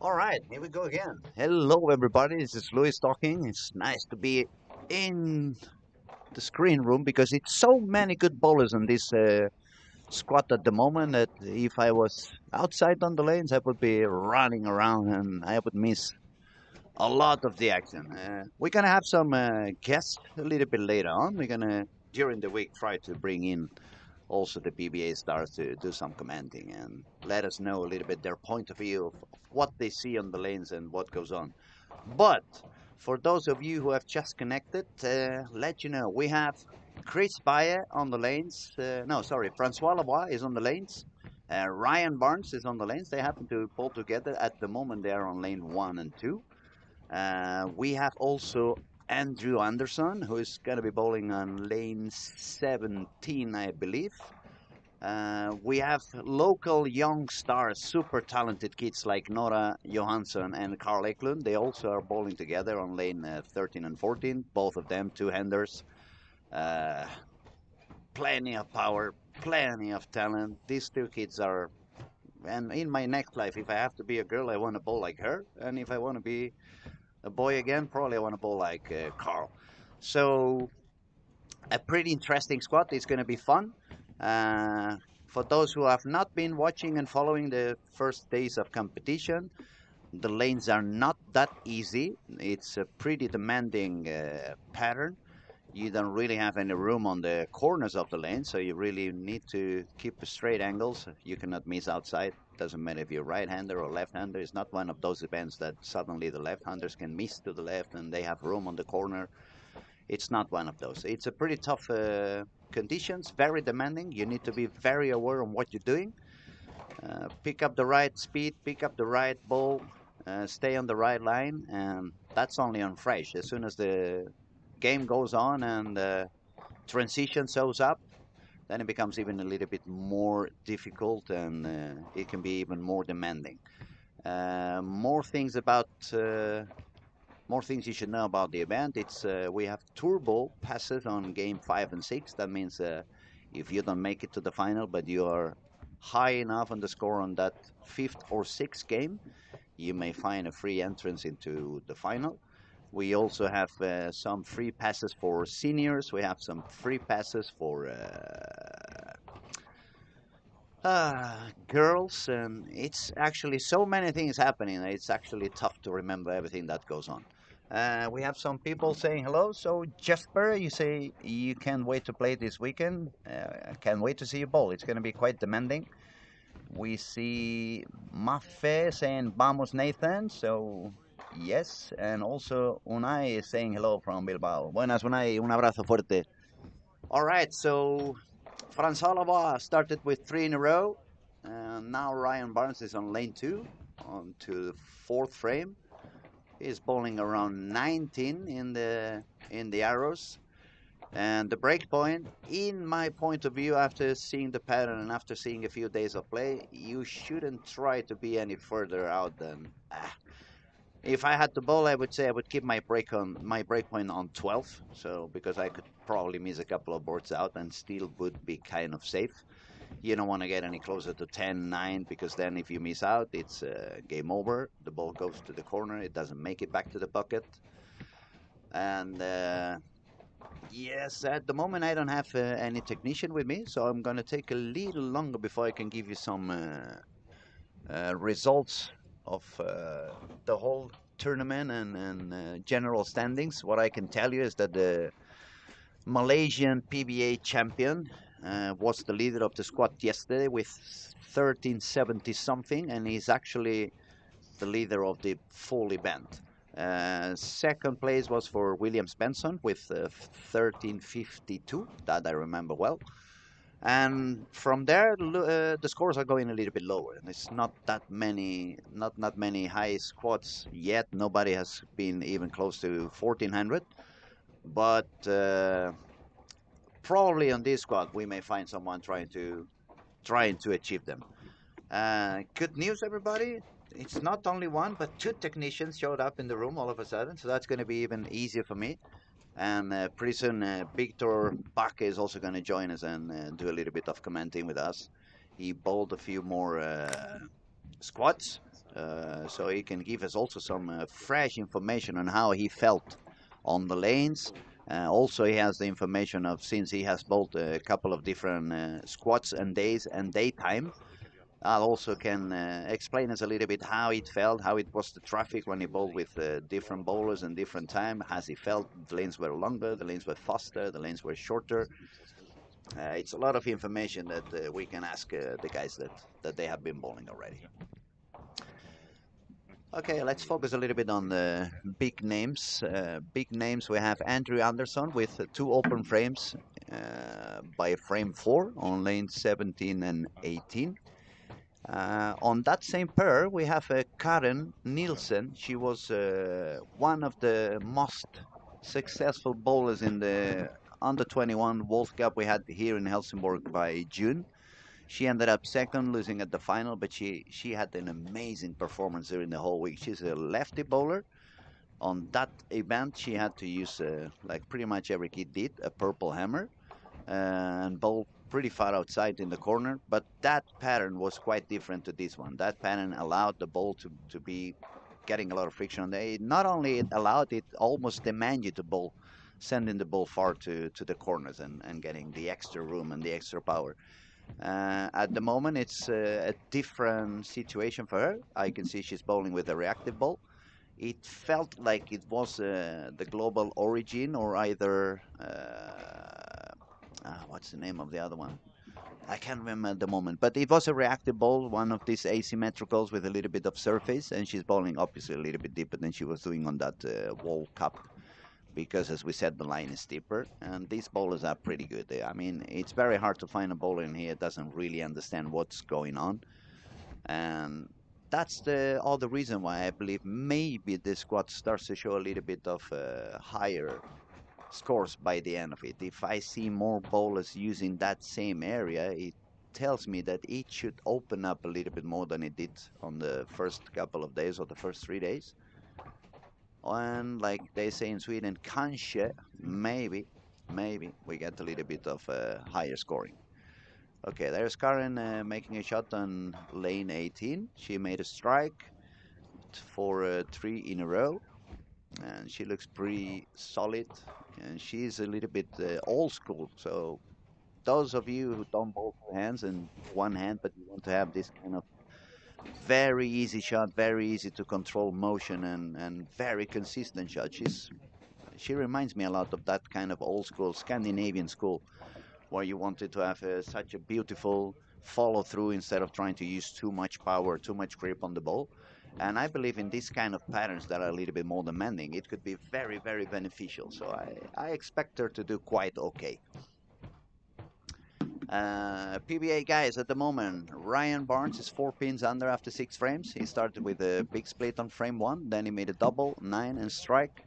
All right, here we go again. Hello, everybody. This is Luis talking. It's nice to be in the screen room because it's so many good bowlers in this squad at the moment that if I was outside on the lanes, I would be running around and I would miss a lot of the action. We're gonna have some guests a little bit later on. We're gonna during the week try to bring in also the PBA stars to do some commenting and let us know a little bit their point of view of what they see on the lanes and what goes on. But for those of you who have just connected, let you know we have Chris Baye on the lanes. No, sorry, Francois Lavoie is on the lanes. Ryan Barnes is on the lanes. They happen to pull together at the moment. They are on lane 1 and 2. We have also Andrew Anderson, who is going to be bowling on lane 17, I believe. We have local young stars, super talented kids like Nora Johansson and Carl Eklund. They also are bowling together on lane 13 and 14. Both of them two-handers. Uh, Plenty of power, plenty of talent. These two kids are. And in my next life, if I have to be a girl, I want to bowl like her. And if I want to be a boy again, probably I want to bowl like Carl. So a pretty interesting squad. It's going to be fun. Uh, for those who have not been watching and following the first days of competition, the lanes are not that easy. It's a pretty demanding pattern. You don't really have any room on the corners of the lane, so you really need to keep straight angles. You cannot miss outside. Doesn't matter if you're right-hander or left-hander. It's not one of those events that suddenly the left-handers can miss to the left and they have room on the corner. It's not one of those. It's a pretty tough conditions, very demanding. You need to be very aware of what you're doing. Pick up the right speed, pick up the right ball, stay on the right line, and that's only on fresh. As soon as the game goes on and transition shows up, then it becomes even a little bit more difficult and it can be even more demanding. More things about more things you should know about the event. It's we have turbo passes on game 5 and 6. That means if you don't make it to the final, but you are high enough on the score on that fifth or sixth game, you may find a free entrance into the final. We also have some free passes for seniors. We have some free passes for girls, and it's actually so many things happening. It's actually tough to remember everything that goes on. We have some people saying hello. So Jesper, you say you can't wait to play this weekend. I can't wait to see you bowl. It's going to be quite demanding. We see Mafe saying "Vamos Nathan." So yes, and also Unai is saying hello from Bilbao. Buenas Unai, un abrazo fuerte. All right, so Franz Halava started with 3 in a row. Now Ryan Barnes is on lane 2, on to the fourth frame. He's bowling around 19 in the arrows. And the break point, in my point of view, after seeing the pattern and after seeing a few days of play, you shouldn't try to be any further out than. If I had to bowl, I would say I would keep my break point on 12. So because I could probably miss a couple of boards out and still would be kind of safe. You don't want to get any closer to 10, 9, because then if you miss out, it's game over. The ball goes to the corner. It doesn't make it back to the bucket. And yes, at the moment I don't have any technician with me, so I'm going to take a little longer before I can give you some results of the whole tournament and general standings. What I can tell you is that the Malaysian PBA champion was the leader of the squad yesterday with 1370 something, and he's actually the leader of the full event. Second place was for William Benson with 1352, that I remember well. And from there, the scores are going a little bit lower. It's not many high squads yet. Nobody has been even close to 1400. But probably on this squad, we may find someone trying to achieve them. Good news, everybody. It's not only one, but two technicians showed up in the room all of a sudden, so that's going to be even easier for me. And pretty soon, Victor Bach is also going to join us and do a little bit of commenting with us. He bowled a few more squats, so he can give us also some fresh information on how he felt on the lanes. Also, he has the information of, since he has bowled a couple of different squats and days and daytime, also can explain us a little bit how it felt, how it was the traffic when he bowled with different bowlers and different time. Has he felt the lanes were longer, the lanes were faster, the lanes were shorter? It's a lot of information that we can ask the guys that they have been bowling already. Okay, let's focus a little bit on the big names. Big names, we have Andrew Anderson with 2 open frames by frame 4 on lane 17 and 18. On that same pair, we have Karen Nielsen. She was one of the most successful bowlers in the under 21 World Cup we had here in Helsingborg by June. She ended up second, losing at the final, but she had an amazing performance during the whole week. She's a lefty bowler. On that event, she had to use, like pretty much every kid did, a purple hammer and bowl pretty far outside in the corner. But that pattern was quite different to this one. That pattern allowed the ball to be getting a lot of friction on there. Not only it allowed, it almost demand you to bowl, sending the ball far to the corners and getting the extra room and the extra power. At the moment, it's a different situation for her. I can see she's bowling with a reactive ball. It felt like it was the global origin or either what's the name of the other one? I can't remember at the moment, but it was a reactive ball, one of these asymmetricals with a little bit of surface, and she's bowling obviously a little bit deeper than she was doing on that World Cup, because as we said, the line is steeper, and these bowlers are pretty good. I mean, it's very hard to find a bowler in here that doesn't really understand what's going on, and that's the other reason why I believe maybe the squad starts to show a little bit of higher scores by the end of it. If I see more bowlers using that same area, it tells me that it should open up a little bit more than it did on the first couple of days or the first 3 days. And like they say in Sweden, kanske, maybe we get a little bit of higher scoring. Okay, there's Karen making a shot on lane 18. She made a strike for 3 in a row, and she looks pretty solid, and she's a little bit old school. So those of you who don't bowl 2 hands and 1 hand, but you want to have this kind of very easy shot, very easy to control motion, and very consistent shot, she reminds me a lot of that kind of old school Scandinavian school, where you wanted to have such a beautiful follow through instead of trying to use too much power, too much grip on the ball. And I believe in this kind of patterns that are a little bit more demanding, it could be very, very beneficial. So I expect her to do quite okay. PBA guys at the moment, Ryan Barnes is 4 pins under after 6 frames. He started with a big split on frame 1, then he made a double, 9 and strike.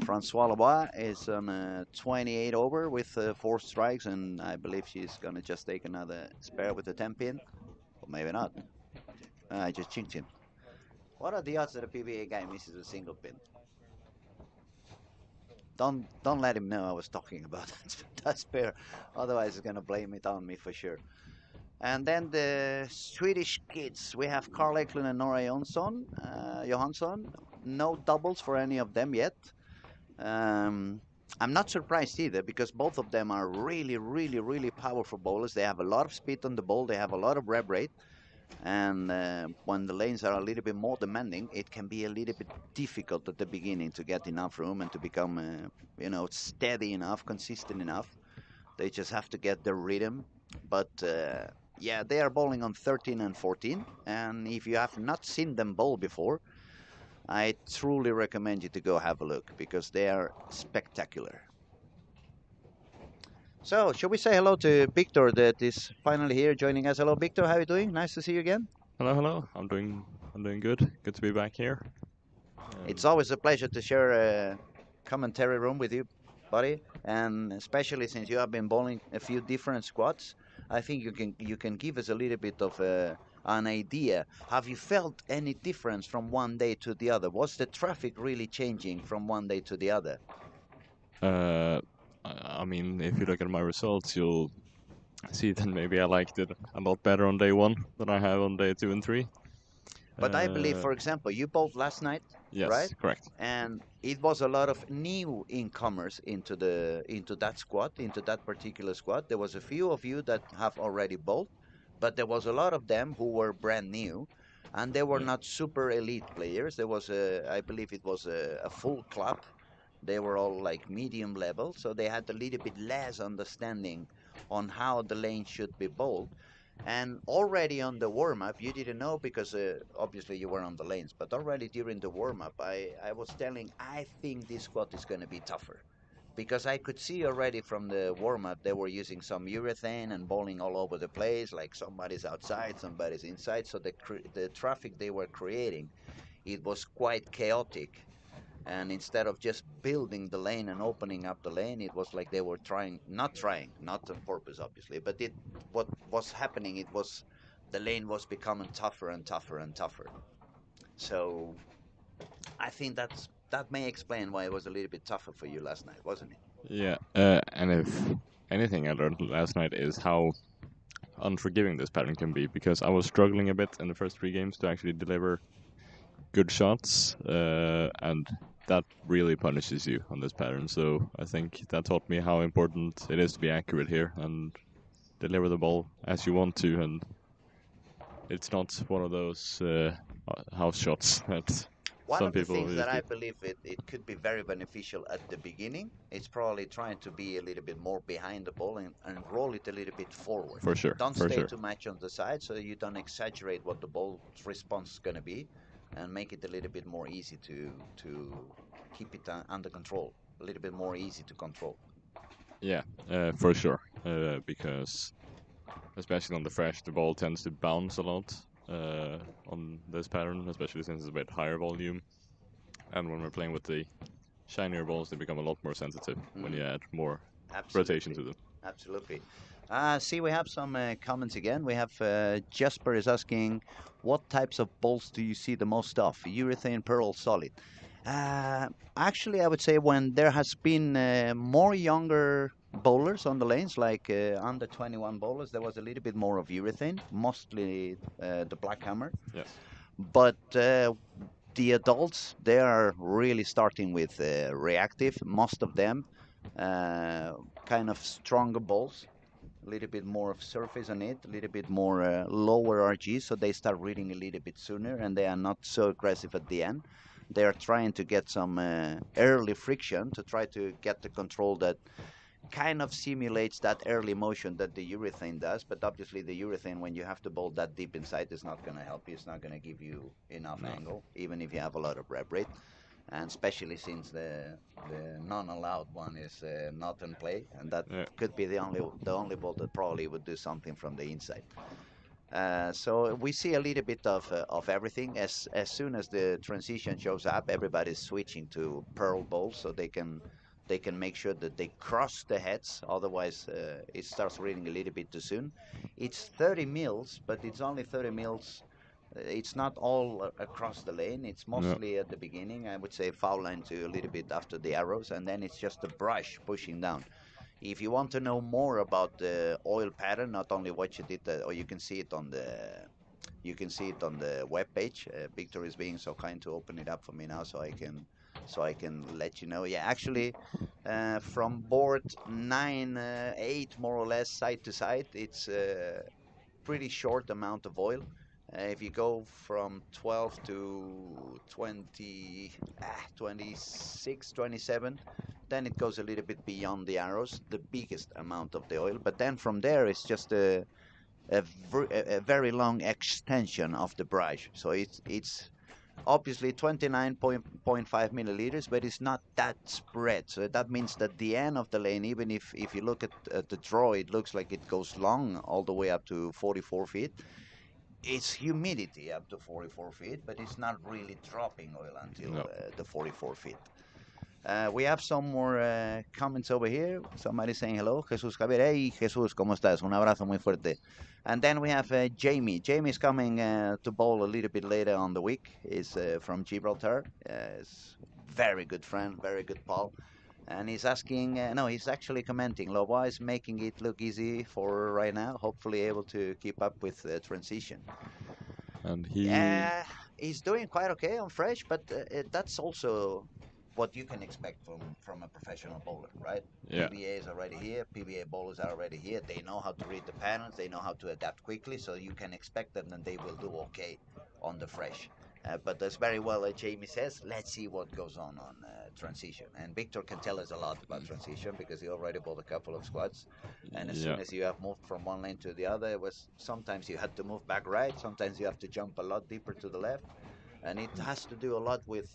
Francois Lebois is on a 28 over with 4 strikes, and I believe she's going to just take another spare with a 10 pin. Or maybe not. I just chinked him. What are the odds that a PBA guy misses a single pin? Don't let him know I was talking about that spare. Otherwise, he's going to blame it on me for sure. And then the Swedish kids, we have Carl Eklund and Nora Johansson. No doubles for any of them yet. I'm not surprised either, because both of them are really, really, really powerful bowlers. They have a lot of speed on the ball. They have a lot of rev rate. And when the lanes are a little bit more demanding, it can be a little bit difficult at the beginning to get enough room and to become, steady enough, consistent enough. They just have to get the rhythm. But yeah, they are bowling on 13 and 14. And if you have not seen them bowl before, I truly recommend you to go have a look, because they are spectacular. So, should we say hello to Victor that is finally here joining us? Hello, Victor. How are you doing? Nice to see you again. Hello, hello. I'm doing good. Good to be back here. It's always a pleasure to share a commentary room with you, buddy, and especially since you have been bowling a few different squads. I think you can give us a little bit of an idea. Have you felt any difference from one day to the other? Was the traffic really changing from one day to the other? I mean, if you look at my results, you'll see that maybe I liked it a lot better on day 1 than I have on day 2 and 3. But I believe, Uh, for example, you bowled last night, right? yes, correct. And it was a lot of new incomers into that squad, into that particular squad. There was a few of you that have already bowled, but there was a lot of them who were brand new, and they were Yeah. not super elite players. There was I believe it was a full club. They were all like medium level, so they had a little bit less understanding on how the lane should be bowled. And already on the warm up, you didn't know because obviously you were on the lanes, but already during the warm up, I was telling, I think this squad is going to be tougher. Because I could see already from the warm up, they were using some urethane and bowling all over the place, like somebody's outside, somebody's inside. So the traffic they were creating, it was quite chaotic. And instead of just building the lane and opening up the lane, it was like they were trying, not on purpose, obviously, but what was happening, it was the lane was becoming tougher and tougher and tougher. So I think that may explain why it was a little bit tougher for you last night, wasn't it? Yeah. And if anything I learned last night is how unforgiving this pattern can be, because I was struggling a bit in the first 3 games to actually deliver good shots, and that really punishes you on this pattern. So I think that taught me how important it is to be accurate here and deliver the ball as you want to, and it's not one of those house shots that One some of the people things that I usually. believe it could be very beneficial at the beginning is probably trying to be a little bit more behind the ball and roll it a little bit forward. For sure, Don't for stay sure. too much on the side so you don't exaggerate what the ball's response is going to be, and make it a little bit more easy to keep it under control, a little bit more easy to control. Yeah, for sure. Because especially on the fresh, the ball tends to bounce a lot on this pattern, especially since it's a bit higher volume. And when we're playing with the shinier balls, they become a lot more sensitive when you Mm. add more rotation Absolutely. to them. Absolutely. See, we have some comments again. We have Jesper is asking, what types of balls do you see the most of? Urethane, pearl, solid. Uh, Actually, I would say when there has been more younger bowlers on the lanes, like under 21 bowlers, there was a little bit more of urethane, mostly the black hammer. Yes. But the adults, they are really starting with reactive, most of them uh, kind of stronger balls, a little bit more of surface on it, a little bit more lower RG, so they start reading a little bit sooner and they are not so aggressive at the end. They are trying to get some early friction to try to get the control that kind of simulates that early motion that the urethane does, but obviously the urethane, when you have to bowl that deep inside, is not going to help you. It's not going to give you enough No. angle, even if you have a lot of rep rate, and especially since the non-allowed one is not in play, and that Yeah. could be the only ball that probably would do something from the inside. So we see a little bit of everything. As soon as the transition shows up, everybody's switching to pearl bowls so they can make sure that they cross the heads. Otherwise, it starts reading a little bit too soon. It's 30 mils, but it's only 30 mils. It's not all across the lane. It's No. mostly at the beginning. I would say foul line to a little bit after the arrows, and then it's just a brush pushing down. If you want to know more about the oil pattern, not only watch it, or you can see it on the web page. Victor is being so kind to open it up for me now, so I can let you know. Yeah, actually, from board 9, 8, more or less, side to side, it's pretty short amount of oil. If you go from 12 to 20, 26, 27, then it goes a little bit beyond the arrows, the biggest amount of the oil. But then from there, it's just a very long extension of the brush. So it's obviously 29.5 milliliters, but it's not that spread. So that means that the end of the lane, even if you look at the draw, it looks like it goes long all the way up to 44 feet. It's humidity up to 44 feet, but it's not really dropping oil until No. the 44 feet. We have some more comments over here. Somebody saying hello. Jesús Javier. Hey, Jesús, ¿cómo estás? Un abrazo muy fuerte. And then we have Jamie. Jamie's coming to bowl a little bit later on the week. He's from Gibraltar. He's very good friend, very good pal. And he's asking, no, he's actually commenting. Loboa is making it look easy for right now. Hopefully able to keep up with the transition. And he Yeah. he's doing quite okay on fresh, but that's also what you can expect from a professional bowler, right? Yeah. PBA is already here. PBA bowlers are already here. They know how to read the patterns. They know how to adapt quickly. So you can expect them, and they will do okay on the fresh. But as very well Jamie says, let's see what goes on transition. And Victor can tell us a lot about transition because he already bought a couple of squads. And as Yeah. soon as you have moved from one lane to the other, it was sometimes you had to move back right, sometimes you have to jump a lot deeper to the left, and it has to do a lot with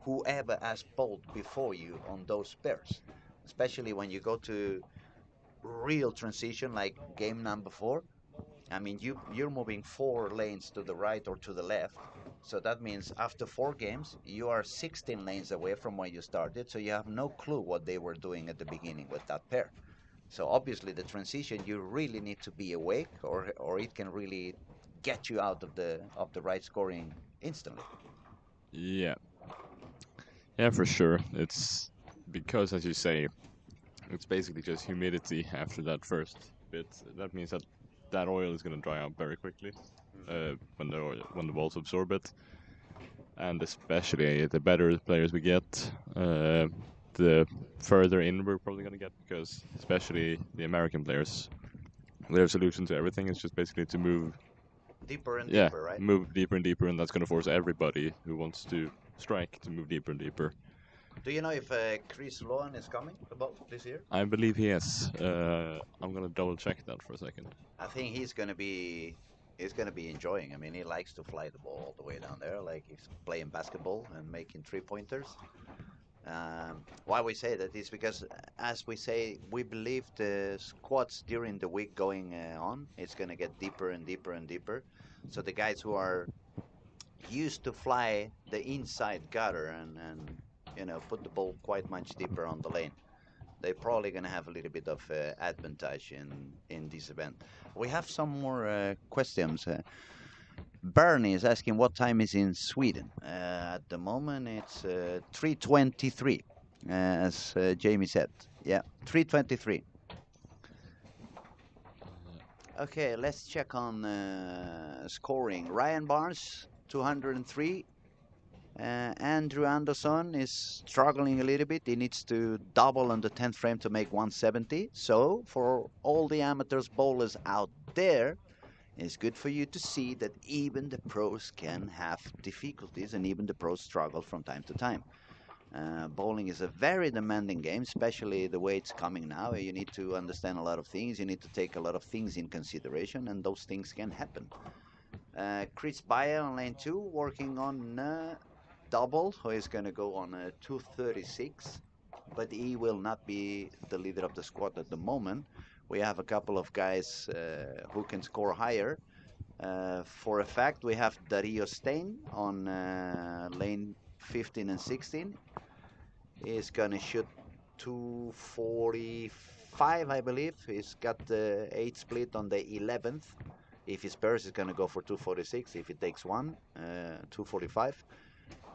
whoever has bowled before you on those pairs, especially when you go to real transition like game number 4. I mean, you're moving 4 lanes to the right or to the left. So that means after 4 games, you are 16 lanes away from where you started. So you have no clue what they were doing at the beginning with that pair. So obviously, the transition you really need to be awake, or it can really get you out of the right scoring instantly. Yeah. Yeah, for sure. It's because, as you say, it's basically just humidity after that first bit. That means that that oil is going to dry out very quickly when the balls absorb it, and especially the better the players we get, the further in we're probably going to get because especially the American players, their solution to everything is just basically to move, Deeper and yeah, deeper, right? move deeper and deeper, and that's going to force everybody who wants to strike to move deeper and deeper. Do you know if Chris Lohan is coming about this year? I believe he is. I'm gonna double check that for a second. I think he's gonna be enjoying. I mean, he likes to fly the ball all the way down there, like he's playing basketball and making 3 pointers. Why we say that is because, as we say, we believe the squats during the week going on, it's gonna get deeper and deeper and deeper. So the guys who are used to fly the inside gutter and put the ball quite much deeper on the lane, they're probably going to have a little bit of advantage in this event. We have some more questions. Bernie is asking what time is in Sweden. At the moment, it's 3:23, as Jamie said. Yeah, 3:23. Okay, let's check on scoring. Ryan Barnes, 203. Andrew Anderson is struggling a little bit. He needs to double on the 10th frame to make 170. So, for all the amateurs bowlers out there, it's good for you to see that even the pros can have difficulties and even the pros struggle from time to time. Bowling is a very demanding game, especially the way it's coming now. You need to understand a lot of things, you need to take a lot of things in consideration, and those things can happen. Chris Bayer on lane 2 working on double, who is going to go on a 236, but he will not be the leader of the squad at the moment. We have a couple of guys who can score higher. For a fact, we have Dario Stein on lane 15 and 16. He's going to shoot 245, I believe. He's got the 8 split on the 11th. If his pairs is going to go for 246. If he takes one, 245.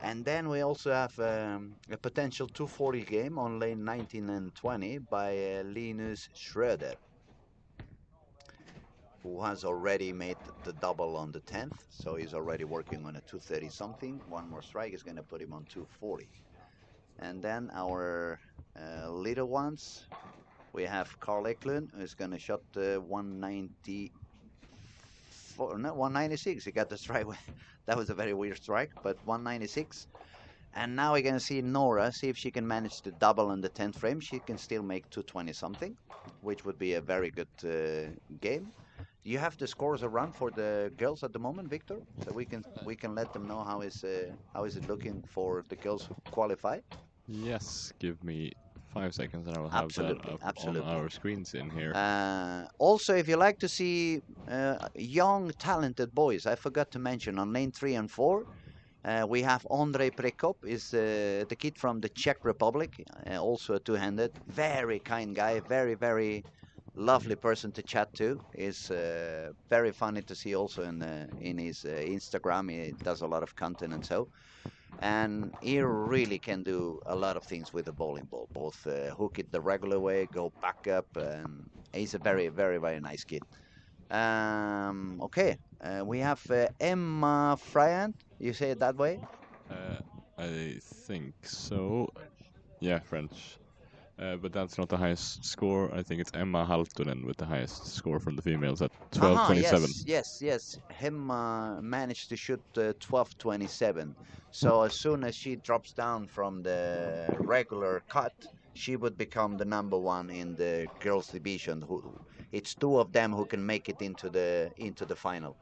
And then we also have a potential 240 game on lane 19 and 20 by Linus Schroeder, who has already made the double on the 10th. So he's already working on a 230 something. One more strike is going to put him on 240. And then our little ones, we have Carl Eklund, who's going to shot 194, no, 196. He got the strike. That was a very weird strike, but 196. And now we're going to see Nora, see if she can manage to double in the 10th frame. She can still make 220 something, which would be a very good game. Do you have the scores around for the girls at the moment, Victor? So we can let them know how is it looking for the girls who qualify? Yes, give me 5 seconds and I will have that Absolutely, up on absolutely. our screens in here. Also, if you like to see young, talented boys, I forgot to mention on lane 3 and 4, we have Andrei Prekop, is the kid from the Czech Republic, also a two-handed, very kind guy, very, very lovely person to chat to. Is very funny to see also in his Instagram. He does a lot of content and so. And he really can do a lot of things with the bowling ball, both hook it the regular way, go back up, and he's a very, very, very nice kid. Okay, we have Emma Fryant. You say it that way? Uh, I think so. Yeah, French. But that's not the highest score. I think it's Emma Haltunen with the highest score from the females at Aha, 12:27. yes, yes, yes. Him managed to shoot 12:27. So as soon as she drops down from the regular cut, she would become the number one in the girls division. It's two of them who can make it into the final.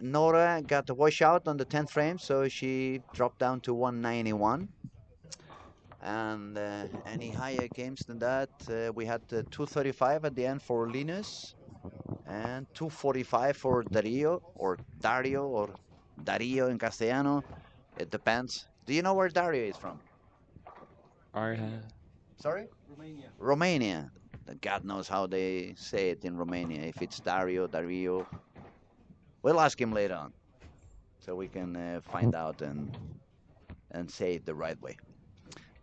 Nora got a washout on the 10th frame, so she dropped down to 191. And any higher games than that, we had 235 at the end for Linus and 245 for Dario or Dario in Castellano. It depends. Do you know where Dario is from? I Sorry? Romania. God knows how they say it in Romania. If it's Dario. We'll ask him later on so we can find out and say it the right way.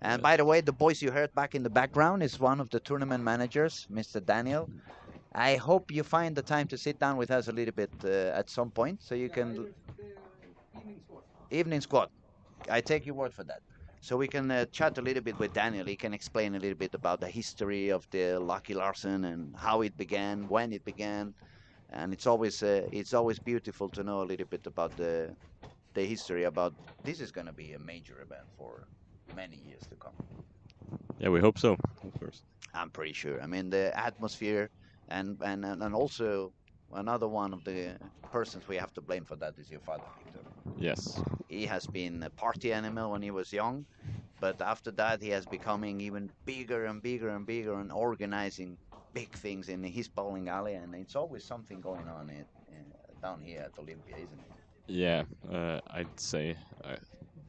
And by yes. the way, the voice you heard back in the background is one of the tournament managers, Mr. Daniel. I hope you find the time to sit down with us a little bit at some point so you can. Evening squad. I take your word for that. So we can chat a little bit with Daniel. He can explain a little bit about the history of the Lucky Larsen and how it began, when it began, and it's always beautiful to know a little bit about the history. About this is going to be a major event for many years to come. Yeah, we hope so, of course. I'm pretty sure. I mean, the atmosphere and also another one of the persons we have to blame for that is your father, Victor. Yes. He has been a party animal when he was young, but after that he has becoming even bigger and bigger and bigger and organizing big things in his bowling alley, and it's always something going on down here at Olympia, isn't it? Yeah, I'd say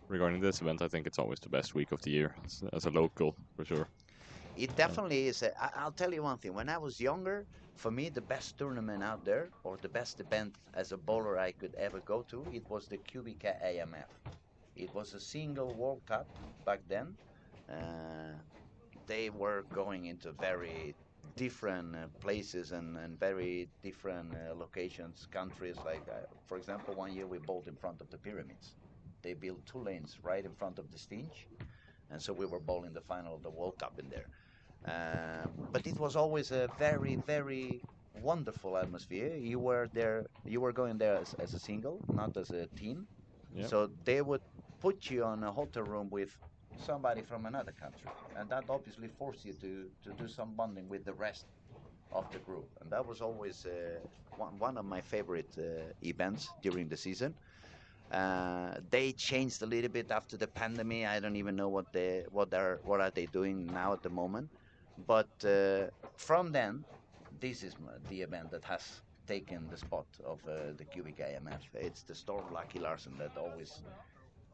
regarding this event, I think it's always the best week of the year as a local, for sure. It definitely is. I'll tell you one thing. When I was younger, for me, the best tournament out there, or the best event as a bowler I could ever go to, it was the Cubica AMF. It was a single World Cup back then. Uh, they were going into very different places and very different locations, countries. Like, for example, one year we bowled in front of the pyramids. They built two lanes right in front of the stage, and so we were bowling the final of the World Cup in there. But it was always a very, very wonderful atmosphere. You were going there as a single, not as a team. Yeah. So they would put you on a hotel room with somebody from another country, and that obviously forced you to do some bonding with the rest of the group. And that was always one of my favorite events during the season. They changed a little bit after the pandemic. I don't even know what are they doing now at the moment. But from then, this is the event that has taken the spot of the Cubic IMF. It's the Storm Lucky Larsen that always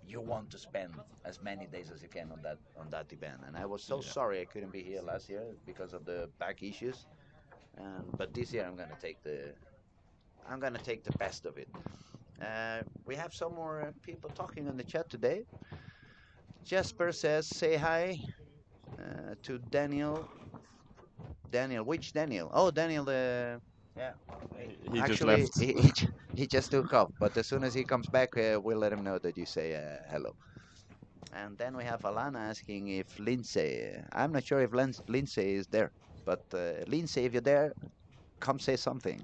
you want to spend as many days as you can on that event. And I was so Yeah. sorry I couldn't be here last year because of the back issues. But this year I'm gonna take the best of it. We have some more people talking on the chat today. Jasper says, "Say hi to Daniel." Daniel, which Daniel? Oh, Daniel. Yeah. He just Actually, left. he just took off. But as soon as he comes back, we'll let him know that you say hello. And then we have Alana asking if Lindsay. I'm not sure if Lindsay is there, but Lindsay, if you're there, come say something.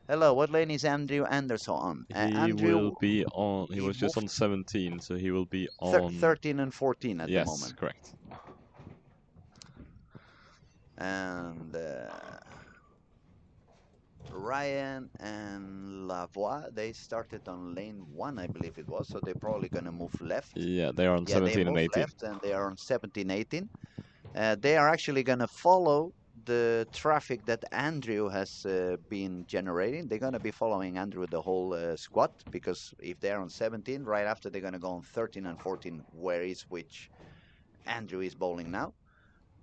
Hello. What lane is Andrew Anderson on? He will Andrew, be on. He he was just on moved 17, so he will be on. 13 and 14 at the Yes, moment. correct. And Ryan and Lavoie, they started on lane 1, I believe it was, so they're probably going to move left. Yeah, they are on Yeah, they 17 and moved 18. left and they are on 17, 18. They are actually going to follow the traffic that Andrew has been generating. They're going to be following Andrew the whole squad, because if they're on 17, right after they're going to go on 13 and 14, where is which Andrew is bowling now.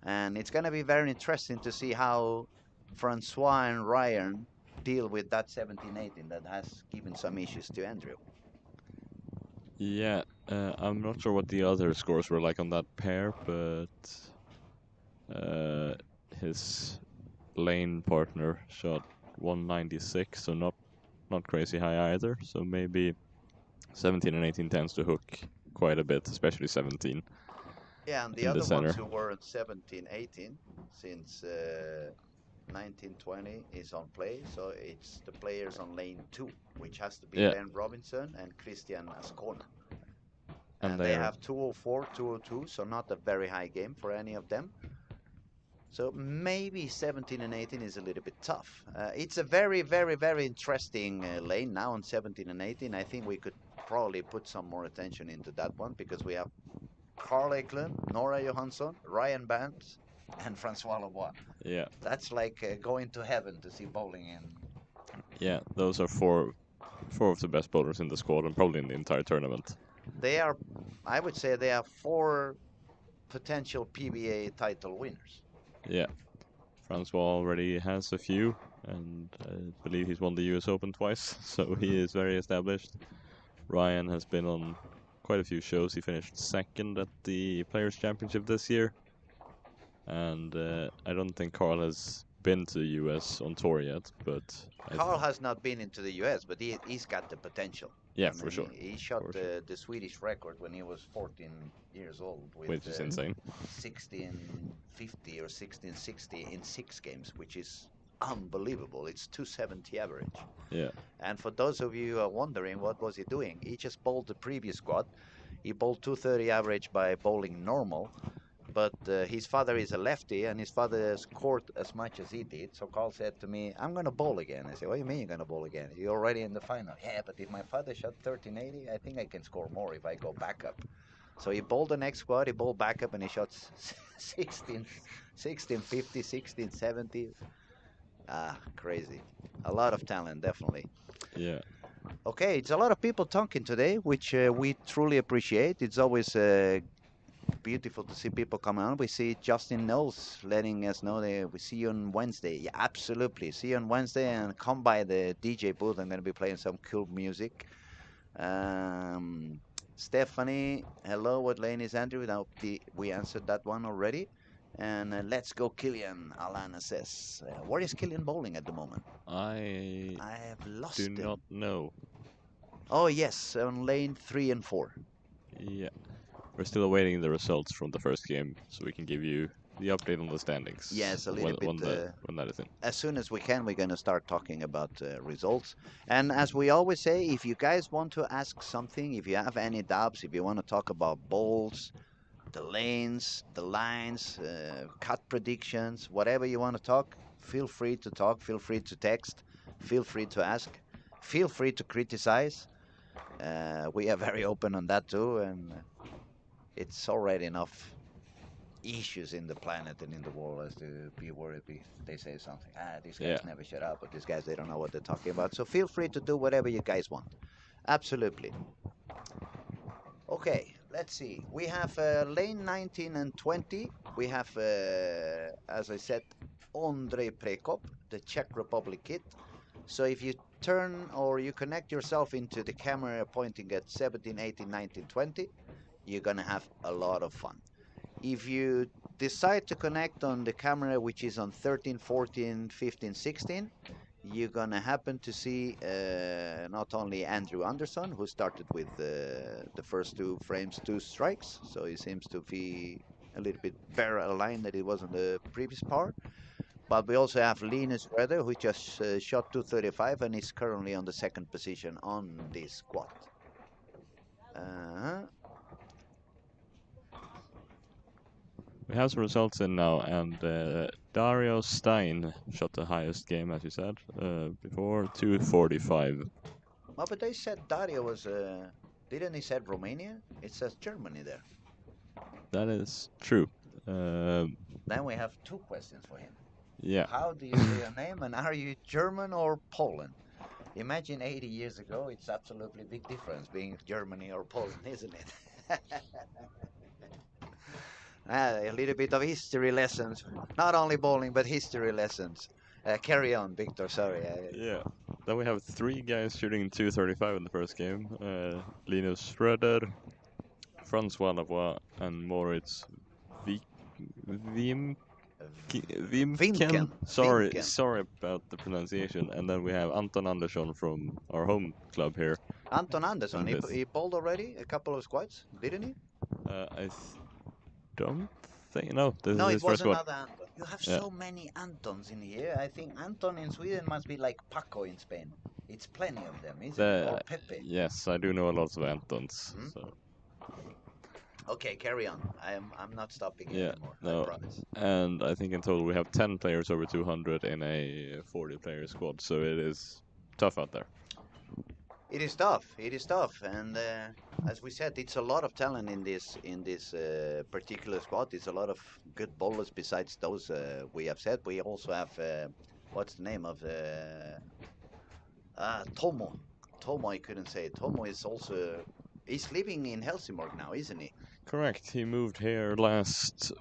And it's going to be very interesting to see how Francois and Ryan deal with that 17-18 that has given some issues to Andrew. Yeah, I'm not sure what the other scores were like on that pair, but uh, his lane partner shot 196, so not not crazy high either. So maybe 17 and 18 tends to hook quite a bit, especially 17 Yeah, and the in the other ones center. who were at 17, 18 since 1920 is on play. So it's the players on lane 2, which has to be Yeah, Ben Robinson and Christian Ascona. and And they they're have 204, 202, so not a very high game for any of them. So maybe 17 and 18 is a little bit tough. It's a very, very, very interesting lane now on 17 and 18. I think we could probably put some more attention into that one because we have Carl Eklund, Nora Johansson, Ryan Banks, and Francois Lavoie. yeah, That's like going to heaven to see bowling in. yeah. Those are four of the best bowlers in the squad and probably in the entire tournament. They are, I would say, they are 4 potential PBA title winners. Yeah, Francois already has a few, and I believe he's won the U.S. Open twice, so he is very established. Ryan has been on quite a few shows. He finished second at the Players' Championship this year, and I don't think Carl has been to the U.S. on tour yet, but Carl has not been into the US, but he's got the potential. yeah, I for mean, sure, he shot for sure, the Swedish record when he was 14 years old with which is insane. 1650 or 1660 in 6 games, which is unbelievable. It's 270 average. Yeah, And for those of you who are wondering what was he doing, he just bowled the previous squad. He bowled 230 average by bowling normal, but his father is a lefty, and his father scored as much as he did. So Carl said to me, "I'm going to bowl again." I said, "What do you mean you're going to bowl again? You're already in the final." "Yeah, but if my father shot 1380, I think I can score more if I go backup." So he bowled the next squad, he bowled backup, and he shot 16, 1650, 1670. Ah, crazy. A lot of talent, definitely. yeah, Okay, it's a lot of people talking today, which we truly appreciate. It's always beautiful to see people coming on. We see Justin Knowles letting us know that we see you on Wednesday. Yeah, absolutely. See you on Wednesday and come by the DJ booth. I'm going to be playing some cool music. Um, Stephanie, hello. What lane is Andrew? Now we answered that one already. And let's go, Killian. Alana says, where is Killian bowling at the moment? I I have do lost not him. know. Oh yes, on lane 3 and 4. Yeah, we're still awaiting the results from the first game, so we can give you the update on the standings Yes, a little bit. when that is in. As soon as we can, we're going to start talking about results. And as we always say, if you guys want to ask something, if you have any doubts, if you want to talk about bowls, the lanes, the lines, cut predictions, whatever you want to talk, feel free to talk, feel free to text, feel free to ask, feel free to criticize. We are very open on that too, and it's already enough issues in the planet and in the world as to be worried if they say something. These guys Yeah, never shut up, but these guys, they don't know what they're talking about. So feel free to do whatever you guys want. Absolutely. Okay, let's see. We have lane 19 and 20. We have, as I said, Ondrej Prekop, the Czech Republic kid. So if you turn or you connect yourself into the camera pointing at 17, 18, 19, 20, you're going to have a lot of fun. If you decide to connect on the camera which is on 13, 14, 15, 16, you're gonna happen to see not only Andrew Anderson, who started with the first 2 frames, 2 strikes, so he seems to be a little bit better aligned than it was on the previous part. But we also have Linus Röder, who just shot 235 and is currently on the second position on this squad. Uh, we have some results in now, and Dario Stein shot the highest game, as you said, before 245. oh, but they said Dario was, didn't he said Romania? It says Germany there. That is true. Then we have 2 questions for him. Yeah, How do you say your name, and are you German or Poland? Imagine 80 years ago, it's absolutely big difference being Germany or Poland, isn't it? A little bit of history lessons, not only bowling, but history lessons. Carry on, Victor, sorry. yeah. Then we have 3 guys shooting 235 in the first game. Linus Röder, Francois Lavoie, and Moritz Wimke. Vimken. Sorry, Vimken. sorry about the pronunciation. And then we have Anton Andersson from our home club here. Anton Andersson, And he, this. he bowled already a couple of squads, didn't he? Don't think. No, this No, is it his was first squad. another Anton. You have Yeah. so many Antons in here. I think Anton in Sweden must be like Paco in Spain. It's plenty of them, isn't it? Or Pepe. Yes, I do know a lot of Antons. Hmm? So. Okay, carry on. I'm not stopping Yeah, anymore. I no. promise. And I think in total we have 10 players over 200 in a 40-player squad, so it is tough out there. It is tough. It is tough, and as we said, it's a lot of talent in this particular squad. It's a lot of good bowlers besides those we have said. We also have what's the name of Tomo. Tomo, I couldn't say. Tomo is also he's living in Helsingborg now, isn't he? Correct. He moved here last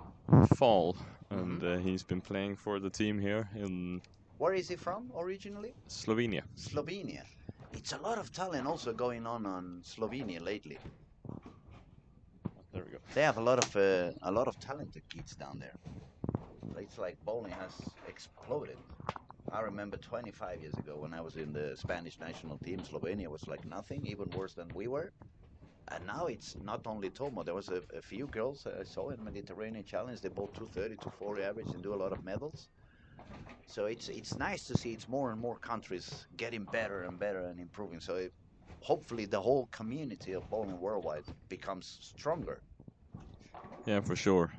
fall, and Mm-hmm. he's been playing for the team here in Where is he from originally? Slovenia. Slovenia. It's a lot of talent also going on Slovenia lately. There we go. They have a lot of talented kids down there. It's like bowling has exploded. I remember 25 years ago when I was in the Spanish national team, Slovenia was like nothing, even worse than we were. And now it's not only Tomo. There was a few girls I saw in Mediterranean Challenge. They both 230, 240 average and do a lot of medals. So it's nice to see it's more and more countries getting better and better and improving. So hopefully the whole community of bowling worldwide becomes stronger. Yeah, for sure.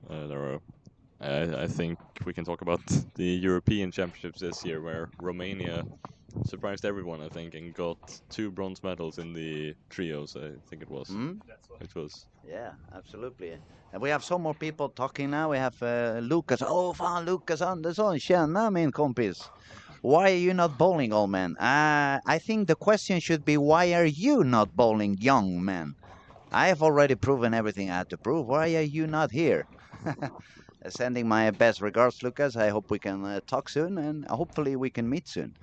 I think we can talk about the European Championships this year, where Romania surprised everyone, I think, and got 2 bronze medals in the trios. I think it was. Hmm? It was. Yeah, absolutely. And we have some more people talking now. We have Lucas. Oh, fan Lucas Andersson. Tjena min kompis. Why are you not bowling, old man? I think the question should be, why are you not bowling, young man? I have already proven everything I had to prove. Why are you not here? Sending my best regards, Lucas. I hope we can talk soon, and hopefully we can meet soon.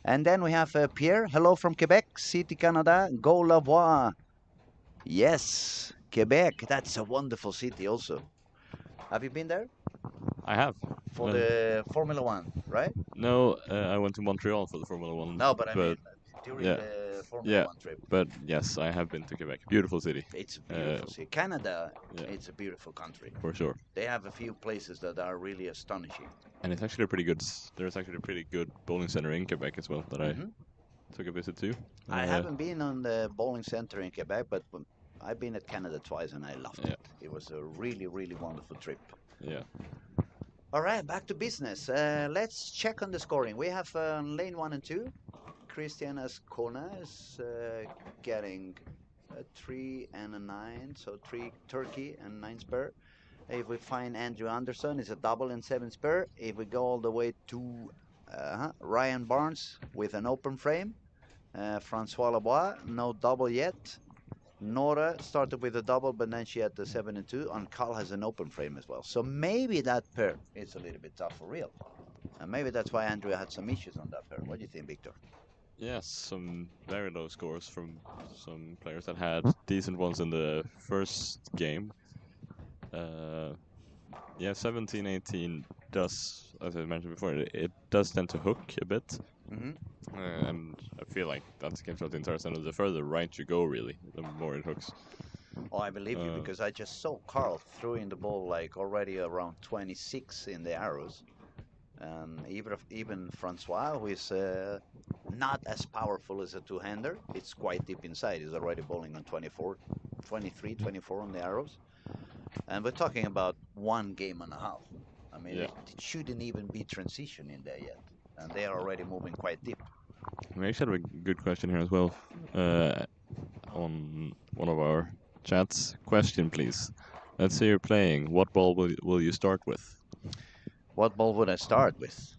And then we have Pierre. Hello from Quebec City, Canada. Go la voix. Yes, Quebec. That's a wonderful city also. Have you been there? I have. For the Formula One, right? No, I went to Montreal for the Formula One. No, but I mean during yeah, the Formula yeah. One trip. But yes, I have been to Quebec. Beautiful city. It's a beautiful city. Canada, yeah. it's a beautiful country. For sure. They have a few places that are really astonishing. And it's actually a pretty good. There's actually a pretty good bowling center in Quebec as well that I took a visit to. I haven't been on the bowling center in Quebec, but I've been at Canada twice and I loved it. It was a really, really wonderful trip. Yeah. All right, back to business. Let's check on the scoring. We have lane 1 and 2. Christian Ascona is getting a 3 and a 9, so 3 turkey and 9 spur. If we find Andrew Anderson, it's a double and 7 spur. If we go all the way to Ryan Barnes with an open frame, Francois Lebois, no double yet. Nora started with a double, but then she had the 7 and 2, and Carl has an open frame as well. So maybe that pair is a little bit tough for real. And maybe that's why Andrew had some issues on that pair. What do you think, Victor? Yes, some very low scores from some players that had decent ones in the first game. Yeah, 17, 18 does, as I mentioned before, it does tend to hook a bit. And I feel like that's against the entire center. The further right you go, really, the more it hooks. Oh, I believe you, because I just saw Carl throwing the ball like already around 26 in the arrows. And even Francois, who is not as powerful as a two-hander, it's quite deep inside. He's already bowling on 24, 23, 24 on the arrows. And we're talking about 1 game and a half. I mean, it shouldn't even be transition in there yet. And they are already moving quite deep. We actually have a good question here as well on one of our chats. Question, please. Let's say you're playing. What ball will you start with? What ball would I start with?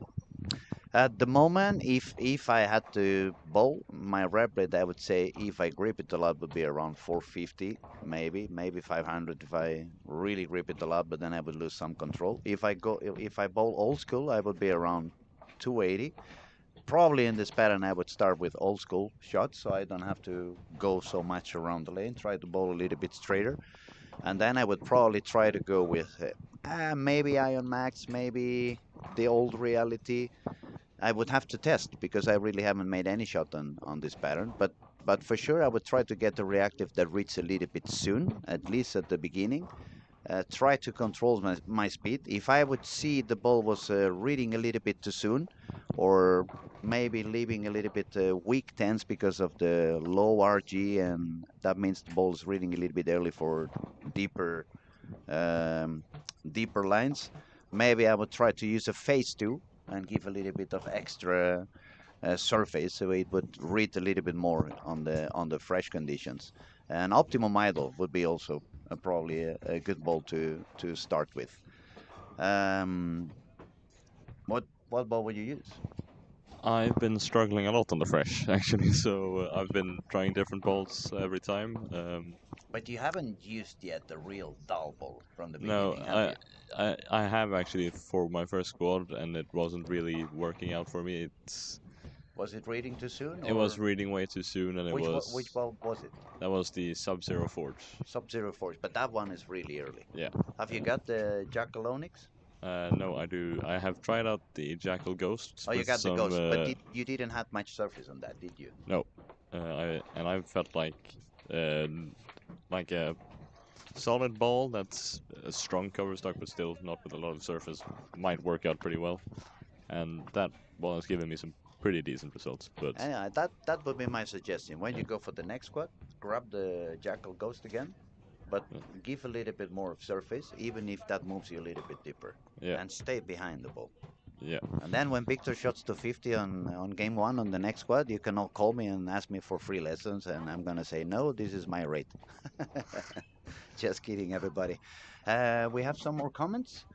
At the moment, if I had to bowl my rep rate, I would say if I grip it a lot would be around 450, maybe 500 if I really grip it a lot, but then I would lose some control. If I bowl old school, I would be around 280. Probably in this pattern, I would start with old school shots, so I don't have to go so much around the lane. Try to bowl a little bit straighter. And then I would probably try to go with maybe Ion Max, maybe the old reality. I would have to test because I really haven't made any shot on this pattern. But for sure, I would try to get the reactive that reads a little bit soon, at least at the beginning. Try to control my speed. If I would see the ball was reading a little bit too soon, or maybe leaving a little bit weak tense because of the low RG, and that means the ball is reading a little bit early for deeper um, deeper lines. Maybe I would try to use a phase two and give a little bit of extra surface so it would read a little bit more on the fresh conditions. And optimum idle would be also probably a good ball to start with. Um, what ball would you use? I've been struggling a lot on the fresh actually, so I've been trying different balls every time. But you haven't used yet the real dull ball from the No, beginning, have you? I have actually for my first squad, and it wasn't really working out for me. Was it reading too soon, It was or reading way too soon, and which ball was it? that was the Sub-Zero Forge. Sub-Zero Force, but that one is really early. Yeah. Have you got the Jackalonix? No, I do. I have tried out the Jackal Ghost Oh, you with got the some. Ghost, but you didn't have much surface on that, did you? No, I felt uh, like a solid ball that's a strong cover stock, but still not with a lot of surface might work out pretty well. And that ball has given me some pretty decent results. But And that would be my suggestion. When yeah, you go for the next squad, grab the Jackal Ghost again, but give a little bit more of surface, even if that moves you a little bit deeper, yeah, and stay behind the ball. yeah. And then when Victor shots to 50 on game one on the next squad, you can all call me and ask me for free lessons, and I'm gonna say no. This is my rate. Just kidding, everybody. We have some more comments.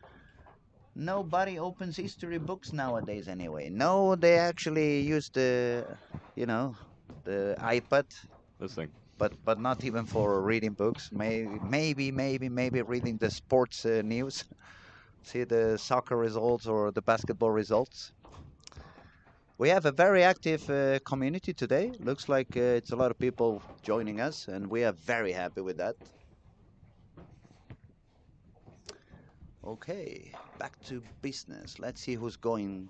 Nobody opens history books nowadays anyway. No, they actually use you know, the iPad, This thing. but not even for reading books. Maybe reading the sports news, see the soccer results or the basketball results. We have a very active community today. Looks like it's a lot of people joining us, and we are very happy with that. Okay, back to business. Let's see who's doing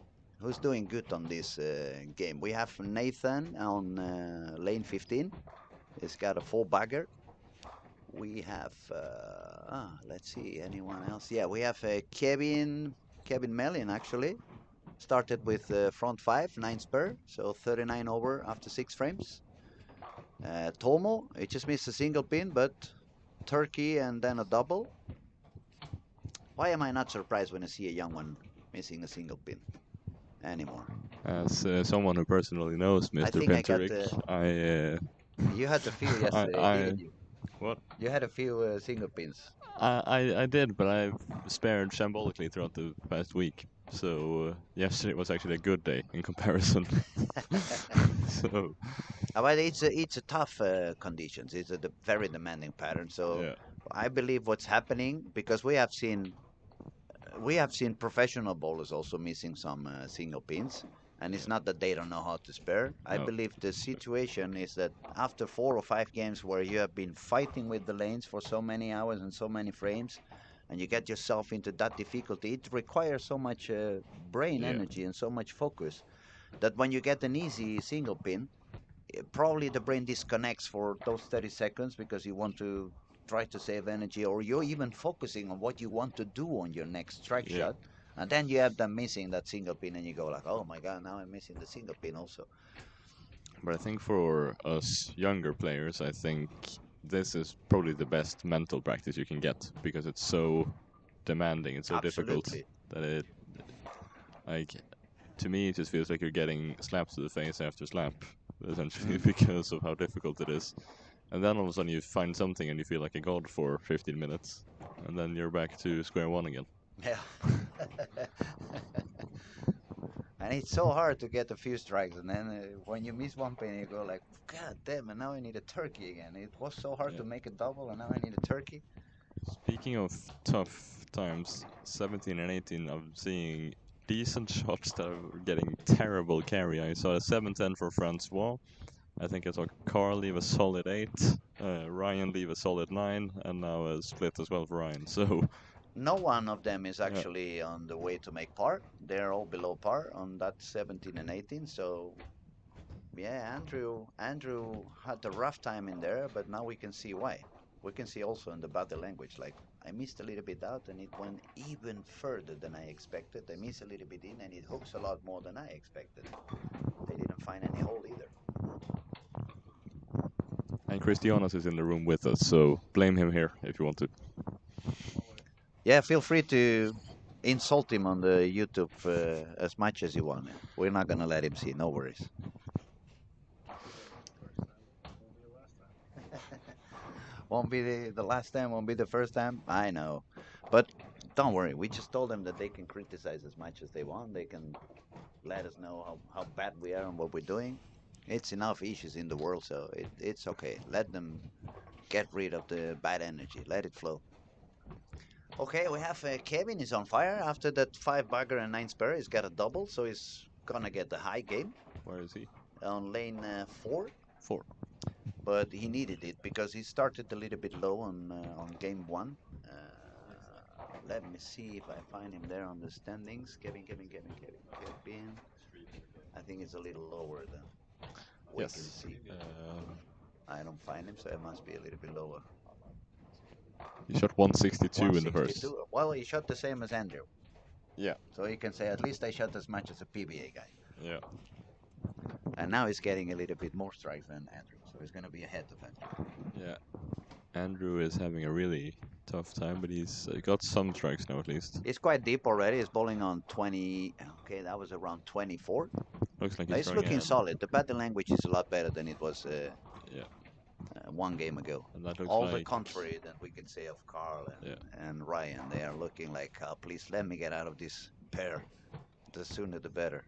good on this game. We have Nathan on lane 15. He's got a full bagger. We have, let's see, anyone else? Yeah, we have Kevin Mellin actually. Started with front 5, 9 spur, so 39 over after 6 frames. Tomo, it just missed a single pin, but turkey and then a double. Why am I not surprised when I see a young one missing a single pin anymore? As someone who personally knows I Mr. think I got Penteric, the. I You had the few I yesterday, I didn't you? what You had a few single pins. I did, but I've spared symbolically throughout the past week. So yesterday was actually a good day in comparison. So But it's a tough conditions. It's a very demanding pattern. So yeah, I believe what's happening because we have seen professional bowlers also missing some single pins, and it's yeah, not that they don't know how to spare. I no, believe the situation is that after 4 or 5 games where you have been fighting with the lanes for so many hours and so many frames, and you get yourself into that difficulty, it requires so much brain yeah, energy and so much focus that when you get an easy single pin, probably the brain disconnects for those 30 seconds because you want to try to save energy, or you're even focusing on what you want to do on your next strike yeah. shot, and then you have them missing that single pin and you go like, oh my god, now I'm missing the single pin also. But I think for us younger players, I think this is probably the best mental practice you can get because it's so demanding and so difficult Absolutely. that it like to me it just feels like you're getting slaps to the face after slap essentially Mm. because of how difficult it is. And then all of a sudden you find something and you feel like a god for 15 minutes, and then you're back to square one again. Yeah. And it's so hard to get a few strikes, and then when you miss one pin you go like, god damn, and now I need a turkey again. It was so hard Yeah. to make a double and now I need a turkey. Speaking of tough times, 17 and 18, I'm seeing decent shots that are getting terrible carry. I saw a 7-10 for Francois, I think I saw Carl leave a solid 8, Ryan leave a solid 9, and now a split as well for Ryan. So No one of them is yeah, actually on the way to make par. They're all below par on that 17 and 18. So yeah, Andrew had a rough time in there, but now we can see why. We can see also in the body language, like I missed a little bit out and it went even further than I expected. I missed a little bit in and it hooks a lot more than I expected. They didn't find any hole either. and Christianas is in the room with us, so blame him here if you want to. Yeah, feel free to insult him on the YouTube as much as you want. We're not gonna let him see. No worries. Won't be the last time, won't be the first time. I know. But don't worry, we just told them that they can criticize as much as they want. They can let us know how bad we are and what we're doing. It's enough issues in the world, so it's okay. Let them get rid of the bad energy. Let it flow. Okay, we have Kevin is on fire after that 5 bagger and 9 spare. He's got a double, so he's gonna get the high game Where is he? on lane 4. 4. But he needed it because he started a little bit low on game 1. Let me see if I find him there on the standings. Kevin. I think it's a little lower than we can Yes. see. I don't find him, so it must be a little bit lower. He shot 162 in the first. 162. Well, he shot the same as Andrew. Yeah. So you can say at least I shot as much as a PBA guy. Yeah. And now he's getting a little bit more strikes than Andrew, so he's going to be ahead of Andrew. Yeah. Andrew is having a really tough time, but he's got some strikes now at least. He's quite deep already. He's bowling on 20. Okay, that was around 24. Looks like He's he's looking solid. The body language is a lot better than it was Yeah. one game ago. And that looks All the like contrary that we can say of Carl and Ryan. They are looking like, please let me get out of this pair. The sooner the better.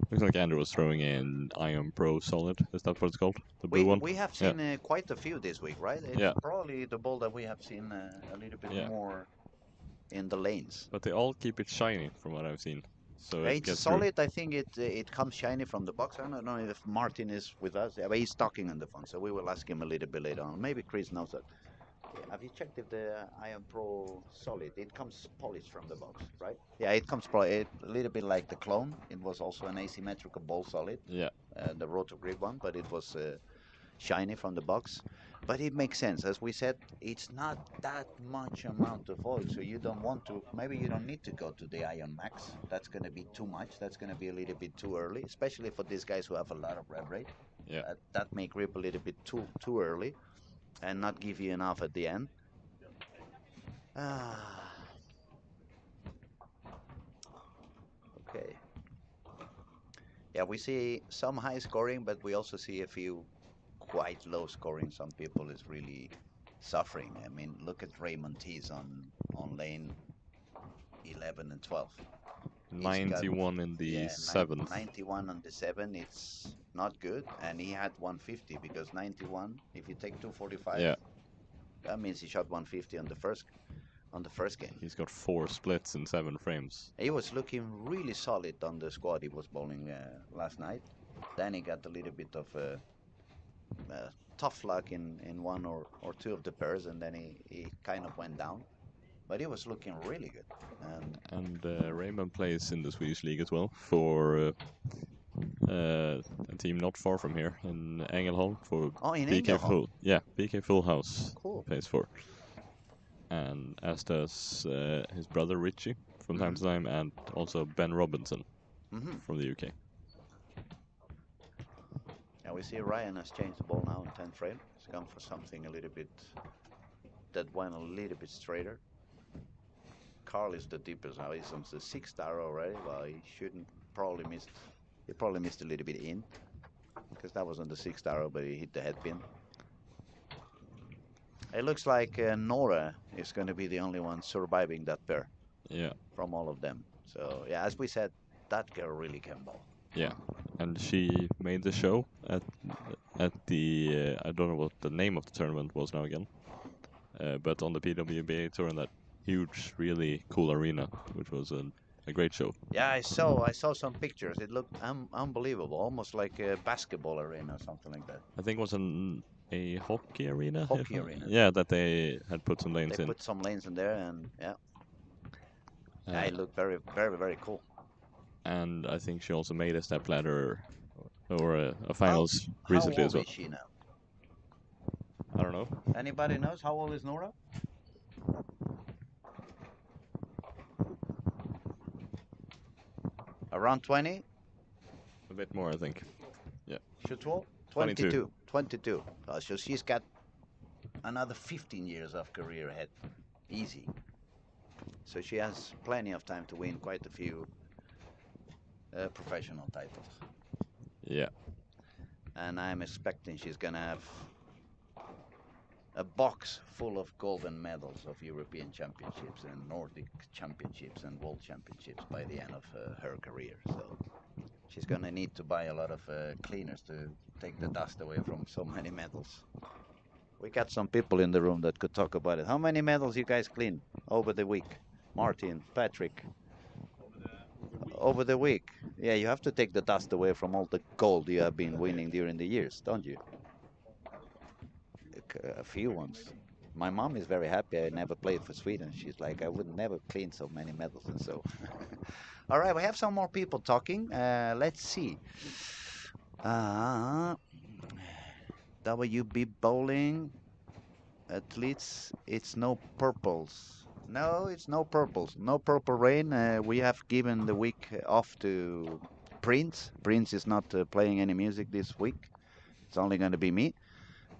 looks like Andrew was throwing in Iron Pro Solid. Is that what it's called? The blue one? We have seen quite a few this week, right? It's Yeah. probably the ball that we have seen a little bit Yeah. more in the lanes. But they all keep it shiny from what I've seen. So it It's gets through. solid. I think it comes shiny from the box. I don't know if Martin is with us. Yeah, but he's talking on the phone, so we will ask him a little bit later on. Maybe Chris knows that. Have you checked if the Iron Pro Solid? It comes polished from the box, right? Yeah, it comes a little bit like the clone. It was also an asymmetrical ball solid, Yeah. the rotor grip one, but it was shiny from the box. But it makes sense. As we said, it's not that much amount of oil, so you don't want to, maybe you don't need to go to the Ion Max. That's going to be too much. That's going to be a little bit too early, especially for these guys who have a lot of rev rate. Yeah. That may grip a little bit too early and not give you enough at the end. Ah, okay. Yeah, we see some high scoring, but we also see a few quite low scoring. Some people is really suffering. I mean, look at Raymond Tees on lane 11 and 12. 91 in the 7th. 91 on the 7. It's not good, and he had 150 because 91. If you take 245, Yeah. that means he shot 150 on the first game. He's got 4 splits in 7 frames. He was looking really solid on the squad he was bowling last night. Then he got a little bit of tough luck in one or two of the pairs, and then he kind of went down. But he was looking really good. And Raymond plays in the Swedish league as well for a team not far from here in Ängelholm for in BK Ängelholm. Full. Yeah, BK Full House. Cool. Plays for. And as does his brother Richie from time to time, and also Ben Robinson from the UK. Yeah, we see Ryan has changed the ball now in 10th frame. He's gone for something a little bit that went a little bit straighter. Carl is the deepest now. He's on the 6th arrow already. Well, he shouldn't probably missed. He probably missed a little bit in because that was on the 6th arrow, but he hit the headpin. It looks like Nora is going to be the only one surviving that pair. Yeah. From all of them. So yeah, as we said, that girl really can bowl. Yeah, and she made the show at the I don't know what the name of the tournament was now again, but on the PWBA tour in that huge, really cool arena, which was a a great show. Yeah, I saw some pictures. It looked unbelievable, almost like a basketball arena or something like that. I think it was a hockey arena. Hockey arena. Yeah, that they had put some They lanes in. put some lanes in there, and yeah, Uh, it looked very, very, very cool. and I think she also made a step ladder or a How finals how recently as old well. is she now? I don't know. Anybody knows how old is Nora? Around 20? A bit more, I think. Yeah. Should 12? 22. 22. 22. So she's got another 15 years of career ahead. Easy. So she has plenty of time to win quite a few professional titles. Yeah. And I'm expecting she's going to have a box full of golden medals of European championships and Nordic championships and world championships by the end of her career. So she's going to need to buy a lot of cleaners to take the dust away from so many medals. We got some people in the room that could talk about it. How many medals you guys clean over the week? Martin, Patrick. Over the week. Yeah, you have to take the dust away from all the gold you have been winning during the years, don't you? A few ones. My mom is very happy I never played for Sweden. She's like, I would never clean so many medals and so. All right, we have some more people talking. Let's see. Uh, WB Bowling. Athletes, it's no purples. No, it's no purples. No purple rain. We have given the week off to Prince. Prince is not playing any music this week. It's only going to be me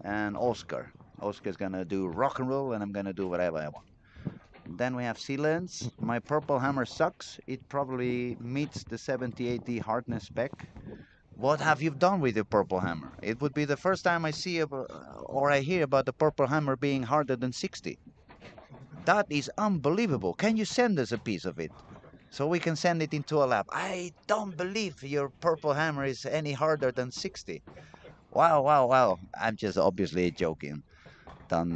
and Oscar. Oscar's going to do rock and roll, and I'm going to do whatever I want. Then we have Sealands. My purple hammer sucks. It probably meets the 7080 hardness spec. What have you done with your purple hammer? It would be the first time I see or I hear about the purple hammer being harder than 60. That is unbelievable. Can you send us a piece of it so we can send it into a lab? I don't believe your purple hammer is any harder than 60. Wow, wow, wow. I'm just obviously joking. Don't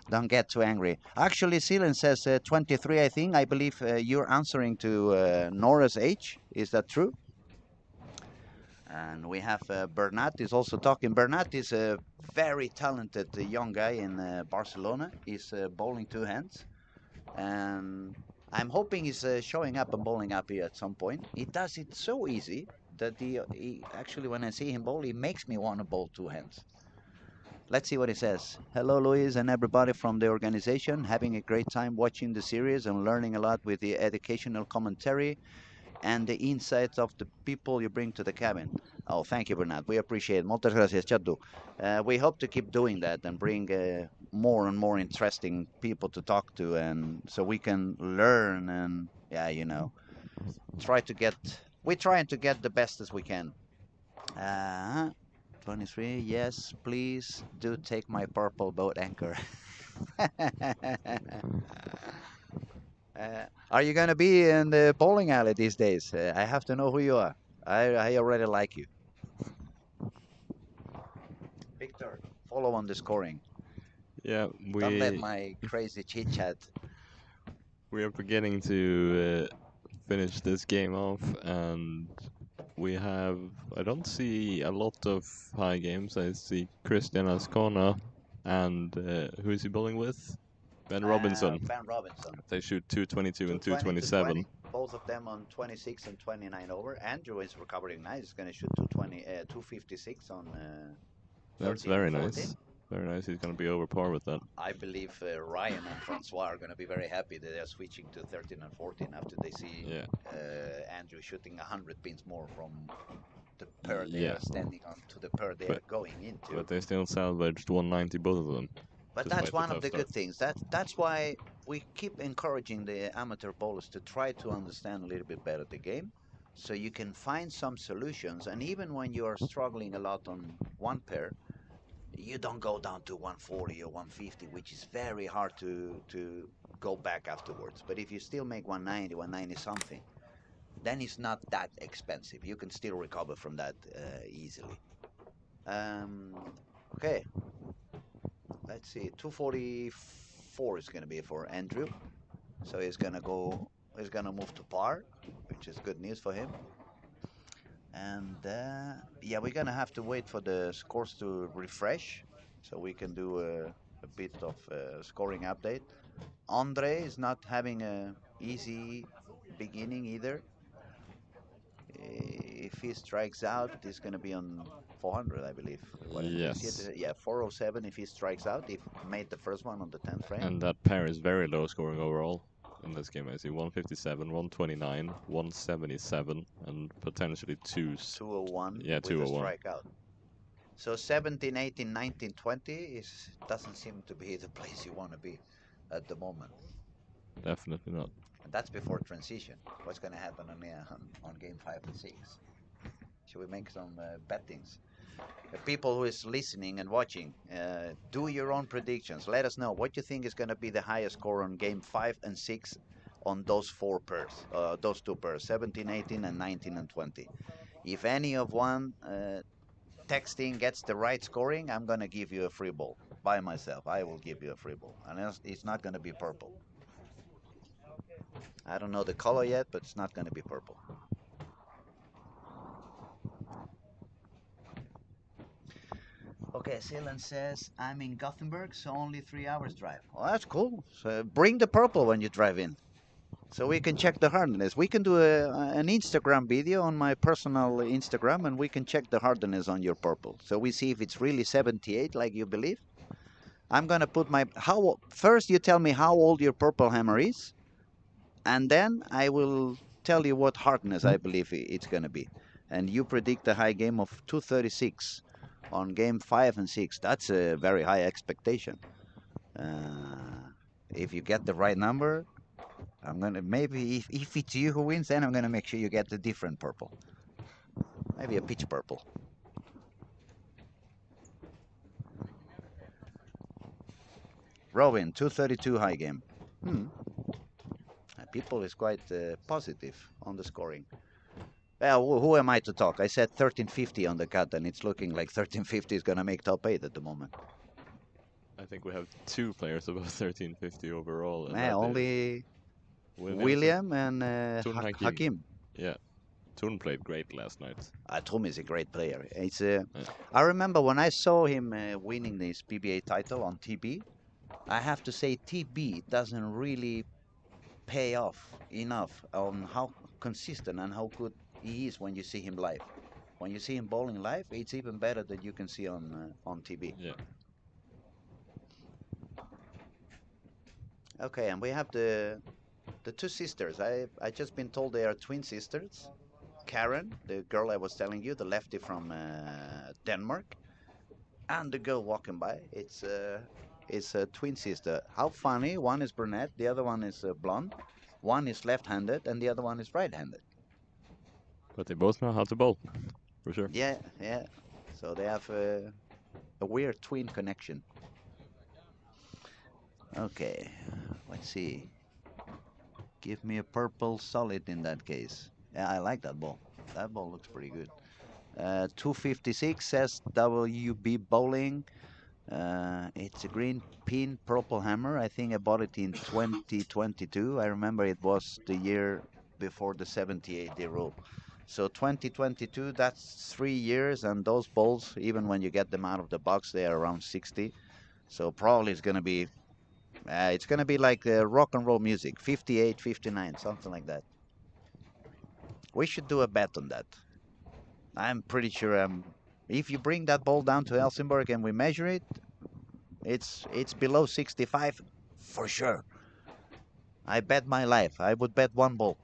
don't get too angry. Actually, Sealan says 23. I think. I believe you're answering to Nora's age. Is that true? And we have Bernat is also talking. Bernat is a very talented young guy in Barcelona. He's bowling two hands, and I'm hoping he's showing up and bowling up here at some point. He does it so easy that he actually, when I see him bowl, he makes me want to bowl two hands. Let's see what he says. Hello, Luis, and everybody from the organization. Having a great time watching the series and learning a lot with the educational commentary and the insights of the people you bring to the cabin. Oh, thank you, Bernard. We appreciate it. Muchas gracias, Chadu. We hope to keep doing that and bring more and more interesting people to talk to, and so we can learn and, yeah, try to get. We're trying to get the best as we can. Uh, 23. Yes, please do take my purple boat anchor. Are you gonna be in the bowling alley these days? I have to know who you are. I already like you. Victor, follow on the scoring. Yeah, Don't let we my crazy chit chat. we are beginning to finish this game off, and we have. I don't see a lot of high games. I see Christian Ascona, and who is he bowling with? Ben Robinson. Ben Robinson. They shoot 222 and 220 to 227. 20, both of them on 26 and 29 over. Andrew is recovering nice. He's going to shoot 256 on That's 13 very and 14. nice. Very nice. He's gonna be over par with that. I believe Ryan and Francois are going to be very happy that they're switching to 13 and 14 after they see Yeah. Andrew shooting 100 pins more from the pair they Yeah. are standing on to the pair they are going into. But they still salvaged 190, both of them. But despite that's the one of tough the start. good things. That's why we keep encouraging the amateur bowlers to try to understand a little bit better the game, so you can find some solutions. And even when you are struggling a lot on one pair, you don't go down to 140 or 150, which is very hard to go back afterwards. But if you still make 190, 190 something, then it's not that expensive. You can still recover from that easily. Um, okay, let's see. 244 is going to be for Andrew. So he's going to go is going to move to par, which is good news for him. And yeah, we're going to have to wait for the scores to refresh so we can do a bit of scoring update. Andre is not having a easy beginning either. If he strikes out, he's going to be on 400, I believe. Do you see Yes. it? Yeah, 407 if he strikes out. If made the first one on the 10th frame. And that pair is very low scoring overall in this game. I see 157, 129, 177, and potentially 201 Yeah, with a 201. strikeout. So 17, 18, 19, 20 doesn't seem to be the place you want to be at the moment. Definitely not. And that's before transition. What's going to happen on game 5 and 6? Should we make some bettings? People who is listening and watching, do your own predictions. Let us know what you think is going to be the highest score on game 5 and 6 on those four pairs, those two pairs, 17, 18, and 19 and 20. If any of one texting gets the right scoring, I'm going to give you a free ball by myself. I will give you a free ball. And it's not going to be purple. I don't know the color yet, but it's not going to be purple. Okay, Sealand says, I'm in Gothenburg, so only 3 hours drive. Well, that's cool. So bring the purple when you drive in. So we can check the hardness. We can do an Instagram video on my personal Instagram, and we can check the hardness on your purple. So we see if it's really 78 like you believe. I'm gonna put my first you tell me how old your purple hammer is, and then I will tell you what hardness I believe it's gonna be. And you predict a high game of 236 on game 5 and 6. That's a very high expectation. If you get the right number, I'm gonna maybe if it's you who wins, then I'm gonna make sure you get the different purple. Maybe a pitch purple. Robin, 232 high game. People is quite positive on the scoring. Well, who am I to talk? I said 1350 on the cut, and it's looking like 1350 is gonna make top 8 at the moment. I think we have 2 players above 1350 overall. And Yeah, only William and Tun Hakim. Hakim. Yeah, Tun played great last night. Tun is a great player. I remember when I saw him winning this PBA title on TB. I have to say TB doesn't really pay off enough on how consistent and how good he is when you see him live. When you see him bowling live, it's even better than you can see on TV. Yeah. Okay, and we have the two sisters. I just been told they are twin sisters. Karen, the girl I was telling you, the lefty from Denmark, and the girl walking by. It's a twin sister. How funny! One is brunette, the other one is blonde. One is left-handed, and the other one is right-handed. But they both know how to bowl, for sure. Yeah, yeah. So they have a weird twin connection. Okay, let's see. Give me a purple solid in that case. Yeah, I like that ball. That ball looks pretty good. 256 says WB Bowling. It's a green pin purple hammer. I think I bought it in 2022. I remember it was the year before the 78-day rule. So 2022, that's 3 years, and those balls, even when you get them out of the box, they are around 60. So probably it's gonna be like rock and roll music, 58, 59, something like that. We should do a bet on that. I'm pretty sure if you bring that ball down to Helsingborg and we measure it, it's below 65 for sure. I bet my life. I would bet one ball.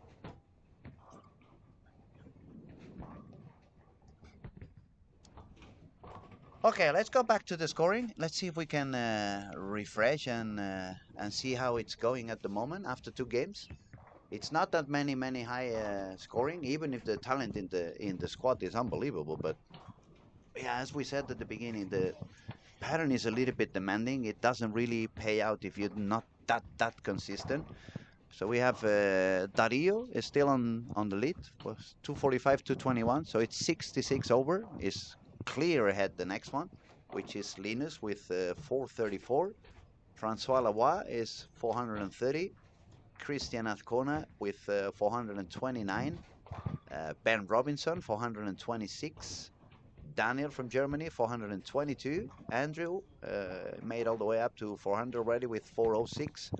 Okay, let's go back to the scoring. Let's see if we can refresh and see how it's going at the moment after 2 games. It's not that many high scoring, even if the talent in the squad is unbelievable. But yeah, as we said at the beginning, the pattern is a little bit demanding. It doesn't really pay out if you're not that consistent. So we have Dario is still on the lead, was 245, 221. So it's 66 over. Is clear ahead the next one, which is Linus with 434. Francois Lavoie is 430. Christian Azcona with 429. Ben Robinson, 426. Daniel from Germany, 422. Andrew made all the way up to 400 already with 406.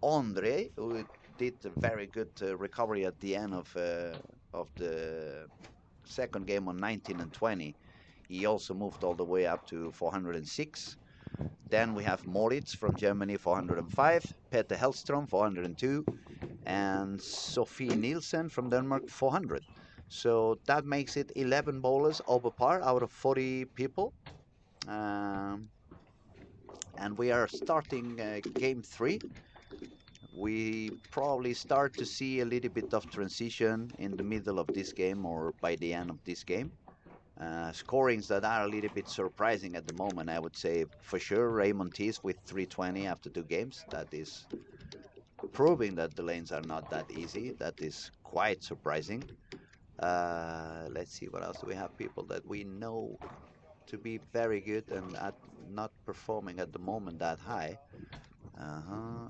Andre, who did a very good recovery at the end of the second game on 19 and 20. He also moved all the way up to 406. Then we have Moritz from Germany, 405. Peter Hellstrom, 402. And Sophie Nielsen from Denmark, 400. So that makes it 11 bowlers over par out of 40 people. And we are starting game 3. We probably start to see a little bit of transition in the middle of this game or by the end of this game. Scorings that are a little bit surprising at the moment, I would say for sure Raymond Tees with 320 after 2 games. That is proving that the lanes are not that easy. That is quite surprising. Let's see what else do we have. People that we know to be very good and not performing at the moment that high.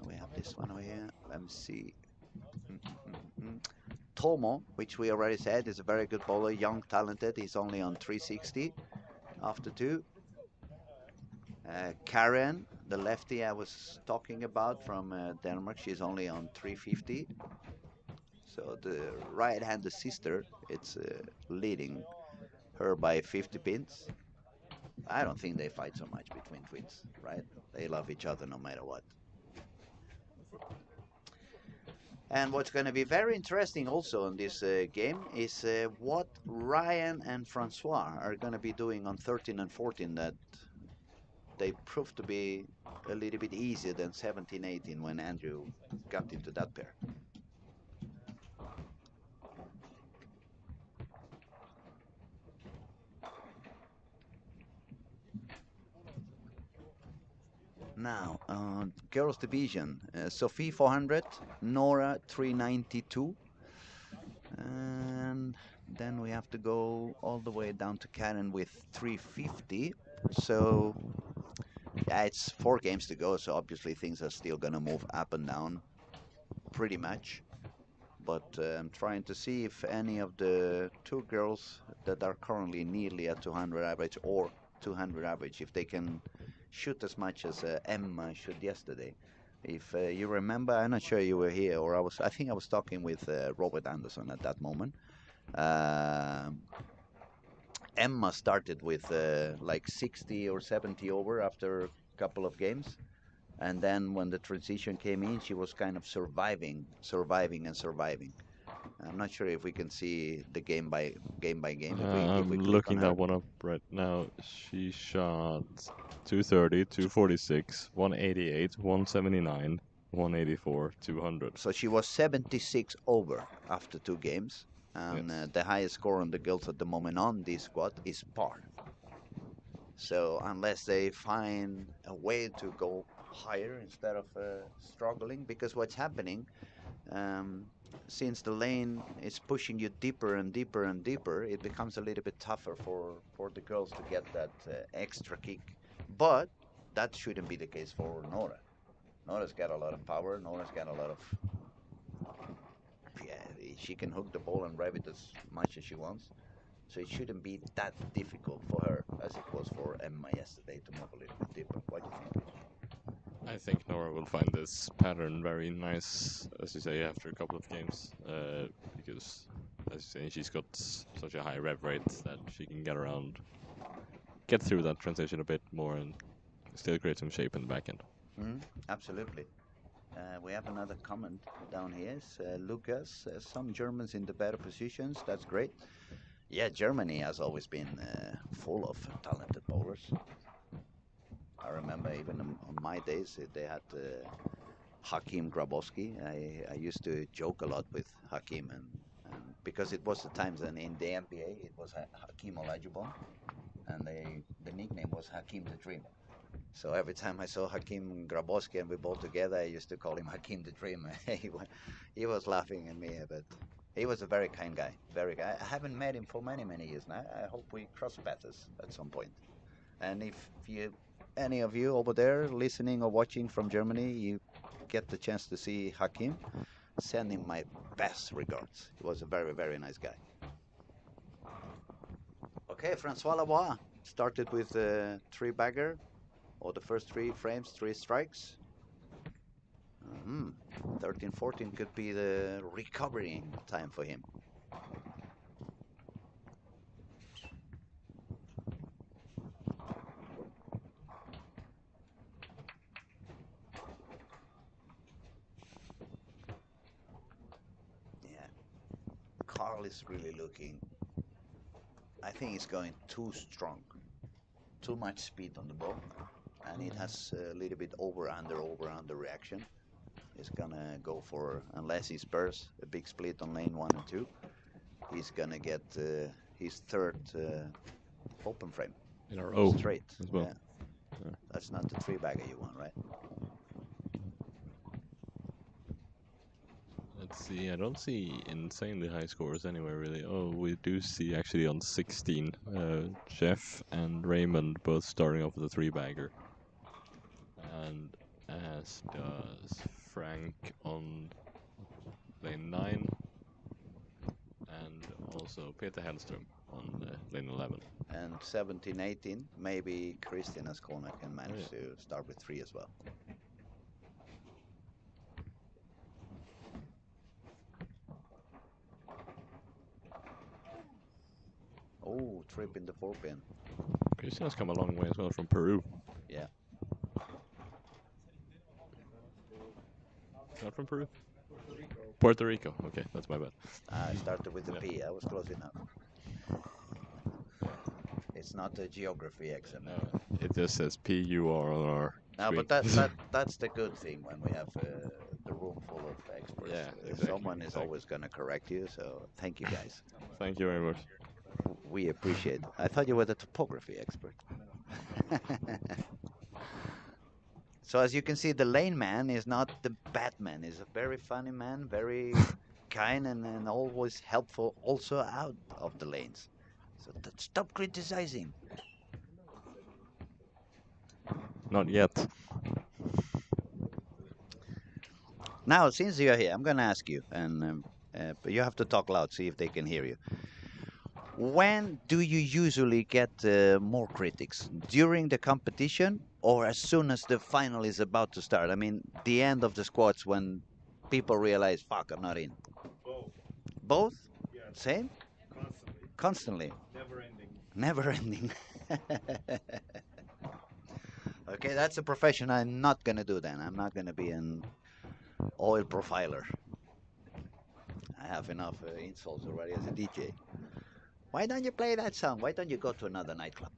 We have this one over here. Let me see. Tomo, which we already said is a very good bowler, young, talented. He's only on 360 after 2. Karen, the lefty I was talking about from Denmark, she's only on 350. So the right-handed sister, it's leading her by 50 pins. I don't think they fight so much between twins, right? They love each other no matter what. And what's going to be very interesting also in this game is what Ryan and Francois are going to be doing on 13 and 14 that they proved to be a little bit easier than 17, 18 when Andrew got into that pair. Now, girls division, Sophie 400, Nora 392, and then we have to go all the way down to Karen with 350. So, yeah, it's 4 games to go, so obviously things are still going to move up and down pretty much. But I'm trying to see if any of the 2 girls that are currently nearly at 200 average or 200 average, if they can shoot as much as Emma shoot yesterday. If you remember, I'm not sure you were here, or I think I was talking with Robert Anderson at that moment. Emma started with like 60 or 70 over after a couple of games. And then when the transition came in, she was kind of surviving. I'm not sure if we can see the game by game if we I'm click on looking her. that one up right now. She shot 230, 246, 188, 179, 184, 200. So she was 76 over after 2 games. And Yes. the highest score on the girls at the moment on this squad is par. So unless they find a way to go higher instead of struggling, because what's happening, um, since the lane is pushing you deeper and deeper and deeper, it becomes a little bit tougher for the girls to get that extra kick. But that shouldn't be the case for Nora. Nora's got a lot of power. Nora's got a lot of, yeah, she can hook the ball and rev it as much as she wants. So it shouldn't be that difficult for her as it was for Emma yesterday to move a little bit deeper. What do you think? I think Nora will find this pattern very nice, as you say, after a couple of games, because, as you say, she's got such a high rev rate that she can get through that transition a bit more, and still create some shape in the back end. Absolutely. We have another comment down here. Lucas, some Germans in the better positions. That's great. Yeah, Germany has always been full of talented bowlers. I remember even on my days, they had Hakim Grabowski. I used to joke a lot with Hakim, and because it was the times and in the NBA, it was Hakim Olajuwon, and the nickname was Hakim the Dream. So every time I saw Hakim Grabowski and we bowled together, I used to call him Hakim the Dream. He was laughing at me, but he was a very kind guy. Very guy. I haven't met him for many, many years now. I hope we cross paths at some point. And if any of you over there listening or watching from Germany, you get the chance to see Hakim, send him my best regards. He was a very, very nice guy. Okay, Francois Lavoie started with a 3-bagger, or the first 3 frames, 3 strikes. 13-14 could be the recovering time for him. Yeah, Carl is really looking. I think he's going too strong, too much speed on the ball, and it has a little bit over under reaction. He's gonna go for, unless he spurs a big split on lane 1 and 2, he's gonna get his third open frame in a row straight as well. Yeah. That's not the 3-bagger you want, right? Let's see, I don't see insanely high scores anywhere really. Oh, we do see actually on 16, Jeff and Raymond both starting off with a 3-bagger. And as does Frank on lane 9. And also Peter Hellström on lane 11. And 17-18, maybe Christian Ascona can manage to start with 3 as well. Oh, trip in the 4-pin. Christian has come a long way as well from Peru. Yeah. Not from Peru? Puerto Rico. Okay, that's my bad. I started with the P. I was close enough. It's not a geography exam. No, it just says PURR. No, but that's the good thing when we have the room full of experts. Yeah, exactly, Someone is always going to correct you, so thank you guys. Thank you very much. We appreciate it. I thought you were the topography expert. So as you can see, the lane man is not the Batman. He's a very funny man, very kind and always helpful also out of the lanes. So stop criticizing. Not yet. Now, since you're here, I'm going to ask you, and but you have to talk loud, see if they can hear you. When do you usually get more critics? During the competition or as soon as the final is about to start? I mean, the end of the squads when people realize, fuck, I'm not in. Both. Both? Yes. Same? Constantly. Constantly. Never ending. Never ending. Okay, that's a profession I'm not going to do then. I'm not going to be an oil profiler. I have enough insults already as a DJ. Why don't you play that song? Why don't you go to another nightclub?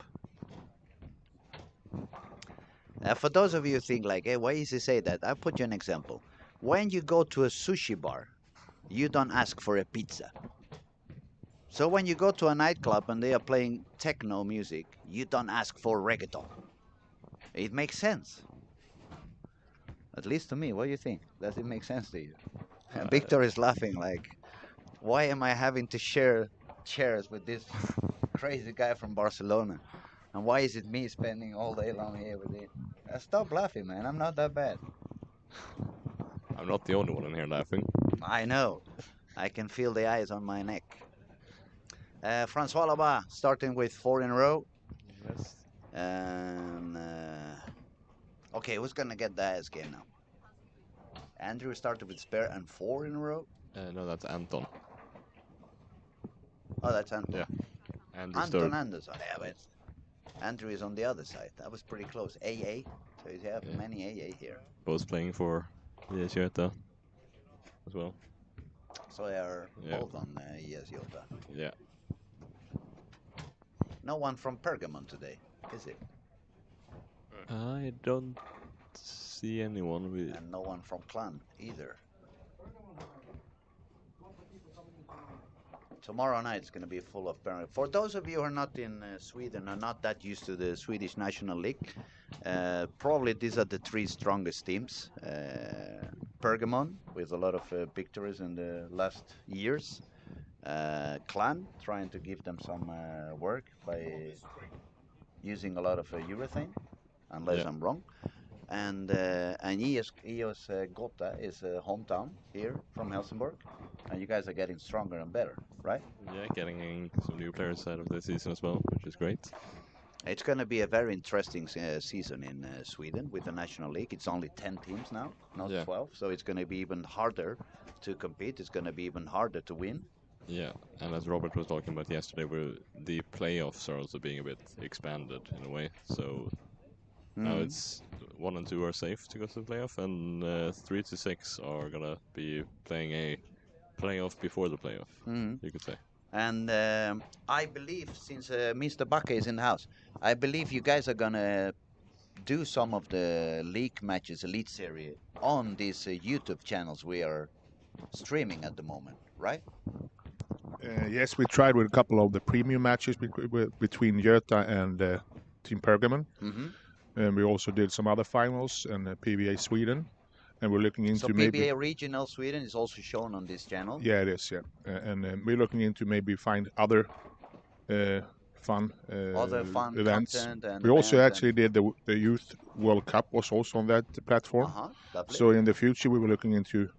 For those of you who think like, hey, why does he say that? I'll put you an example. When you go to a sushi bar, you don't ask for a pizza. So when you go to a nightclub and they are playing techno music, you don't ask for reggaeton. It makes sense. At least to me. What do you think? Does it make sense to you? And Victor is laughing like, why am I having to share chairs with this crazy guy from Barcelona? And why is it me spending all day long here with him? Stop laughing, man. I'm not that bad. I'm not the only one in here laughing. I know. I can feel the eyes on my neck. Francois Lavoie starting with 4 in a row. Yes. And okay, who's gonna get the ass game now? Andrew started with spare and 4 in a row. No, that's Anton. Oh, that's Anton. Yeah. Anton third. Anderson. Yeah, but Andrew is on the other side. That was pretty close. AA. So you have many AA here. Both playing for ES Göta as well. So they are both on ES Göta. Yeah. No one from Pergamon today, is it? I don't see anyone with. And no one from Clan either. Tomorrow night is going to be full of Pergamon. For those of you who are not in Sweden, are not that used to the Swedish National League, probably these are the 3 strongest teams. Pergamon, with a lot of victories in the last years. Clan, trying to give them some work by using a lot of urethane, unless I'm wrong. and EOS Gotha is a hometown here from Helsingborg, and you guys are getting stronger and better, right? Yeah, getting some new players out of this season as well, which is great. It's going to be a very interesting season in Sweden with the National League. It's only 10 teams now, not Yeah. 12, so it's going to be even harder to compete. It's going to be even harder to win. Yeah, and as Robert was talking about yesterday, the playoffs are also being a bit expanded in a way. So now Mm. it's 1 and 2 are safe to go to the playoff, and 3 to 6 are gonna be playing a playoff before the playoff. Mm. You could say. And I believe, since Mr. Backe is in the house, I believe you guys are going to do some of the league matches, Elite Series, on these YouTube channels we are streaming at the moment, right? Yes, we tried with a couple of the premium matches between Göta and Team Pergamon. Mm-hmm. And we also did some other finals and PBA Sweden. And we're looking into So maybe... PBA Regional Sweden is also shown on this channel? Yeah, it is, yeah. And we're looking into maybe find other fun events. Content and We also events actually did the Youth World Cup was also on that platform. Lovely. So in the future we were looking into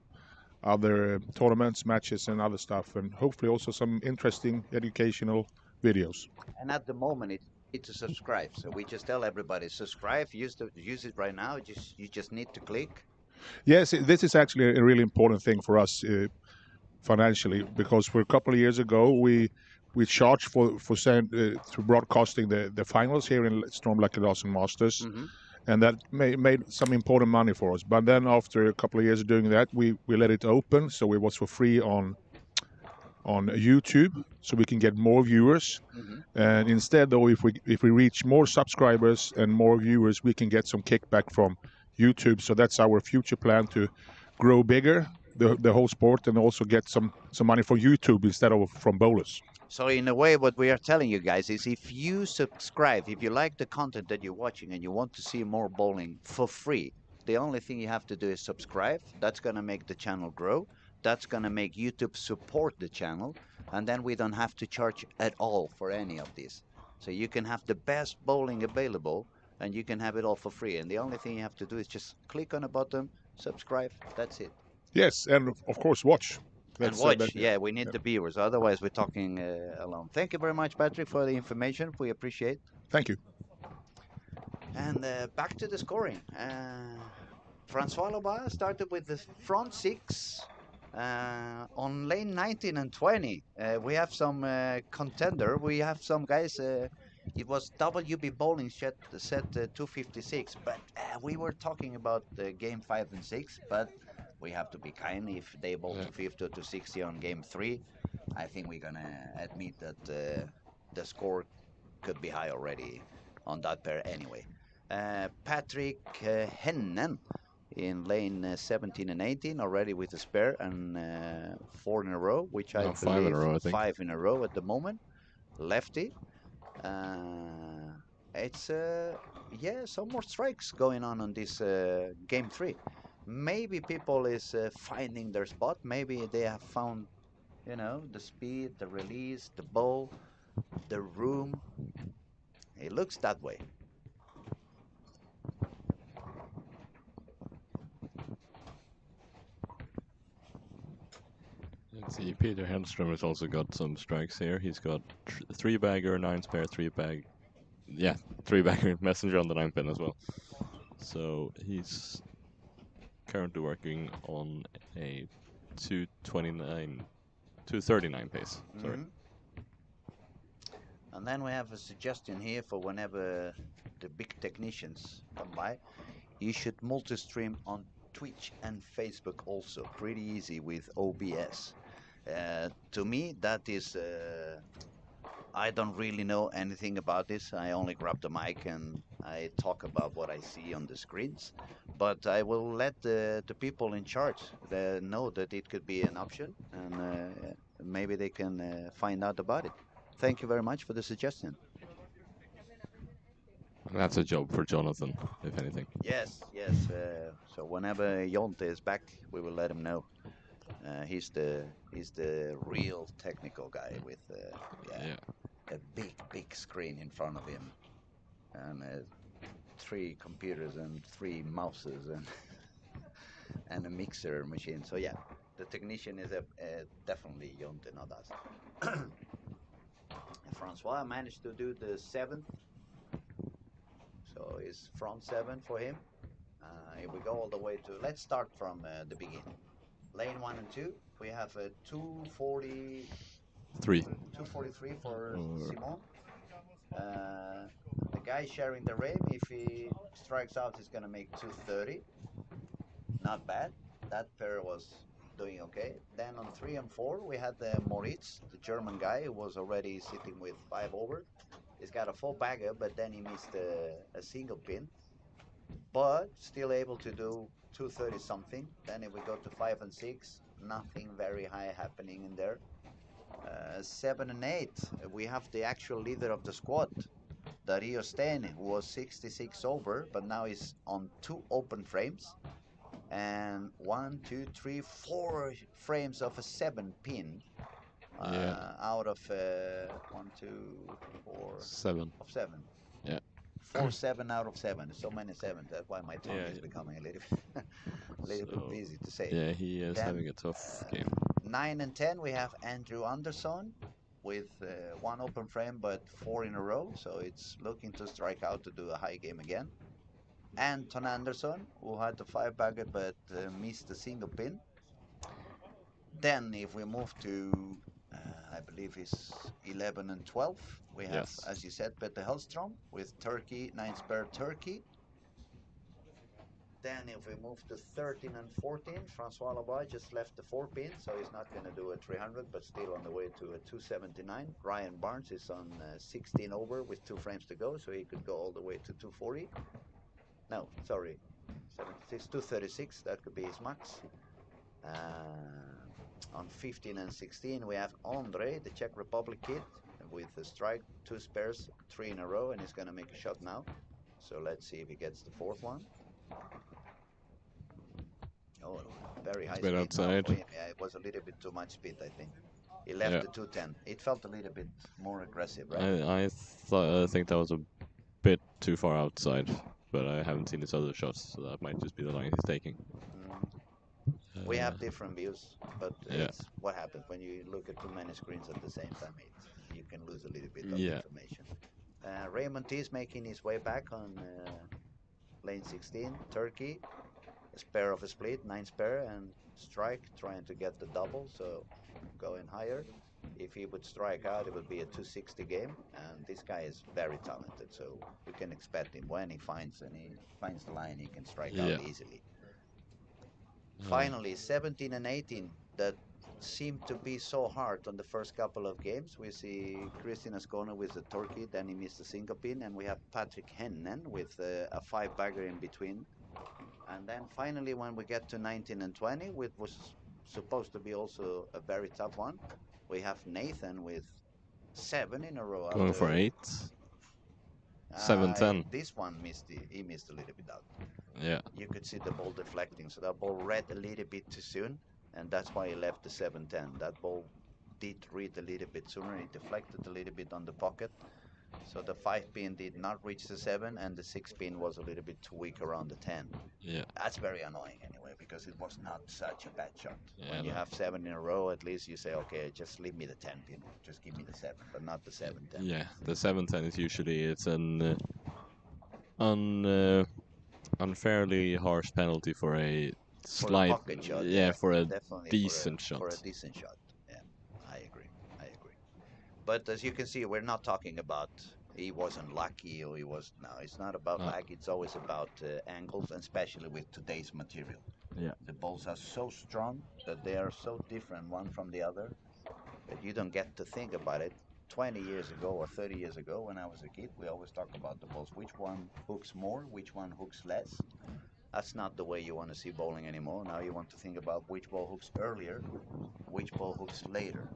other tournaments, matches and other stuff, and hopefully also some interesting educational videos. And at the moment it's need to subscribe. So we just tell everybody subscribe, use it right now. You just need to click. Yes, this is actually a really important thing for us financially, because for a couple of years ago we charged for broadcasting the finals here in Stormlight Larsen Masters. Mm-hmm. And that made some important money for us. But then after a couple of years of doing that, we let it open, so it was for free on YouTube, so we can get more viewers. Mm-hmm. And instead, though, if we reach more subscribers and more viewers, we can get some kickback from YouTube. So that's our future plan, to grow bigger the whole sport, and also get some money for YouTube instead of from bowlers. So in a way, what we are telling you guys is, if you subscribe, if you like the content that you're watching and you want to see more bowling for free, the only thing you have to do is subscribe. That's going to make the channel grow. That's going to make YouTube support the channel. And then we don't have to charge at all for any of this. So you can have the best bowling available and you can have it all for free. And the only thing you have to do is just click on a button, subscribe. That's it. Yes, and of course watch. And watch, yeah, we need the viewers. Otherwise, we're talking alone. Thank you very much, Patrick, for the information. We appreciate. Thank you. And back to the scoring. Francois Loba started with the front six on lane 19 and 20. We have some contender. We have some guys. It was WB Bowling set 256, but we were talking about game 5 and 6, but we have to be kind. If they bowl 250 or 260 on game 3, I think we're going to admit that the score could be high already on that pair anyway. Patrick Hennen in lane 17 and 18 already with a spare, and 4 in a row, which I believe 5 in a row, I think. 5 in a row at the moment. Lefty. It's some more strikes going on this game 3. Maybe people is finding their spot. Maybe they have found, the speed, the release, the bowl, the room. It looks that way. Let's see, Peter Hellström has also got some strikes here. He's got 3-bagger, 9-spare, 3-bag. Yeah, 3-bagger messenger on the 9-pin as well. So he's currently working on a 239 pace. Sorry. Mm-hmm. And then we have a suggestion here for whenever the big technicians come by. You should multi-stream on Twitch and Facebook also. Pretty easy with OBS. To me, that is... I don't really know anything about this. I only grab the mic and I talk about what I see on the screens. But I will let the people in charge know that it could be an option, and maybe they can find out about it. Thank you very much for the suggestion. That's a job for Jonathan, if anything. Yes. So whenever Jonte is back, we will let him know. He's the real technical guy with a big screen in front of him, and 3 computers and 3 mouses and and a mixer machine. So yeah, the technician is definitely Jonte, not us. Francois managed to do the 7th, so it's front 7 for him. If we go all the way to, let's start from the beginning. Lane 1 and 2, we have a 243 for Simon. The guy sharing the rim, if he strikes out, he's going to make 230. Not bad. That pair was doing okay. Then on 3 and 4, we had Moritz, the German guy who was already sitting with 5 over. He's got a full bagger, but then he missed a single pin. But still able to do 230 something. Then if we go to 5 and 6, nothing very high happening in there. 7 and 8, we have the actual leader of the squad, Dario Sten, who was 66 over, but now he's on 2 open frames. And 1, 2, 3, 4 frames of a 7 pin out of 1, 2, 4, 7 of 7. Yeah. 4 7 out of 7. So many 7s. That's why my tongue is becoming a little bit busy to say. Yeah, he is having a tough game. 9 and 10, we have Andrew Anderson with 1 open frame, but 4 in a row. So it's looking to strike out to do a high game again. Anton Anderson, who had the 5 bagger but missed a single pin. Then if we move to, I believe it's 11 and 12, we have, as you said, Peter Hellstrom with Turkey, 9 spare Turkey. Then if we move to 13 and 14, Francois Laboy just left the 4 pin, so he's not going to do a 300, but still on the way to a 279. Ryan Barnes is on 16 over with 2 frames to go, so he could go all the way to 240. No, sorry, 76, 236, that could be his max. On 15 and 16, we have Andre, the Czech Republic kid, with a strike, 2 spares, 3 in a row, and he's going to make a shot now. So let's see if he gets the 4th one. Oh, very high speed outside. now. Yeah, it was a little bit too much speed, I think. He left the 210. It felt a little bit more aggressive, right? I think that was a bit too far outside, but I haven't seen his other shots, so that might just be the line he's taking. We have different views, but it's what happens when you look at too many screens at the same time. You can lose a little bit of information. Raymond T is making his way back on lane 16, Turkey. A spare of a split, 9 spare, and strike, trying to get the double, so going higher. If he would strike out, it would be a 260 game, and this guy is very talented, so you can expect him when he finds the line, he can strike out easily. Finally, 17 and 18, that seemed to be so hard on the first couple of games. We see Christian Ascona with the Turkey, then he missed a single pin, and we have Patrick Hennen with a 5 bagger in between. And then finally, when we get to 19 and 20, which was supposed to be also a very tough one, we have Nathan with 7 in a row. Going for 8. 7-10. This one he missed a little bit out. Yeah. You could see the ball deflecting, so that ball read a little bit too soon, and that's why he left the 7-10. That ball did read a little bit sooner. It deflected a little bit on the pocket. So the 5 pin did not reach the 7, and the 6 pin was a little bit too weak around the 10. Yeah. That's very annoying anyway, because it was not such a bad shot. When you have 7 in a row, at least you say, okay, just leave me the 10 pin. Just give me the 7, but not the 7-10. Yeah, the 7-10 is usually, it's an unfairly harsh penalty for a slight, for a pocket shot, for a definitely decent shot. For a decent shot, yeah, I agree. But as you can see, we're not talking about he wasn't lucky or he was. No, it's not about luck. It's always about angles, and especially with today's material. Yeah. The balls are so strong that they are so different one from the other that you don't get to think about it. 20 years ago or 30 years ago, when I was a kid, we always talked about the balls. Which one hooks more? Which one hooks less? That's not the way you want to see bowling anymore. Now you want to think about which ball hooks earlier, which ball hooks later.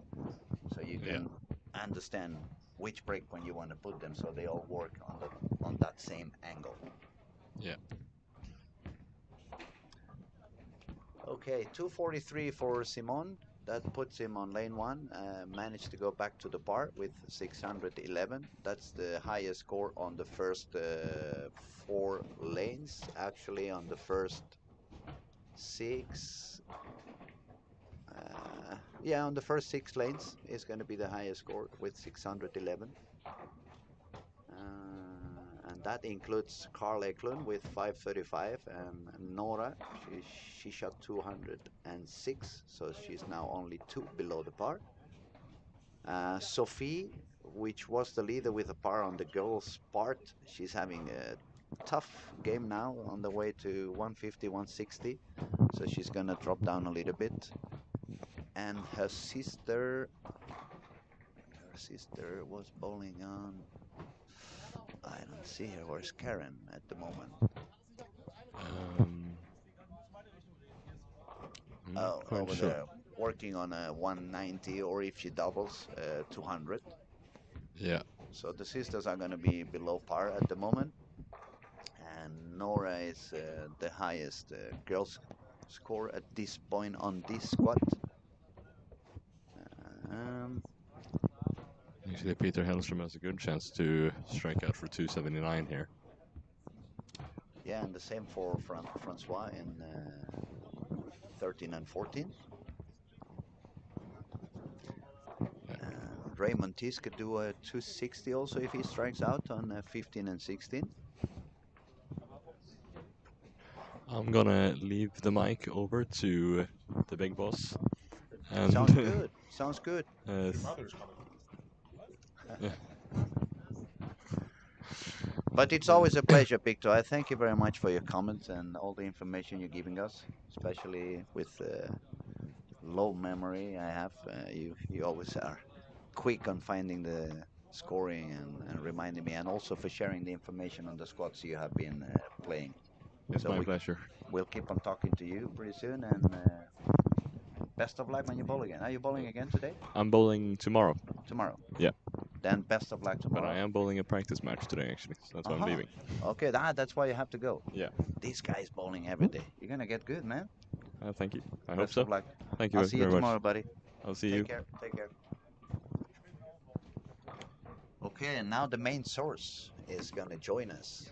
So you can understand which break point you want to put them so they all work on that same angle. Yeah. Okay, 243 for Simon. That puts him on lane 1. Managed to go back to the par with 611. That's the highest score on the first 4 lanes. Actually, on the first 6. Yeah, on the first 6 lanes is going to be the highest score with 611. And that includes Carl Eklund with 535 and Nora, she shot 206, so she's now only 2 below the par. Sophie, which was the leader with a par on the girls' part, she's having a tough game now on the way to 150, 160, so she's gonna drop down a little bit. And her sister was bowling on. I don't see her. Where's Karen at the moment? Oh, Quite over sure. there, working on a 190, or if she doubles, 200. Yeah. So the sisters are going to be below par at the moment. And Nora is the highest girls score at this point on this squad. Um, Actually, Peter Hellstrom has a good chance to strike out for 279 here. yeah, and the same for Francois in 13 and 14. Raymond Tis could do a 260 also if he strikes out on 15 and 16. I'm gonna leave the mic over to the big boss. And Sounds good. Sounds good. Yeah. But it's always a pleasure, Victor. I thank you very much for your comments and all the information you're giving us, especially with low memory I have. You always are quick on finding the scoring and reminding me, and also for sharing the information on the squads you have been playing. It's So my pleasure. we'll keep on talking to you pretty soon, and best of luck when you bowl again. Are you bowling again today? I'm bowling tomorrow. Tomorrow. Yeah. Then best of luck But tomorrow. I am bowling a practice match today, actually. So that's why I'm leaving. Okay, that's why you have to go. Yeah. This guy's bowling every day. You're gonna get good, man. Thank you. I hope Best so. of luck. Thank you I'll see you very tomorrow, much. buddy. I'll see you. Take care. Take care. Okay, and now the main source is gonna join us.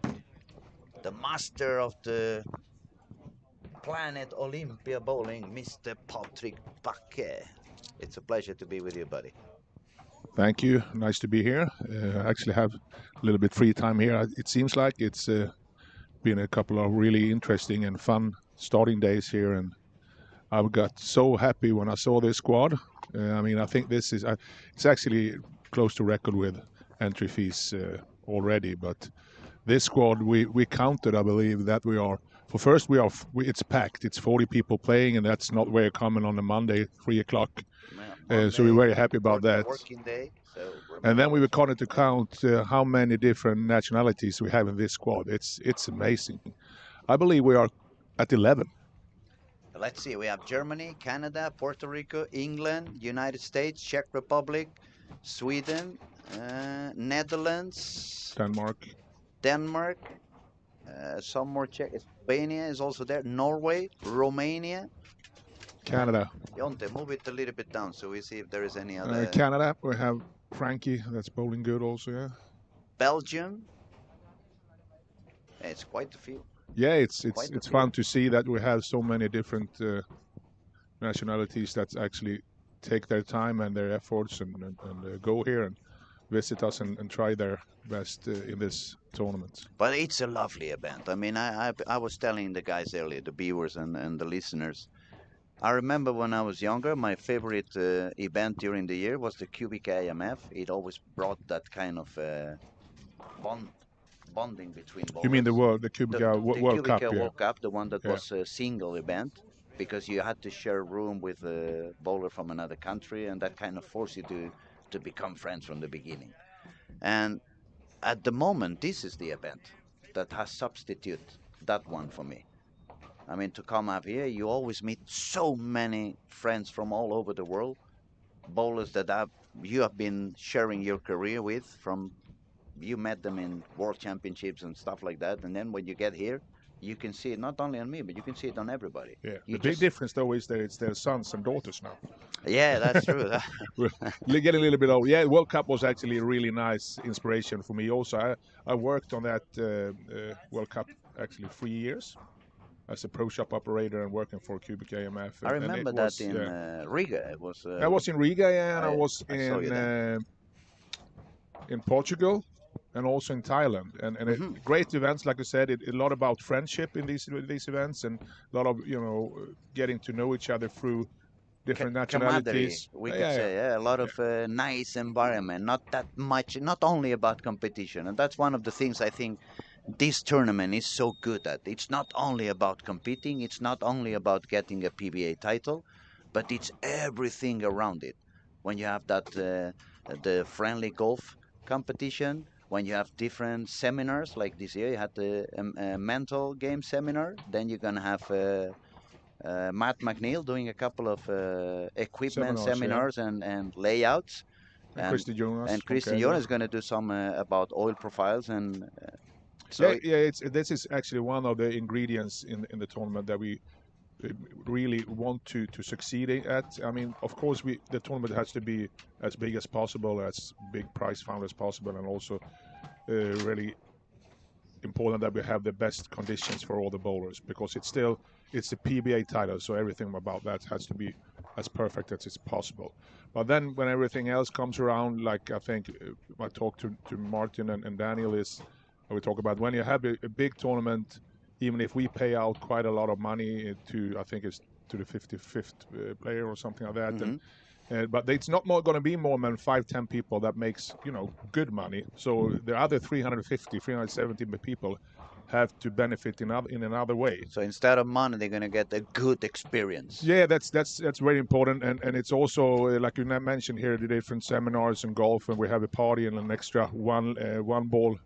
The master of the planet Olympia bowling, Mr. Patrick Backe. It's a pleasure to be with you, buddy. Thank you. Nice to be here. I actually have a little bit free time here. It seems like it's been a couple of really interesting and fun starting days here, and I got so happy when I saw this squad. I mean, I think this is it's actually close to record with entry fees already, but this squad we counted, I believe, that we are. For first, it's packed. It's 40 people playing, and that's not very common on a Monday, 3 o'clock. So we're very happy about that. Working day, so and then we were called to count how many different nationalities we have in this squad. It's amazing. I believe we are at 11. Let's see, we have Germany, Canada, Puerto Rico, England, United States, Czech Republic, Sweden, Netherlands, Denmark, some more Czech. Albania is also there, Norway, Romania. Canada. Jonte, move it a little bit down so we see if there is any other. Canada, we have Frankie, that's bowling good also, yeah. Belgium. It's quite a few. Yeah, it's fun to see that we have so many different nationalities that actually take their time and their efforts and go here and visit us and try their best in this tournament. But it's a lovely event. I mean, I was telling the guys earlier, the viewers and the listeners, I remember when I was younger, my favorite event during the year was the Cubic AMF. It always brought that kind of bonding between bowlers. You mean the Cubic World Cup? World Cup, the one that was a single event, because you had to share a room with a bowler from another country, and that kind of forced you to become friends from the beginning. And at the moment, this is the event that has substituted that one for me. I mean, to come up here, you always meet so many friends from all over the world, bowlers that you have been sharing your career with. You met them in world championships and stuff like that, and then when you get here, You can see it not only on me, but you can see it on everybody. Yeah. You The big just, difference though is that it's their sons and daughters now. yeah, that's true. We're getting a little bit old. Yeah, World Cup was actually a really nice inspiration for me. Also, I worked on that World Cup actually 3 years as a pro shop operator and working for Cubic AMF, I and it remember that was in yeah. Riga. It was. I was in Riga, yeah, and I was I saw you then. in Portugal and also in Thailand, and Hmm. great events. Like I said, a lot about friendship in these events, and a lot of getting to know each other through different Camaraderie, nationalities. we could Yeah, yeah, say, yeah, a lot yeah. of nice environment, not that much, not only about competition, and that's one of the things I think this tournament is so good at. It's not only about competing, it's not only about getting a PBA title, but it's everything around it. When you have that the friendly golf competition, when you have different seminars like this year, you had the mental game seminar. Then you're gonna have Matt McNeil doing a couple of equipment Seminars, yeah, seminars and layouts, and and Christy Jonas from Christian Kenya. Jonas is going to do some about oil profiles, and so Yeah, yeah. This is actually one of the ingredients in the tournament that we uh, really want to succeed at. I mean, of course, the tournament has to be as big as possible, as big prize fund as possible, and also really important that we have the best conditions for all the bowlers, because it's a PBA title, so everything about that has to be as perfect as it's possible. But then when everything else comes around, like I think I talked to Martin and Daniel, is we talk about when you have a big tournament, even if we pay out quite a lot of money to, I think it's to the 55th player or something like that, mhm. but it's not more going to be more than 5-10 people that makes good money. So the other 350, 370 people have to benefit in another way. So instead of money, they're going to get a good experience. Yeah, that's very important, and it's also like you mentioned here, the different seminars and golf, and we have a party and an extra one ball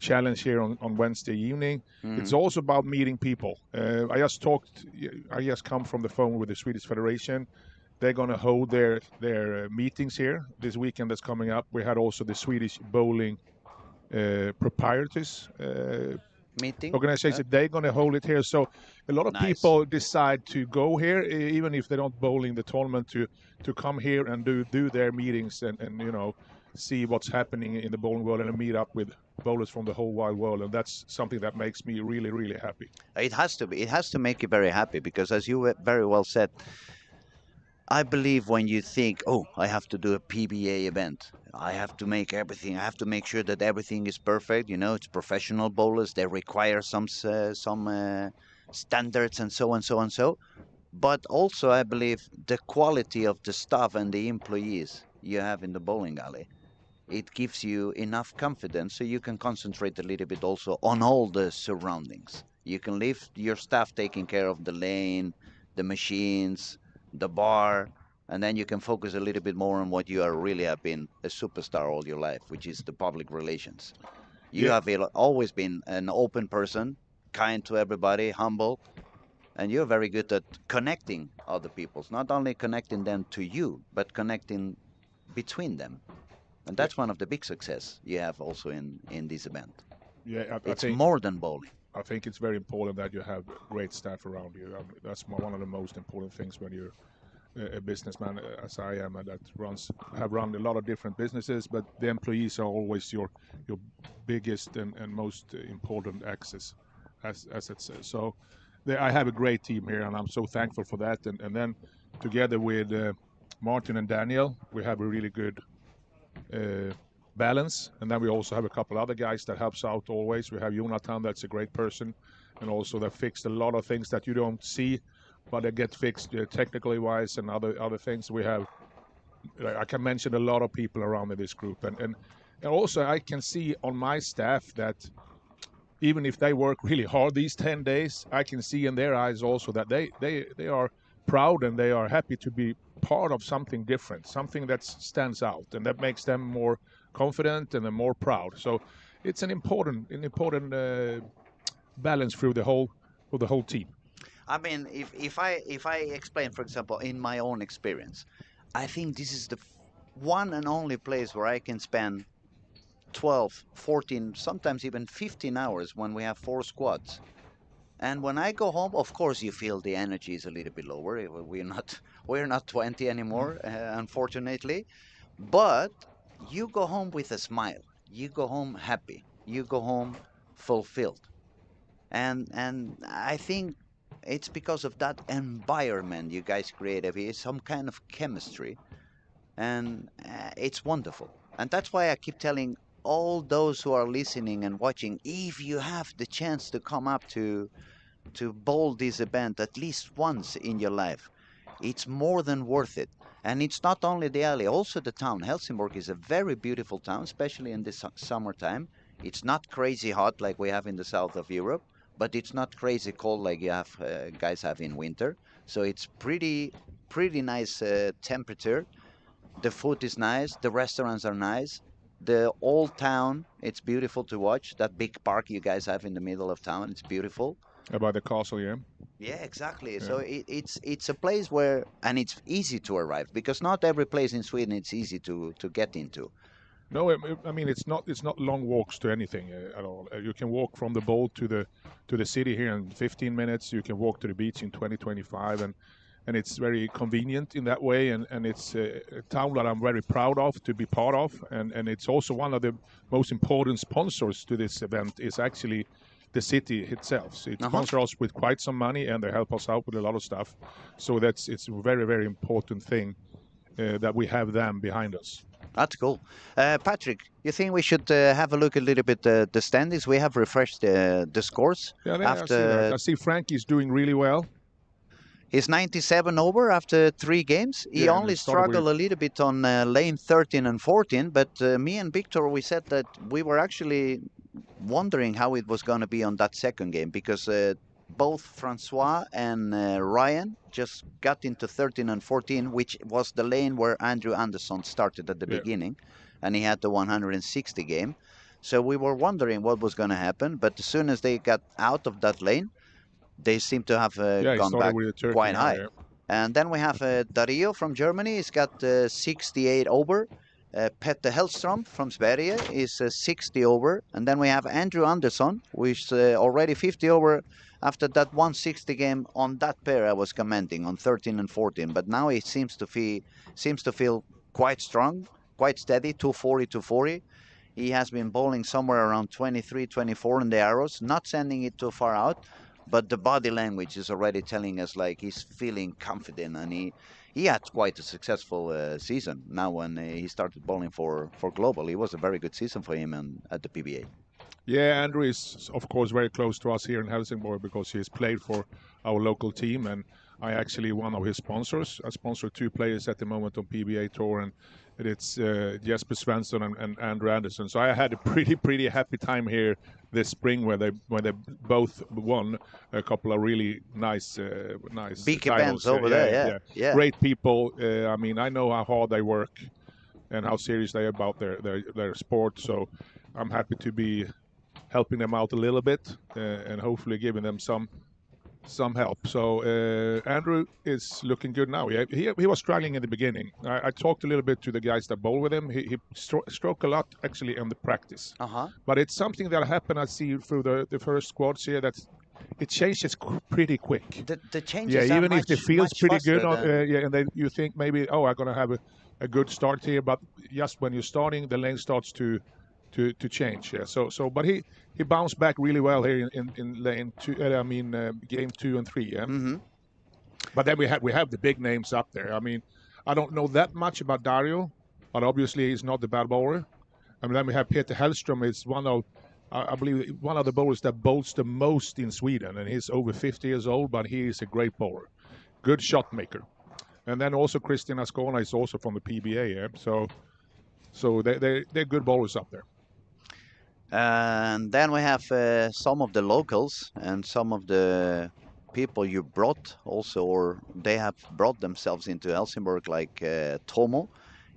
challenge here on Wednesday evening. It's Mhm. also about meeting people. I just come from the phone with the Swedish Federation. They're going to hold their meetings here this weekend that's coming up. We had also the Swedish Bowling Proprietors Meeting. organization. They're going to hold it here. So a lot of Nice. people decide to go here, even if they don't bowl in the tournament, to come here and do their meetings and see what's happening in the bowling world and meet up with bowlers from the whole wide world. And that's something that makes me really, really happy. It has to be. It has to make you very happy because, as you very well said, I believe when you think, oh, I have to do a PBA event, I have to make everything, I have to make sure that everything is perfect. It's professional bowlers, they require some standards and so on, so on, so. But also, I believe the quality of the staff and the employees you have in the bowling alley, it gives you enough confidence so you can concentrate a little bit also on all the surroundings. You can leave your staff taking care of the lane, the machines, the bar, and then you can focus a little bit more on what you are really have been a superstar all your life, which is the public relations. You Yeah, have always been an open person, kind to everybody, humble, and you're very good at connecting other peoples, not only connecting them to you, but connecting between them. And yeah, that's one of the big success you have also in this event. yeah. I It's think more than bowling. I think it's very important that you have great staff around you. That's one of the most important things when you're a businessman, as I am, that have run a lot of different businesses. But the employees are always your biggest and most important assets. So I have a great team here, and I'm so thankful for that. And then together with Martin and Daniel, we have a really good uh, balance. And then we also have a couple other guys that helps out always. We have Jonathan, that's a great person, and also that fixed a lot of things that you don't see, but they get fixed technically wise and other things. We have, I can mention a lot of people around in this group, and also I can see on my staff that even if they work really hard these 10 days, I can see in their eyes also that they are proud and they are happy to be part of something different, something that stands out, and that makes them more confident and more proud. So it's an important balance through the whole team. I mean, if I explain, for example, in my own experience, I think this is the one and only place where I can spend 12, 14, sometimes even 15 hours when we have four squads And when I go home, of course, you feel the energy is a little bit lower. We're not 20 anymore, unfortunately. But you go home with a smile. You go home happy. You go home fulfilled. And I think it's because of that environment you guys created. It's some kind of chemistry, and it's wonderful. And that's why I keep telling all those who are listening and watching, if you have the chance to come up to bowl this event at least once in your life, it's more than worth it. And it's not only the alley, also the town. Helsingborg is a very beautiful town, especially in the summertime. It's not crazy hot like we have in the south of Europe, but it's not crazy cold like you have guys have in winter. So it's pretty nice temperature. The food is nice. The restaurants are nice. The old town, it's beautiful to watch. That big park you guys have in the middle of town, it's beautiful. About the castle, yeah. Yeah, exactly. Yeah. So it's a place where, and it's easy to arrive because not every place in Sweden it's easy to get into. No, I mean it's not long walks to anything at all. You can walk from the bowl to the city here in 15 minutes. You can walk to the beach in 20-25, and it's very convenient in that way. And it's a town that I'm very proud of to be part of. And it's also one of the most important sponsors to this event is actually the city itself. So it sponsors us with quite some money, and they help us out with a lot of stuff. So it's a very, very important thing that we have them behind us. That's cool. Patrick, you think we should have a look a little bit the standings? We have refreshed the scores. Yeah, after I see Frankie's doing really well. He's 97 over after 3 games. He Yeah, only struggled a little bit on lane 13 and 14, but me and Victor, we said that we were actually wondering how it was going to be on that second game because both Francois and Ryan just got into 13 and 14, which was the lane where Andrew Anderson started at the beginning, and he had the 160 game. So we were wondering what was going to happen, but as soon as they got out of that lane, they seem to have gone back quite high. Yeah. And then we have Dario from Germany. He's got 68 over. Petter Hellström from Sverige is 60 over. And then we have Andrew Anderson, who is already 50 over after that 160 game on that pair I was commenting on 13 and 14. But now he seems to feel quite strong, quite steady, 240, 240. He has been bowling somewhere around 23, 24 in the arrows, not sending it too far out. But the body language is already telling us like he's feeling confident, and he had quite a successful season. Now when he started bowling for Global, it was a very good season for him and at the PBA. Yeah, Andrew is of course very close to us here in Helsingborg because he has played for our local team, and I actually one of his sponsors. I sponsor 2 players at the moment on PBA Tour, and it's Jesper Svensson and Andrew Anderson. So I had a pretty happy time here this spring when they both won a couple of really nice big titles. events over there. Yeah. Great people. I mean, I know how hard they work and how serious they are about their sport. So I'm happy to be helping them out a little bit and hopefully giving them some help. So Andrew is looking good now. He was struggling in the beginning. I talked a little bit to the guys that bowl with him. He stroked a lot actually in the practice. But it's something that happened, I see, through the first squads here, that it changes pretty quick. The changes yeah, are even much, if it feels pretty good, than... and then you think maybe, I'm going to have a good start here, but just when you're starting, the lane starts to change. Yeah. So but he bounced back really well here in lane 2. Game 2 and 3. Yeah. Mm-hmm. But then we have the big names up there. I mean, I don't know that much about Dario, but obviously he's not the bad bowler. I mean, then we have Peter Hellström. Is I believe one of the bowlers that bowls the most in Sweden, and he's over 50 years old, but he is a great bowler, good shot maker. And then also Christian Ascona is also from the PBA. Yeah. So they're good bowlers up there. And then we have some of the locals and some of the people you brought also, or they have brought themselves into Helsingborg, like Tomo.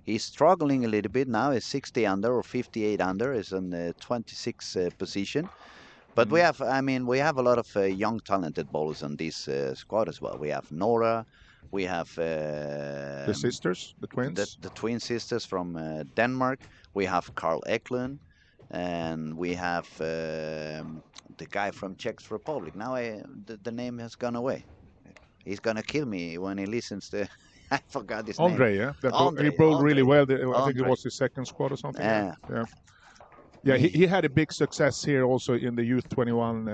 He's struggling a little bit now. He's 60 under or 58 under. Is in the 26th position. But we have a lot of young talented bowlers on this squad as well. We have Nora. We have the sisters, the twins. The twin sisters from Denmark. We have Carl Eklund. and we have the guy from Czech Republic. Now the name has gone away. He's gonna kill me when he listens to. I forgot his name. Andre, yeah, he Andre. bowled really well. I think it Andre. was his second squad or something. Yeah. Yeah. Yeah, Me. he had a big success here also in the Youth 21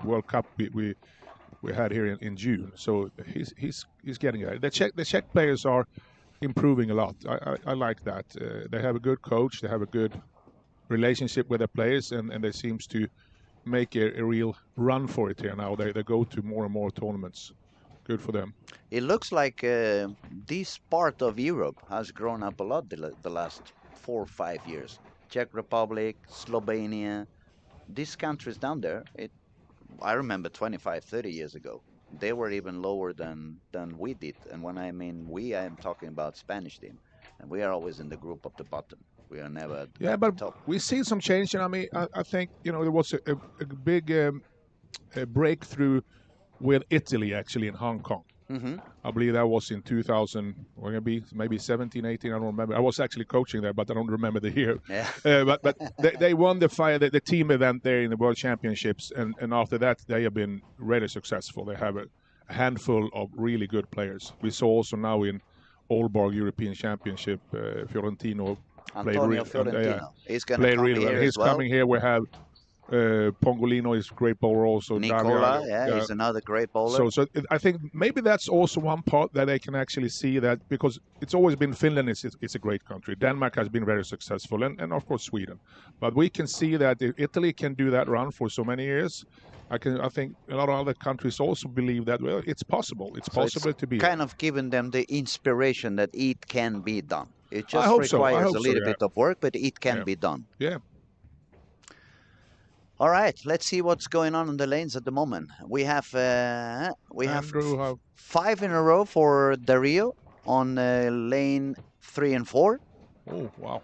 World Cup we had here in June. So he's getting there. The Czech players are improving a lot. I like that. They have a good coach. They have a good relationship with the players, and they seems to make a real run for it here now. They go to more and more tournaments. Good for them. It looks like this part of Europe has grown up a lot the last 4 or 5 years. Czech Republic, Slovenia, these countries down there. I remember 25, 30 years ago, they were even lower than we did. And when I mean we, I am talking about Spanish team, and we are always in the group of the bottom. We are never at Yeah, the but top. we see some change. And I mean, I think there was a big breakthrough with Italy actually in Hong Kong. Hmm. I believe that was in 2000, or maybe 17, 18. I don't remember. I was actually coaching there, but I don't remember the year. Yeah. But they won the team event there in the World Championships, and after that they have been really successful. They have a handful of really good players. We saw also now in Aalborg European Championship, Fiorentino Antonio Fiorentino. He's going to played come really here well. He's as well. coming here. We have Pongolino is a great bowler also. Nicola, Damiano, he's another great bowler. So I think maybe that's also one part that they can actually see that, because it's always been Finland it's a great country. Denmark has been very successful, and of course Sweden. But we can see that if Italy can do that run for so many years, I think a lot of other countries also believe that, well, it's possible. It's possible to be. Kind of giving them the inspiration that it can be done. It I just hope so. requires a little bit of work, but it can Yeah. be done. Yeah. All right, let's see what's going on the lanes at the moment. We have Andrew, 5 in a row for Dario on lane 3 and 4. oh wow.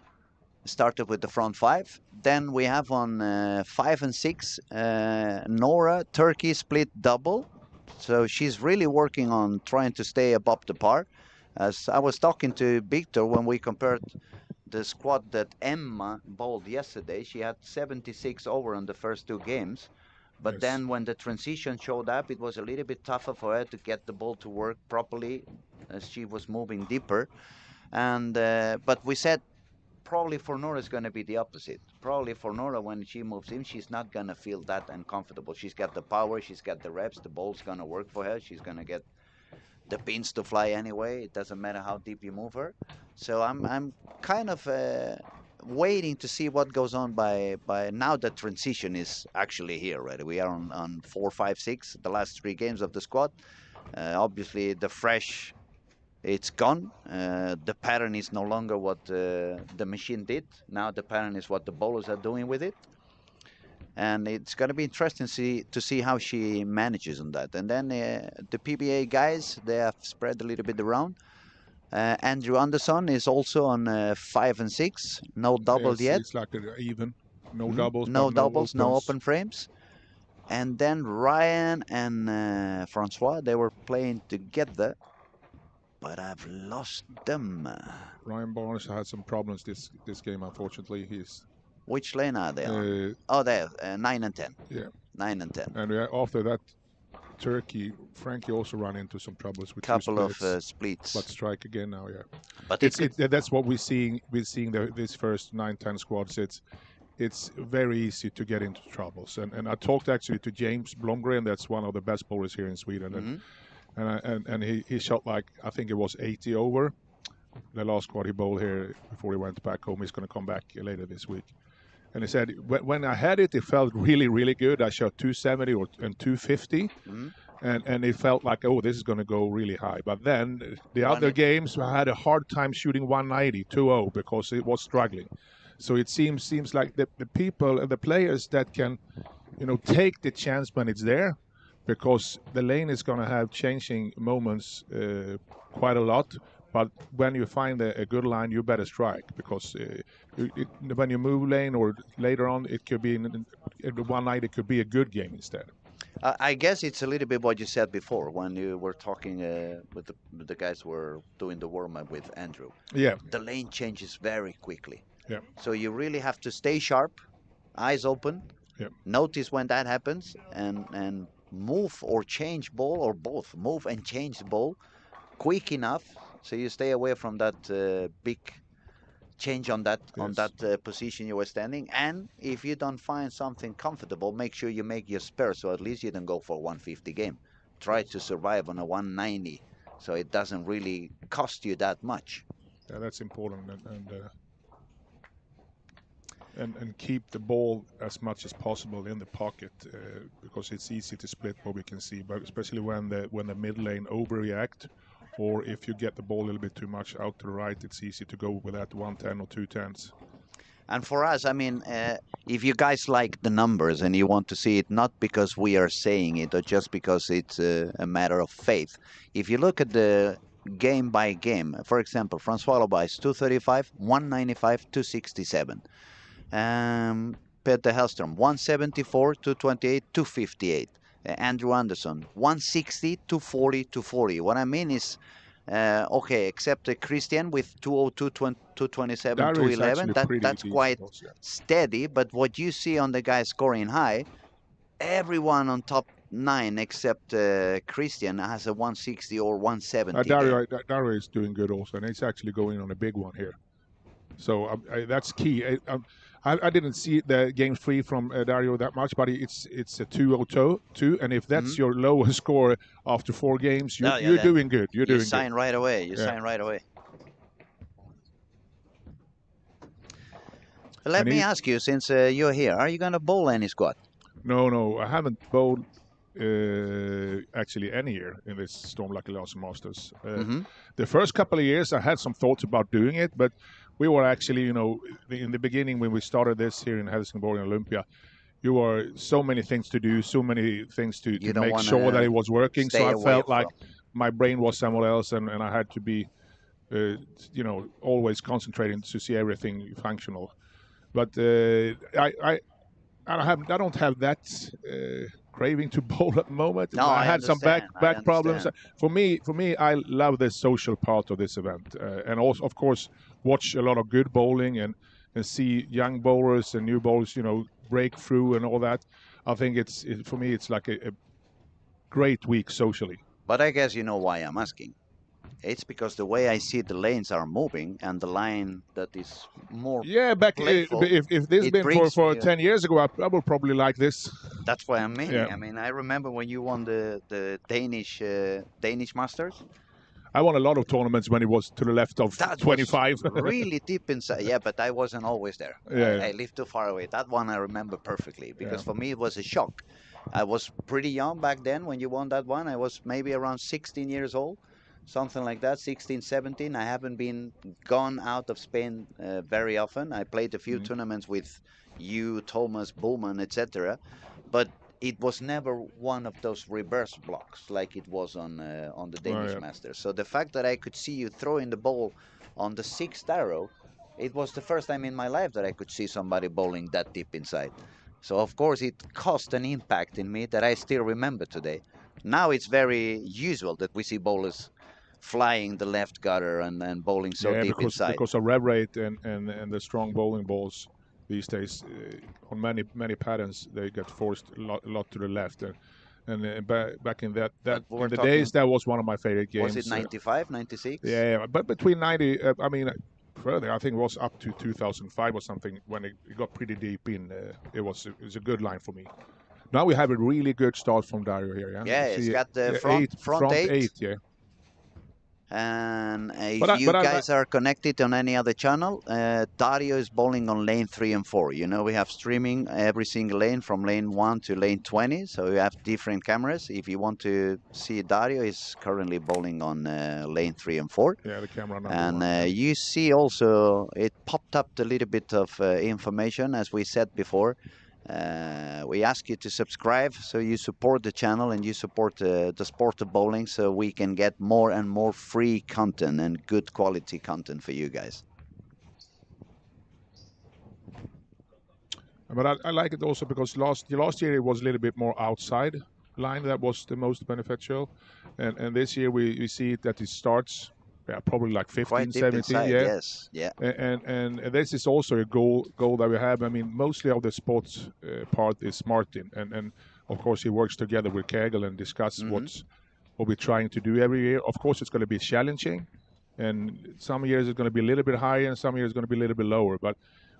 Started with the front 5. Then we have on 5 and 6 Nora Turkey split double. So she's really working on trying to stay above the par. As I was talking to Victor when we compared the squad that Emma bowled yesterday, she had 76 over on the first 2 games. But Yes. then when the transition showed up, it was a little bit tougher for her to get the ball to work properly as she was moving deeper. And but we said probably for Nora is going to be the opposite. Probably for Nora, when she moves in, she's not going to feel that uncomfortable. She's got the power, she's got the reps, the ball's going to work for her. She's going to get the pins to fly anyway. It doesn't matter how deep you move her. So I'm kind of waiting to see what goes on by now that transition is actually here, right? We are on 4, 5, 6, the last 3 games of the squad. Obviously, the fresh, it's gone. The pattern is no longer what the machine did. Now the pattern is what the bowlers are doing with it. And it's going to be interesting to see how she manages on that. And then the PBA guys, they have spread a little bit around. Andrew Anderson is also on 5 and 6. No doubles yet. It's like even. No doubles. No but doubles, no opens. open frames. And then Ryan and Francois, they were playing together. But I've lost them. Ryan Barnes had some problems this game, unfortunately. He's Which lane are they on? Oh, there, 9 and 10. Yeah. 9 and 10. And after that, Frankie also ran into some troubles with Couple 2 of splits. splits. But strike again now, yeah. But that's what we're seeing. We're seeing this first 9-10 squads. It's very easy to get into troubles. And I talked actually to James Blomgren. That's one of the best bowlers here in Sweden. And he shot like, I think it was 80 over. The last squad he bowled here before he went back home. He's going to come back later this week. And he said, when I had it, it felt really, really good. I shot 270 and 250. And it felt like, oh, this is going to go really high. But then the other games, I had a hard time shooting 190, 2-0, because it was struggling. So it seems like the people and the players that can, take the chance when it's there, because the lane is going to have changing moments quite a lot. But when you find a good line, you better strike, because when you move lane or later on, it could be one night, it could be a good game instead. I guess it's a little bit what you said before when you were talking with the guys who were doing the warm-up with Andrew. Yeah. The lane changes very quickly. Yeah. So you really have to stay sharp eyes open, Yep. notice when that happens, and move or change ball, or both. Move and change the ball quick enough so you stay away from that big change on that Yes. position you were standing. And if you don't find something comfortable, make sure you make your spare, so at least you don't go for 150 game. Try to survive on a 190, so it doesn't really cost you that much. Yeah, that's important, and keep the ball as much as possible in the pocket because it's easy to split what we can see, but especially when the mid lane overreact, or if you get the ball a little bit too much out to the right, it's easy to go with that 110 or 210s. And for us, I mean, if you guys like the numbers and you want to see it, not because we are saying it or just because it's a matter of faith. If you look at the game by game, for example, Francois Loba's 235, 195, 267. Peter Hellstrom, 174, 228, 258. Andrew Anderson, 160, 240, 240. What I mean is, okay, except Christian with 202, 227, Dario is 211. actually pretty That's decent quite also, yeah. steady. But what you see on the guys scoring high, everyone on top 9 except Christian has a 160 or 170 game. Dario is doing good also, and he's actually going on a big one here. So that's key. I didn't see the game 3 from Dario that much, but it's a 202, and if that's your lowest score after 4 games, you're doing good. You're doing sign good. right away. You Yeah. sign right away. Let me ask you, since you're here, are you going to bowl any squad? No, I haven't bowled actually any year in this Storm Lucky Larsen Masters. The first couple of years, I had some thoughts about doing it, but we were actually, in the beginning when we started this here in Helsingborg and Olympia, you were so many things to do, so many things to make sure that it was working. So I felt like my brain was somewhere else, and I had to be, always concentrating to see everything functional. But I don't have that craving to bowl at the moment. No, I had some back problems. For me, I love the social part of this event, and also, of course, watch a lot of good bowling and see young bowlers and new bowlers, break through and all that. I think for me, it's like a great week socially. But I guess you know why I'm asking. It's because the way I see the lanes are moving, and the line that is more playful, if this been for 10 years ago, I would probably like this. That's what I'm meaning. Yeah. I mean, I remember when you won the Danish Masters. I won a lot of tournaments when it was to the left of 25. Really deep inside. Yeah, but I wasn't always there. Yeah. I lived too far away. That one I remember perfectly because for me it was a shock. I was pretty young back then when you won that one. I was maybe around 16 years old, something like that, 16, 17. I haven't been gone out of Spain very often. I played a few tournaments with you, Thomas, Bowman, etc. But it was never one of those reverse blocks like it was on the Danish Masters. So the fact that I could see you throwing the ball on the 6th arrow, it was the first time in my life that I could see somebody bowling that deep inside. So of course it caused an impact in me that I still remember today. Now it's very usual that we see bowlers flying the left gutter and bowling so deep inside. Because of rev rate and the strong bowling balls these days, on many patterns, they get forced a lot to the left. And back in in the days, that was one of my favorite games. Was it 95, 96? Yeah, but between 90, further, I think it was up to 2005 or something when it got pretty deep in. It was a good line for me. Now we have a really good start from Dario here. Yeah, it's got the front eight. Yeah. And if you guys are connected on any other channel, Dario is bowling on lane 3 and 4. We have streaming every single lane from lane 1 to lane 20, so we have different cameras. If you want to see Dario, is currently bowling on lane 3 and 4. Yeah, the camera number and 1. You see also it popped up a little bit of information, as we said before. We ask you to subscribe so you support the channel and you support the sport of bowling, so we can get more and more free content and good quality content for you guys. But I like it also because last year it was a little bit more outside line that was the most beneficial, and this year we see that it starts probably like 15, Quite deep 17. inside, Yeah. yes. Yeah. And this is also a goal that we have. I mean, mostly of the sports part is Martin, and of course he works together with Kegel and discuss what we're trying to do every year. Of course, it's going to be challenging, and some years it's going to be a little bit higher, and some years it's going to be a little bit lower. But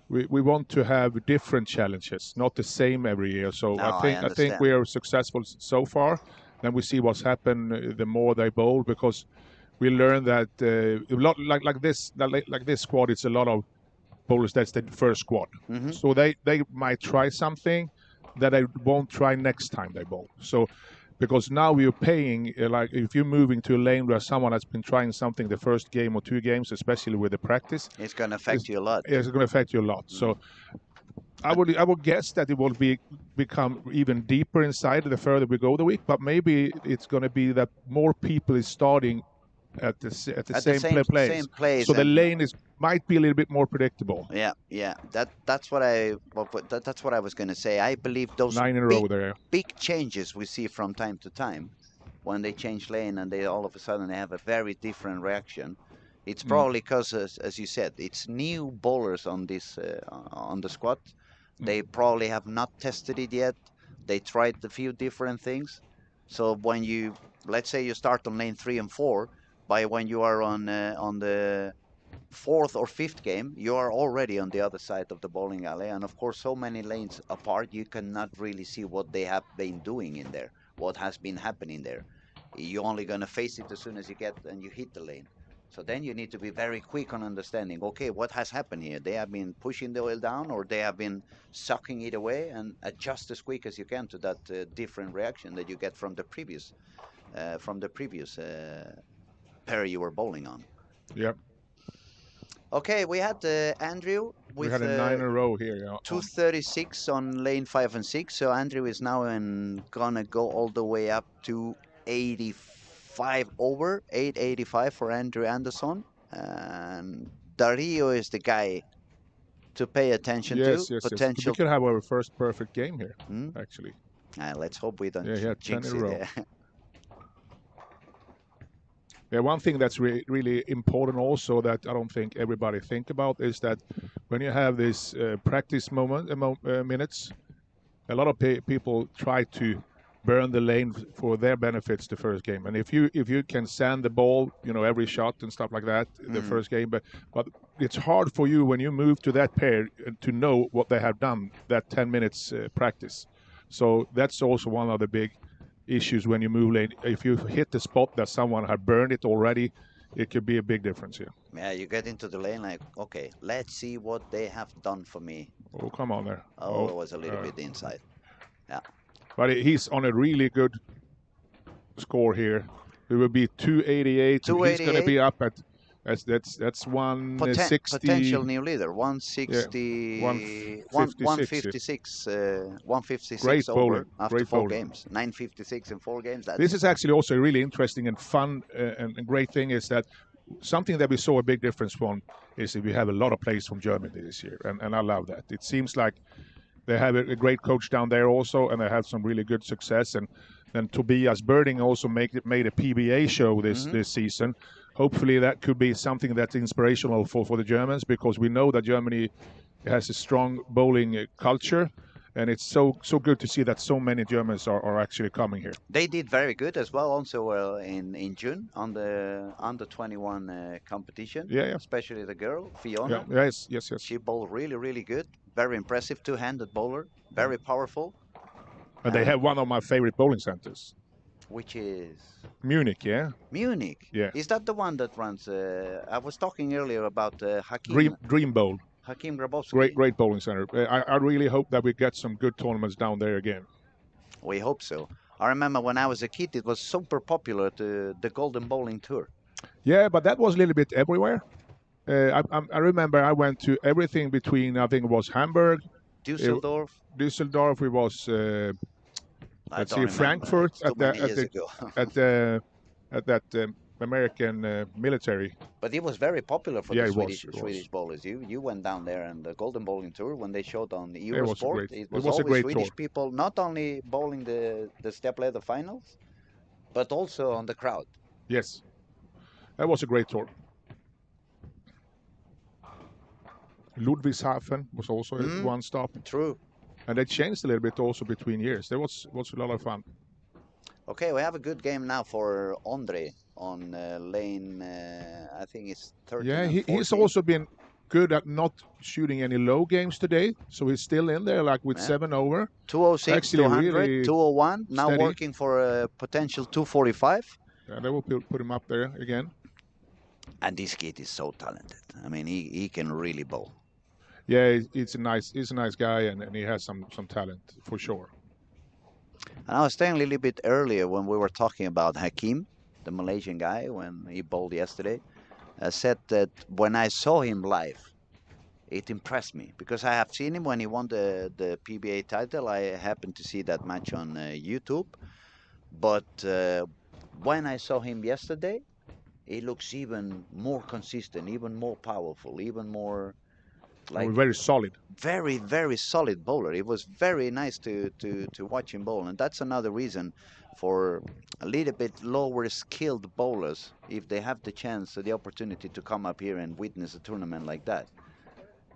we want to have different challenges, not the same every year. So No, I think we are successful so far. Then we see what's happened the more they bowl, because we learned that a lot like this squad, it's a lot of bowlers. That's the first squad, so they might try something that they won't try next time they bowl. So because now we're paying, like if you're moving to a lane where someone has been trying something the first game or 2 games, especially with the practice, it's going to affect you a lot. It's going to affect you a lot. So I would guess that it will become even deeper inside the further we go the week. But maybe it's going to be that more people is starting at the same place. So the lane might be a little bit more predictable. Yeah. That's what I was going to say. I believe those 9 in a row there. big changes we see from time to time, when they change lane and they all of a sudden they have a very different reaction. It's probably because, as you said, it's new bowlers on this on the squad. They probably have not tested it yet. They tried a few different things. So when let's say you start on lane 3 and 4, by when you are on the 4th or 5th game, you are already on the other side of the bowling alley. And of course, so many lanes apart, you cannot really see what they have been doing in there, what has been happening there. You're only going to face it as soon as you get and you hit the lane. So then you need to be very quick on understanding, okay, what has happened here? They have been pushing the oil down, or they have been sucking it away, and adjust as quick as you can to that different reaction that you get from the previous pair you were bowling on. Yep. Okay, we had Andrew with we had a 9 in a row here. Yeah, 236 on lane 5 and 6. So Andrew is now gonna go all the way up to 85 over, 885 for Andrew Anderson. And Dario is the guy to pay attention to. Yes. Potential. We could have our first perfect game here, actually. Let's hope we don't 10 jinx in a row. it. Yeah, one thing that's really important also that I don't think everybody think about is that when you have this practice minutes, a lot of people try to burn the lane for their benefits the first game. And if you can sand the ball, every shot and stuff like that the first game, but it's hard for you when you move to that pair to know what they have done that 10 minutes practice. So that's also one of the big issues when you move lane. If you hit the spot that someone had burned it already, it could be a big difference here. Yeah, you get into the lane like, okay, let's see what they have done for me. Oh, come on there. Oh, it was a little bit inside. Yeah. But he's on a really good score here. It will be 288. He's going to be up at that's 160. Potential new leader, 160, yeah, 156. 156 Great over bowling. after Great 4 bowling. games. 956 in 4 games. This is actually also a really interesting and fun and great thing is that something that we saw a big difference from is that we have a lot of players from Germany this year, and I love that. It seems like they have a great coach down there also, and they have some really good success. And then Tobias Birding also made a PBA show this season. Hopefully that could be something that's inspirational for the Germans, because we know that Germany has a strong bowling culture, and it's so good to see that so many Germans are actually coming here. They did very good as well also in June on the under 21 competition. Yeah. Especially the girl, Fiona. Yeah. Yes. She bowled really, really good. Very impressive two-handed bowler. Very powerful. And they have one of my favorite bowling centers. Which is? Munich, yeah? Munich? Yeah. Is that the one that runs... I was talking earlier about Hakim... Dream Bowl. Hakim Grabowski. Great bowling center. I really hope that we get some good tournaments down there again. We hope so. I remember when I was a kid, it was super popular, the Golden Bowling Tour. Yeah, but that was a little bit everywhere. I remember I went to everything between, I think it was Hamburg, Düsseldorf. It was... let's see, Frankfurt at that American military. But it was very popular for the Swedish bowlers. You went down there, and the Golden Bowling Tour, when they showed on the Eurosport, it was a always great Swedish tour. people not only bowling the step ladder finals, but also on the crowd. Yes. That was a great tour. Ludwigshafen was also one stop. True. And they changed a little bit also between years. That was a lot of fun. Okay, we have a good game now for Andre on lane, I think it's 13 Yeah, and he's 14. also been good at not shooting any low games today. So he's still in there, like with 7 over. 206, Actually, 200, really 201. Now steady. working for a potential 245. Yeah, they will put him up there again. And this kid is so talented. I mean, he can really bowl. Yeah, he's a nice guy, and he has some talent for sure. And I was saying a little bit earlier when we were talking about Hakim, the Malaysian guy, when he bowled yesterday. I said that when I saw him live, it impressed me because I have seen him when he won the PBA title. I happened to see that match on YouTube. But when I saw him yesterday, he looks even more consistent, even more powerful, even more like very solid. Very, very solid bowler. It was very nice to watch him bowl. And that's another reason for a little bit lower skilled bowlers, if they have the chance or the opportunity to come up here and witness a tournament like that.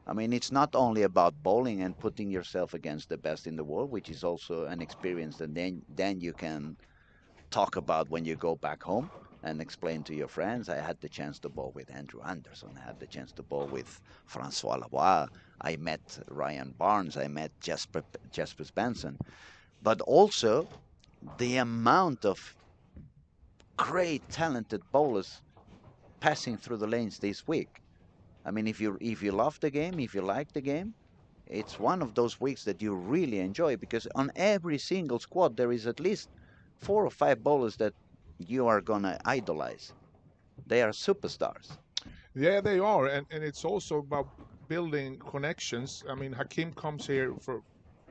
I mean, it's not only about bowling and putting yourself against the best in the world, which is also an experience that then you can talk about when you go back home and explain to your friends. I had the chance to bowl with Andrew Anderson. I had the chance to bowl with Francois Lavoie. I met Ryan Barnes. I met Jasper Spencer. But also the amount of great talented bowlers passing through the lanes this week. I mean, if you love the game, if you like the game, it's one of those weeks that you really enjoy because on every single squad there is at least 4 or 5 bowlers that you are gonna idolize. They are superstars. Yeah, they are, and it's also about building connections. I mean, Hakim comes here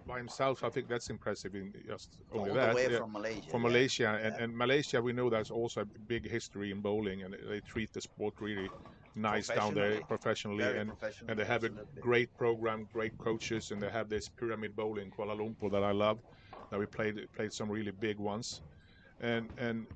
by himself. I think that's impressive in just only All that. the way from Malaysia. From Malaysia, and Malaysia, we know there's also a big history in bowling, and they treat the sport really nice down there professionally, and they have a great program, great coaches, and they have this pyramid bowling in Kuala Lumpur that I love. That we played some really big ones, and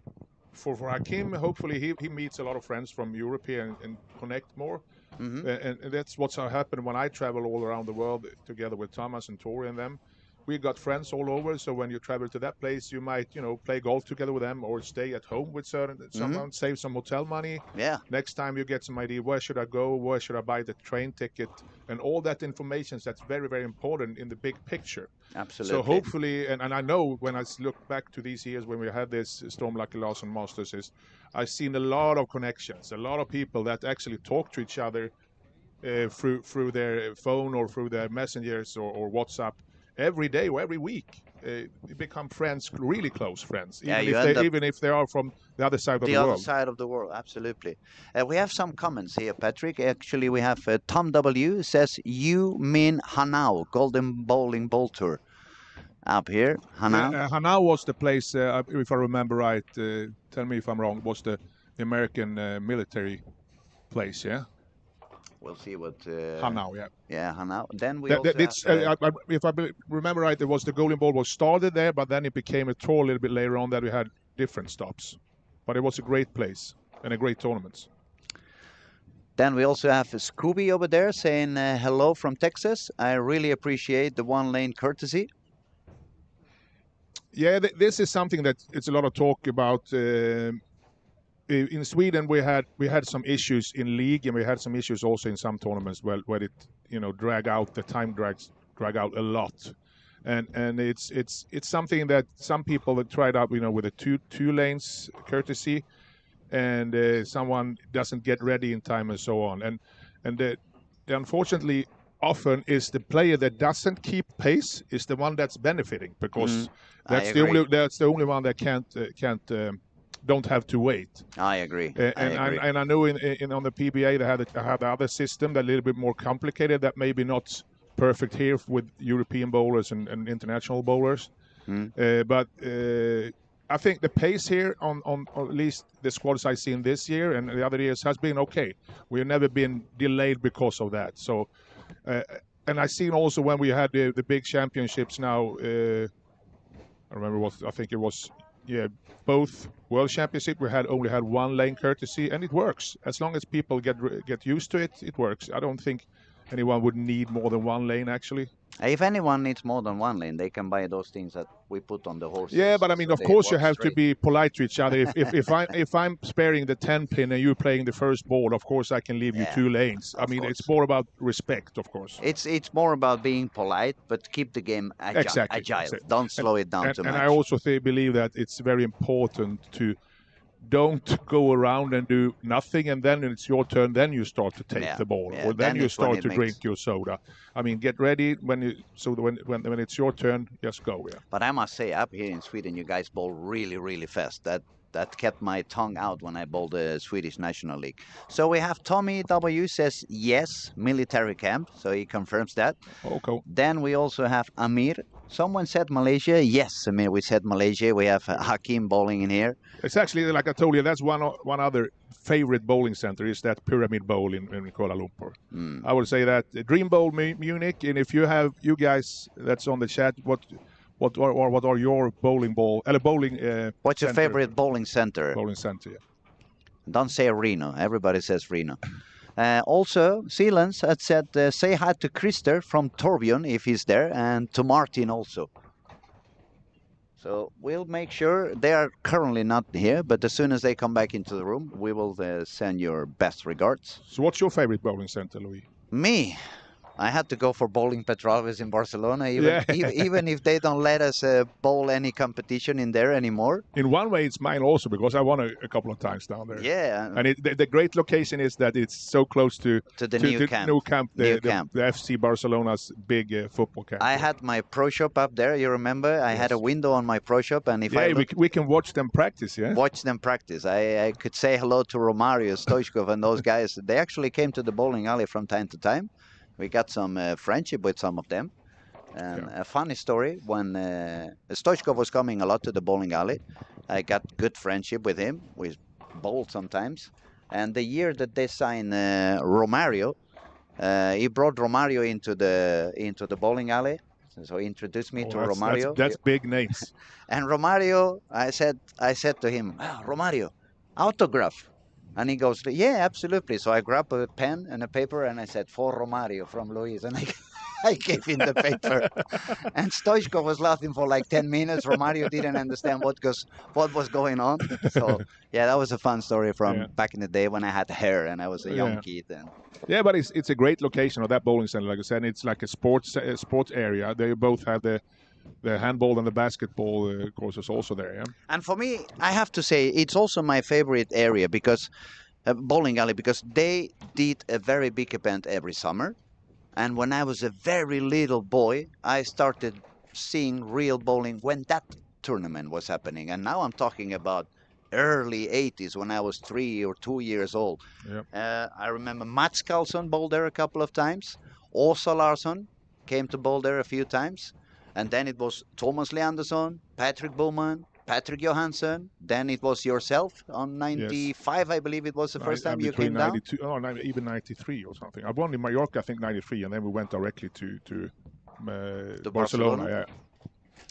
for Hakim, hopefully he meets a lot of friends from Europe here and connect more. Mm-hmm. And that's what's happened when I travel all around the world together with Thomas and Tori and them. We got friends all over, so when you travel to that place, you might, play golf together with them or stay at home with someone, save some hotel money. Yeah. Next time you get some idea, where should I go? Where should I buy the train ticket? And all that information that's very, very important in the big picture. Absolutely. So hopefully, and I know when I look back to these years when we had this Storm Lucky Larsen Masters, I've seen a lot of connections, a lot of people that actually talk to each other through their phone or through their messengers or WhatsApp every day or every week. You become friends, really close friends, even if they are from the other side of the world. The other side of the world, absolutely. We have some comments here, Patrick. Actually, we have Tom W. says, you mean Hanau, Golden Bowling Bowl Tour. Up here, Hanau. Yeah, Hanau was the place, if I remember right, tell me if I'm wrong, was the American military place, yeah? We'll see what... Hanau, yeah. Yeah, Hanau. Then we also have, if I remember right, it was the Golden Ball was started there, but then it became a tour a little bit later on that we had different stops. But it was a great place and a great tournament. Then we also have Scooby over there saying hello from Texas. I really appreciate the one-lane courtesy. Yeah, this is something that it's a lot of talk about. In Sweden, we had some issues in league, and we had some issues also in some tournaments where it the time drag out a lot, and it's something that some people have tried out with a two lanes courtesy, and someone doesn't get ready in time and so on, and the unfortunately often is the player that doesn't keep pace is the one that's benefiting because that's the only one that can't don't have to wait. I agree. And I know in on the PBA they had the other system that a little bit more complicated that maybe not perfect here with European bowlers and international bowlers. But I think the pace here on at least the squads I've seen this year and the other years has been okay. We've never been delayed because of that. So and I've seen also when we had the big championships now. I remember I think it was yeah, both World Championship we only had one lane courtesy, and it works as long as people get used to it. It works. I don't think anyone would need more than one lane actually. If anyone needs more than one lane, they can buy those things that we put on the horses. Yeah, but I mean, so of they course, you work have to straight. be polite to each other. If I'm sparing the 10 pin and you're playing the first ball, of course I can leave you Yeah, 2 lanes. I of mean, course. it's more about respect, of course. It's more about being polite, but keep the game agile. Exactly. Don't slow it down too And much. I also believe that it's very important to don't go around and do nothing, and then when it's your turn, then you start to take Yeah, the ball, yeah, or then then you it's when start it to makes- drink your soda. I mean, get ready when it's your turn, just go. Yeah. But I must say, up here in Sweden, you guys bowl really, really fast. That kept my tongue out when I bowled the Swedish National League. So we have Tommy W says yes, military camp. So he confirms that. Okay. Then we also have Amir. Someone said Malaysia. Yes, Amir, we said Malaysia. We have Hakim bowling in here. It's actually, like I told you, that's one other favorite bowling center is that Pyramid Bowl in Kuala Lumpur. I would say that Dream Bowl Munich, and if you guys that's on the chat, what are your bowling What's your center? favorite bowling center? Bowling center, yeah. Don't say Reno. Everybody says Reno. Also, Sealans had said, say hi to Christer from Torbjörn if he's there, and to Martin also. So we'll make sure they are currently not here, but as soon as they come back into the room, we will send your best regards. So what's your favorite bowling center, Louis? Me, I had to go for Bowling Petralves in Barcelona, Yeah. even if they don't let us bowl any competition in there anymore. In one way, it's mine also because I won a couple of times down there. Yeah, And the great location is that it's so close to the new camp. The camp. the FC Barcelona's big football camp. I had my pro shop up there. You remember? I had a window on my pro shop, and if I we can watch them practice. Yeah, watch them practice, I could say hello to Romario, Stoichkov, and those guys. They actually came to the bowling alley from time to time. We got some friendship with some of them. And a funny story, when Stoichkov was coming a lot to the bowling alley, I got good friendship with him. We bowled sometimes. And the year that they signed Romario, he brought Romario into the bowling alley. So he introduced me to Romario. That's big names. And Romario, I said to him, Romario, autograph. And he goes, yeah, absolutely. So I grabbed a pen and a paper and I said, for Romario from Luis. And I gave him the paper. And Stoichkov was laughing for like 10 minutes. Romario didn't understand what was going on. So, yeah, that was a fun story from back in the day when I had hair and I was a young kid. And yeah, but it's a great location of that bowling center. Like I said, it's like a sports area. They both have the handball and the basketball courses also there. Yeah. And for me, I have to say, it's also my favorite area because bowling alley, because they did a very big event every summer. And when I was a very little boy, I started seeing real bowling when that tournament was happening. And now I'm talking about early 80s when I was 3 or 2 years old. Yep. I remember Mats Karlsson bowled there a couple of times. Åsa Larsen came to bowl there a few times. And then it was Thomas Leandersson, Patrick Bowman, Patrick Johansson. Then it was yourself on 95, I believe it was the first time you came down. Even 93 or something. I won in Mallorca, I think 93, and then we went directly to Barcelona.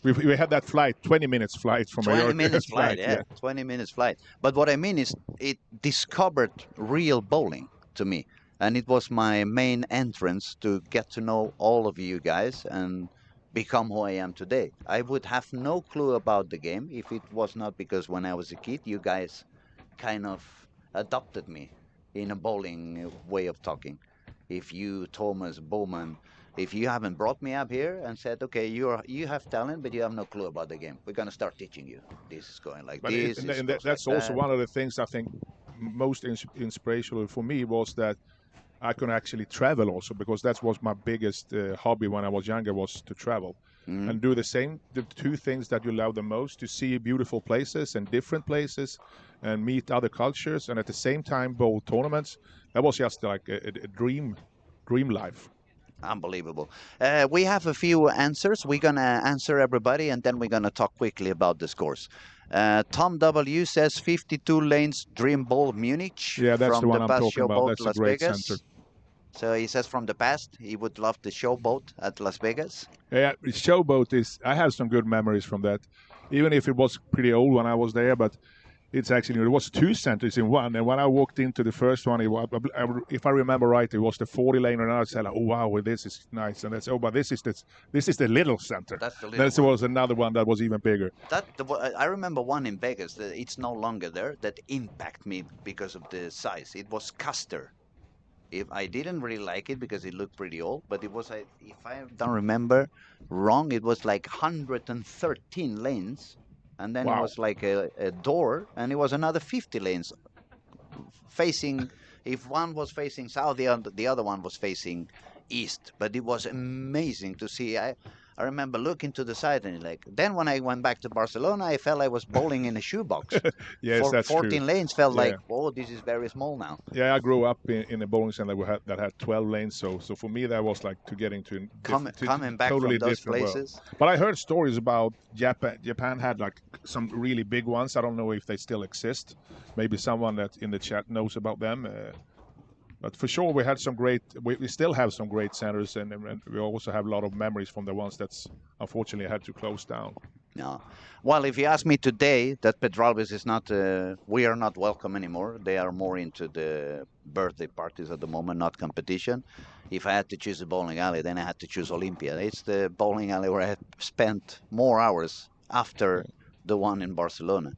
Yeah. We had that flight, 20 minutes flight from Mallorca. 20 minutes flight, yeah. 20 minutes flight. But what I mean is it discovered real bowling to me. And it was my main entrance to get to know all of you guys and become who I am today. I would have no clue about the game if it was not because when I was a kid, you guys kind of adopted me in a bowling way of talking. If you, Thomas, Bowman, if you haven't brought me up here and said, okay, you have talent, but you have no clue about the game, we're going to start teaching you. This is going like this. That's also one of the things I think most inspirational for me was that I can actually travel also, because that was my biggest hobby when I was younger, was to travel and do the two things that you love the most, to see beautiful places and different places and meet other cultures, and at the same time bowl tournaments. That was just like a dream life. Unbelievable. We have a few answers. We're going to answer everybody, and then we're going to talk quickly about the scores. Tom W says 52 lanes Dream Bowl Munich. Yeah, that's from the one I'm Bus talking Show about. Bowl That's Las a great Vegas. center. So he says from the past he would love the showboat at Las Vegas. Yeah, Showboat is. I have some good memories from that, even if it was pretty old when I was there. But it's actually, it was two centers in one. And when I walked into the first one, it was, if I remember right, it was the 40 lane, and I said, "Oh wow, well, this is nice." And that's, oh, but this is the little center. That's the little There one. was another one that was even bigger. I remember one in Vegas. It's no longer there. That impacted me because of the size. It was Custer. If I didn't really like it because it looked pretty old, but it was, if I don't remember wrong, it was like 113 lanes, and then it Wow. was like a door, and it was another 50 lanes facing. If one was facing south, the other one was facing east. But it was amazing to see. I remember looking to the side and like. Then when I went back to Barcelona, I felt I was bowling in a shoebox. Yes, that's 14 true. lanes felt Yeah. like, oh, this is very small now. Yeah, I grew up in a bowling center that had 12 lanes, so for me that was like to get into Coming back totally from those different world. places. But I heard stories about Japan. Japan had like some really big ones. I don't know if they still exist. Maybe someone that in the chat knows about them. But for sure, we had some great. We still have some great centers, and we also have a lot of memories from the ones that's unfortunately had to close down. No. Well, if you ask me today, that Pedralbes is not, we are not welcome anymore. They are more into the birthday parties at the moment, not competition. If I had to choose a bowling alley, then I had to choose Olympia. It's the bowling alley where I spent more hours after the one in Barcelona.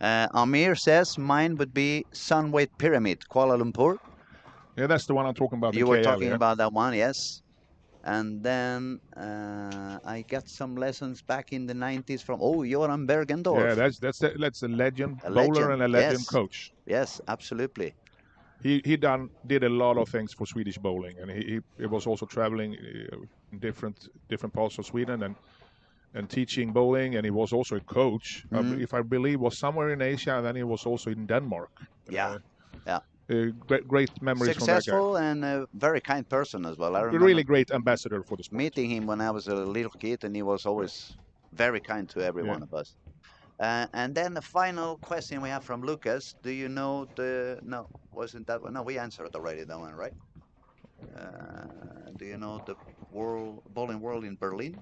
Amir says mine would be Sunweight Pyramid, Kuala Lumpur. Yeah, that's the one I'm talking about. You the were KL, talking yeah? about that one, yes. And then I got some lessons back in the 90s from Joran Bergendorf. Yeah, that's a legend A bowler legend, and a legend yes. coach. Yes, absolutely. He did a lot of things for Swedish bowling, and he was also traveling in different parts of Sweden and teaching bowling, and he was also a coach. If I believe was somewhere in Asia, and then he was also in Denmark. Yeah, yeah. Great memories from that guy. Successful and a very kind person as well. I A remember really great ambassador for the sport. meeting him when I was a little kid, and he was always very kind to every one of us. And then the final question we have from Lucas. Do you know the... No, wasn't that one? No, we answered already that one, right? Do you know the bowling world in Berlin?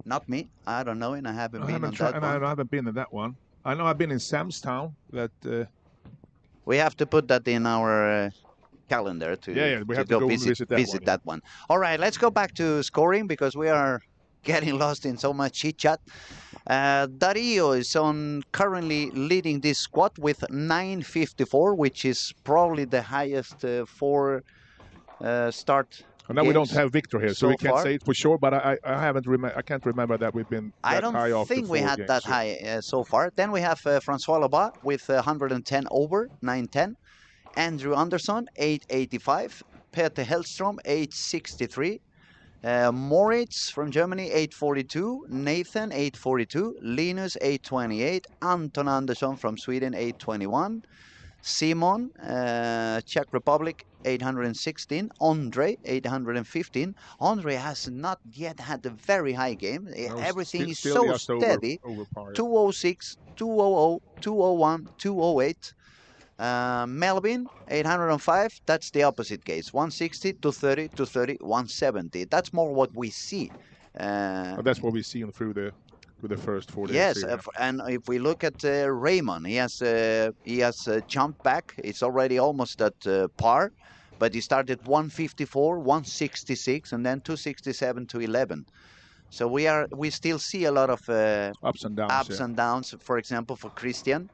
Not me. I don't know, and I haven't been on that one. I haven't been in that one. I know I've been in Samstown. We have to put that in our calendar to we have go to go visit visit that one. All right, let's go back to scoring because we are getting lost in so much chit chat. Dario is currently leading this squad with 954, which is probably the highest for start. And now we don't have Victor here, so we can't far. say it for sure. But I can't remember that we've been that high after 4 games. I don't think we had that high so far. Then we have Francois Labat with 110 over, 910. Andrew Anderson, 885. Peter Hellstrom, 863. Moritz from Germany, 842. Nathan, 842. Linus, 828. Anton Andersson from Sweden, 821. Simon, Czech Republic, 816. Andre, 815. Andre has not yet had a very high game. Everything is so steady. 206, 200, 201, 208. Melvin, 805. That's the opposite case. 160, 230, 230, 170. That's more what we see. That's what we see through the first 4 days. Yes, and if we look at Raymond, he has jumped back. It's already almost at par, but he started 154, 166, and then 267 to 11. So we still see a lot of ups and downs. For example, for Christian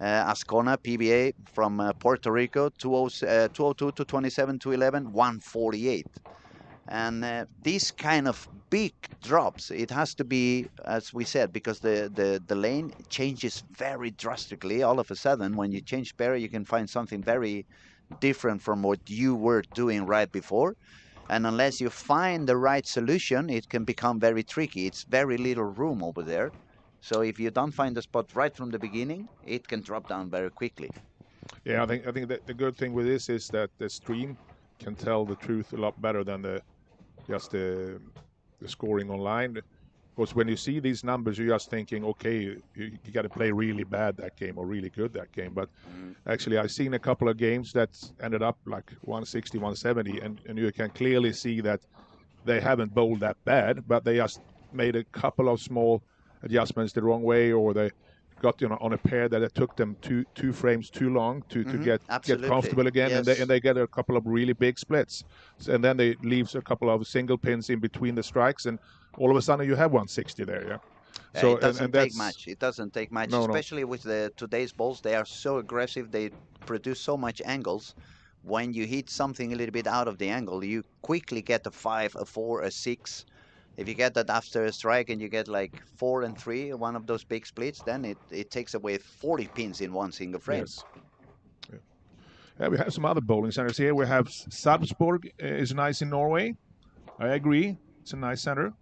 Ascona, PBA from Puerto Rico, 202 to 27 to 11, 148. And these kind of big drops, it has to be, as we said, because the lane changes very drastically. All of a sudden, when you change pair, you can find something very different from what you were doing right before. And unless you find the right solution, it can become very tricky. It's very little room over there. So if you don't find the spot right from the beginning, it can drop down very quickly. Yeah, I think that the good thing with this is that the stream can tell the truth a lot better than just the scoring online. Because when you see these numbers, you're just thinking, okay, you got to play really bad that game or really good that game. But actually, I've seen a couple of games that ended up like 160, 170, and you can clearly see that they haven't bowled that bad, but they just made a couple of small adjustments the wrong way, or they got on a pair that it took them two frames too long to get comfortable again, yes. and they get a couple of really big splits, and then they leaves a couple of single pins in between the strikes, and all of a sudden you have 160 there, yeah. So it doesn't take much. It doesn't take much, especially with today's balls. They are so aggressive. They produce so much angles. When you hit something a little bit out of the angle, you quickly get a 5, a 4, a 6. If you get that after a strike and you get like 4 and 3, one of those big splits, then it takes away 40 pins in one single frame. Yes. Yeah, we have some other bowling centers here. We have Sarpsborg is nice in Norway. I agree. It's a nice center.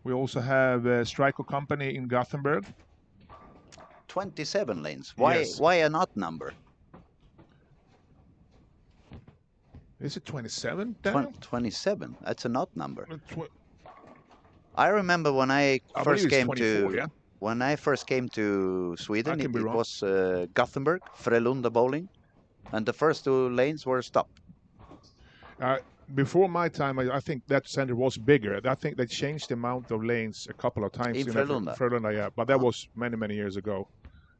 We also have Striker Company in Gothenburg. 27 lanes. Why an odd number? Is it 27? 27. That's an odd number. I remember when I first came to Sweden, it was Gothenburg, Frölunda bowling, and the first 2 lanes were stopped. Before my time, I think that center was bigger. I think they changed the amount of lanes a couple of times in Frölunda. Frölunda, yeah, but that was many years ago.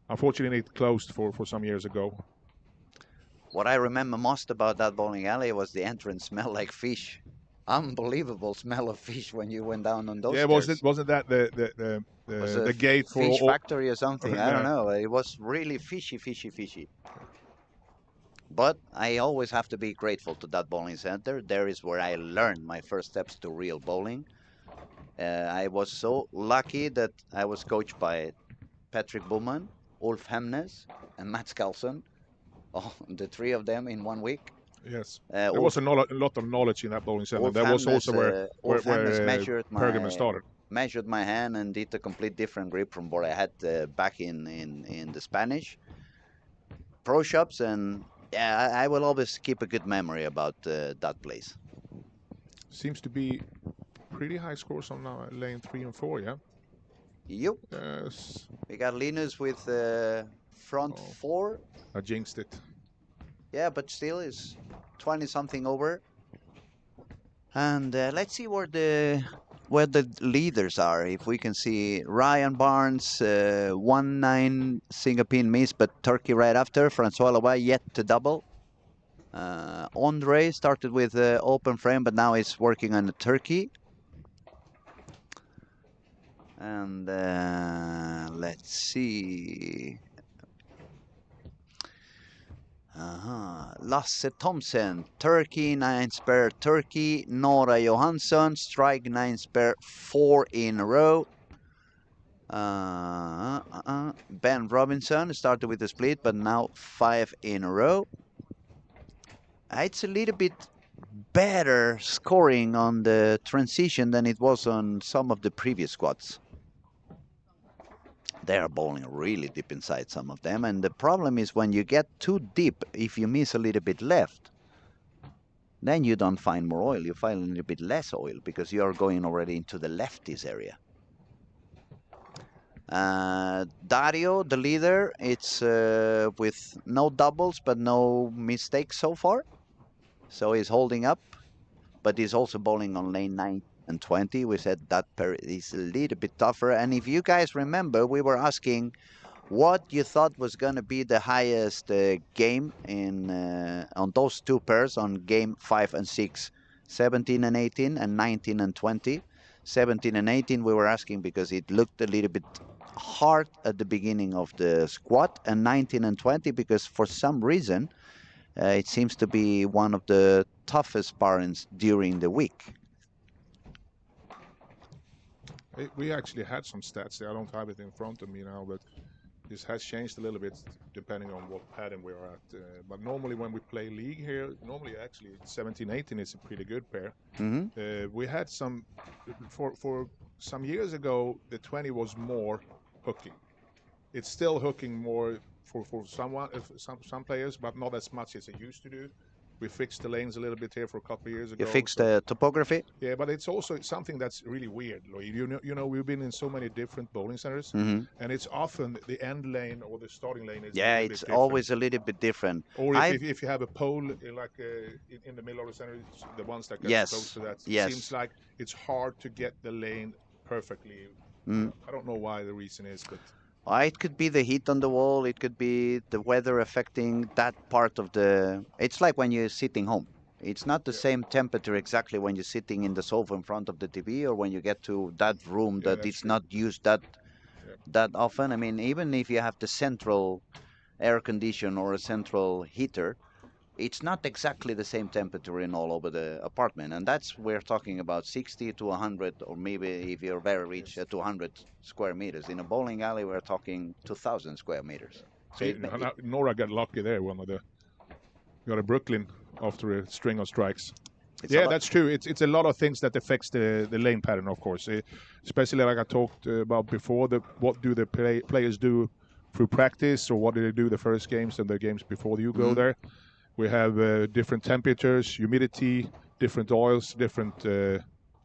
Unfortunately, it closed for some years ago. What I remember most about that bowling alley was the entrance smelled like fish. Unbelievable smell of fish when you went down on those stairs. Wasn't that the gate for fish factory or something? I don't know. It was really fishy. But I always have to be grateful to that bowling center. There is where I learned my first steps to real bowling. I was so lucky that I was coached by Patrick Bowman, Ulf Hemnes, and Mats Carlson. Oh, the 3 of them in 1 week. Yes, there was a lot of knowledge in that bowling center. That was also where Pergamon started. Measured my hand and did a complete different grip from what I had back in the Spanish pro shops, and yeah, I will always keep a good memory about that place. Seems to be pretty high scores on lane 3 and 4, yeah. Yep. Yes. We got Linus with front 4. I jinxed it. Yeah, but still it's 20 something over. And let's see where the leaders are. If we can see Ryan Barnes, 1-9 single pin miss, but Turkey right after. Francois Lavoie yet to double. Andre started with open frame, but now he's working on the Turkey. And let's see. Lasse Thomsen, Turkey, 9 spare Turkey. Nora Johansson, strike 9 spare, 4 in a row. Ben Robinson started with a split, but now 5 in a row. It's a little bit better scoring on the transition than it was on some of the previous squads. They are bowling really deep inside, some of them, and the problem is when you get too deep, if you miss a little bit left, then you don't find more oil, you find a little bit less oil because you are going already into the lefties area. Dario, the leader, it's with no doubles but no mistakes so far, so he's holding up, but he's also bowling on lane 9 and 20. We said that pair is a little bit tougher. And if you guys remember, we were asking what you thought was going to be the highest game in on those 2 pairs on game 5 and 6, 17 and 18 and 19 and 20. 17 and 18 we were asking because it looked a little bit hard at the beginning of the squat, and 19 and 20 because for some reason it seems to be one of the toughest parents during the week. We actually had some stats there. I don't have it in front of me now, but this has changed a little bit depending on what pattern we're at. But normally when we play league here, normally actually 17-18 is a pretty good pair. We had some, for some years ago, the 20 was more hooking. It's still hooking more for some players, but not as much as it used to do. We fixed the lanes a little bit here for a couple of years ago. You fixed the topography? Yeah, but it's also something that's really weird, Louis. You know, we've been in so many different bowling centers, Mm-hmm. and it's often the end lane or the starting lane is a Yeah, little bit it's different. always a little bit different. Or I if you have a pole like in the middle of the center, it's the ones that get Yes, close to that, it yes. seems like it's hard to get the lane perfectly. Mm. I don't know why the reason is, but It could be the heat on the wall. It could be the weather affecting that part of the. It's like when you're sitting home. It's not the Yeah. same temperature exactly when you're sitting in the sofa in front of the TV or when you get to that room Yeah, that that's it's true. not used that Yeah. that often. I mean, even if you have the central air condition or a central heater, it's not exactly the same temperature in all over the apartment, and that's we're talking about 60 to 100, or maybe if you're very rich, Yes. 200 square meters. In a bowling alley, we're talking 2,000 square meters. So Nora got lucky there. Got a Brooklyn after a string of strikes. it's a Yeah, lot. that's true. It's a lot of things that affects the lane pattern, of course. Especially like I talked about before. What do the players do through practice, or what do they do the first games and the games before you go Mhm. there? We have different temperatures, humidity, different oils, different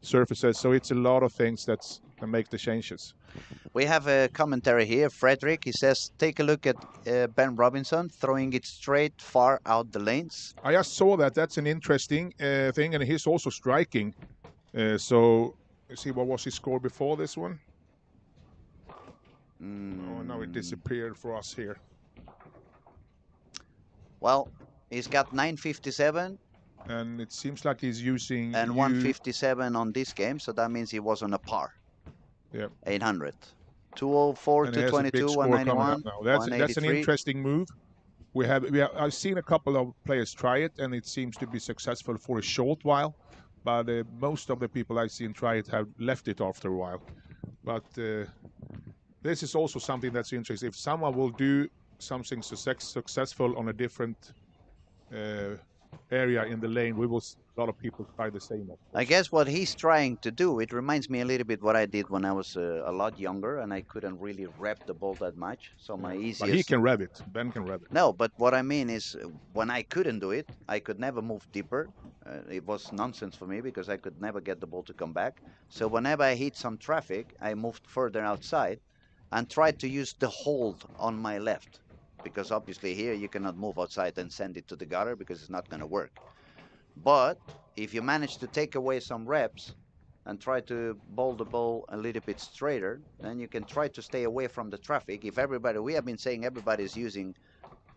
surfaces. So it's a lot of things that make the changes. We have a commentary here. Frederick, he says, take a look at Ben Robinson throwing it straight far out the lanes. I just saw that. That's an interesting thing, and he's also striking. So, let's see, what was his score before this one? Oh, now it disappeared for us here. Well, he's got 957 And it seems like he's using and 157 on this game, so that means he was on a par. Yeah. 800. 204, And he has a big 222, score coming 191, up now. That's an 183. interesting move. I've seen a couple of players try it, and it seems to be successful for a short while. But most of the people I've seen try it have left it after a while. But this is also something that's interesting. If someone will do something successful on a different area in the lane, a lot of people try the same. I guess what he's trying to do, it reminds me a little bit what I did when I was a lot younger and I couldn't really rev the ball that much. So my easiest. But he can rev it. Ben can rev it. No, but what I mean is when I couldn't do it, I could never move deeper. It was nonsense for me because I could never get the ball to come back. So whenever I hit some traffic, I moved further outside and tried to use the hold on my left. Because obviously here you cannot move outside and send it to the gutter because it's not going to work. But if you manage to take away some reps and try to bowl the ball a little bit straighter, then you can try to stay away from the traffic. If we have been saying everybody's using,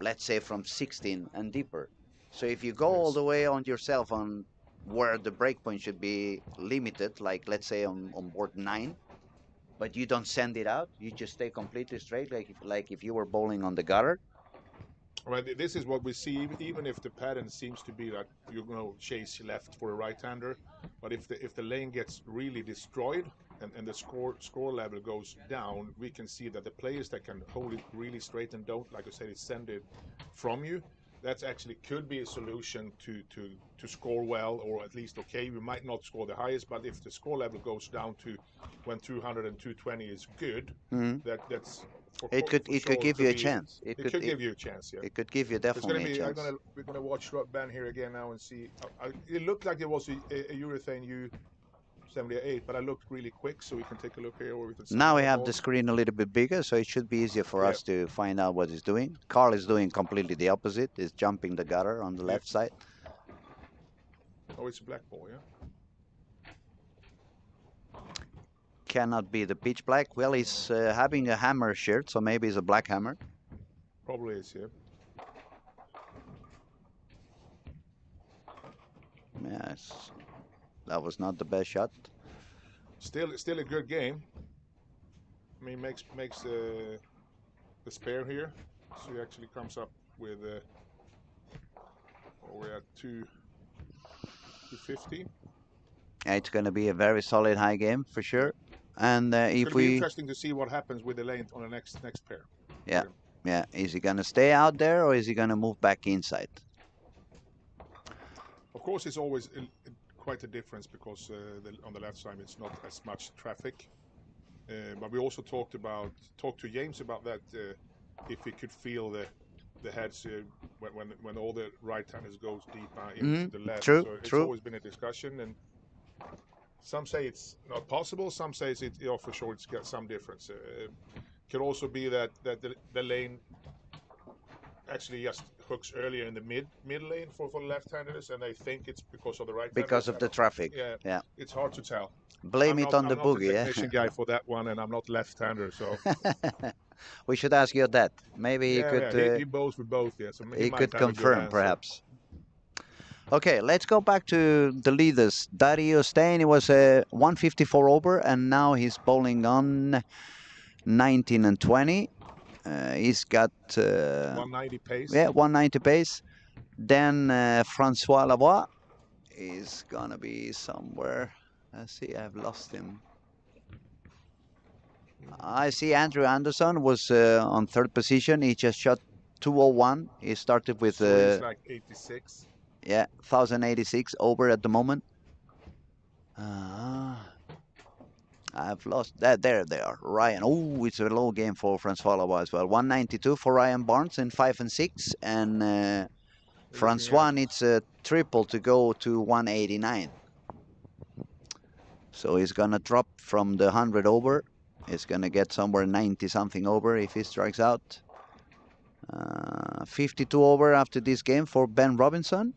let's say, from 16 and deeper. So if you go all the way on yourself on where the break point should be limited, like let's say on board 9, but you don't send it out, you just stay completely straight, like if you were bowling on the gutter. Well, this is what we see. Even if the pattern seems to be that chase left for a right-hander, but if the lane gets really destroyed and the score level goes down, we can see that the players that can hold it really straight and don't, like I said, send it from you. That actually could be a solution to score well, or at least okay. We might not score the highest, but if the score level goes down to when 200 and 220 is good, that's. It could give you a chance. It could give you a chance, yeah. It could give you definitely a chance. We're gonna watch Ben here again now and see. It looked like it was a urethane U78, but I looked really quick, so we can take a look here. Or we can see now we have the screen a little bit bigger, so it should be easier for us to find out what he's doing. Carl is doing completely the opposite. He's jumping the gutter on the left side. Oh, it's a black ball, yeah. Cannot be the pitch black. Well, he's having a hammer shirt, so maybe it's a black hammer. Probably is, yeah. Yes, that was not the best shot. Still a good game. I mean, makes the spare here, so he actually comes up with. We're at 250. It's going to be a very solid high game for sure. And It's going to be interesting to see what happens with the lane on the next pair. Yeah. Is he going to stay out there or is he going to move back inside? Of course, it's always quite a difference because on the left side it's not as much traffic. But we also talked to James about that. If he could feel the heads when all the right-handers goes deep into the left. True, So it's true. always been a discussion, and some say it's not possible. Some say it, for sure it's got some difference. Could also be that the lane actually just hooks earlier in the mid lane for left-handers, and they think it's because of the right-handers. Because of the traffic. Yeah, Yeah. it's hard to tell. Blame it on the I'm not boogie. the technician guy for that one, and I'm not left-hander, so We should ask your dad. Maybe he could. he bowls with both, yeah. So he He might could have a good confirm, answer. perhaps. Okay, let's go back to the leaders. Dario Stein, he was 154 over, and now he's bowling on 19 and 20. He's got 190 pace. yeah, 190 pace. Then Francois Lavoie is gonna be somewhere. Let's see, I've lost him. I see Andrew Anderson was on third position. He just shot 201. He started with So he's like 86. yeah, 1086 over at the moment. I've lost that. There they are. Ryan. Oh, it's a low game for Francois Lavoie as well. 192 for Ryan Barnes in 5 and 6, and Francois needs a triple to go to 189. So he's gonna drop from the 100 over. He's gonna get somewhere 90 something over if he strikes out. 52 over after this game for Ben Robinson.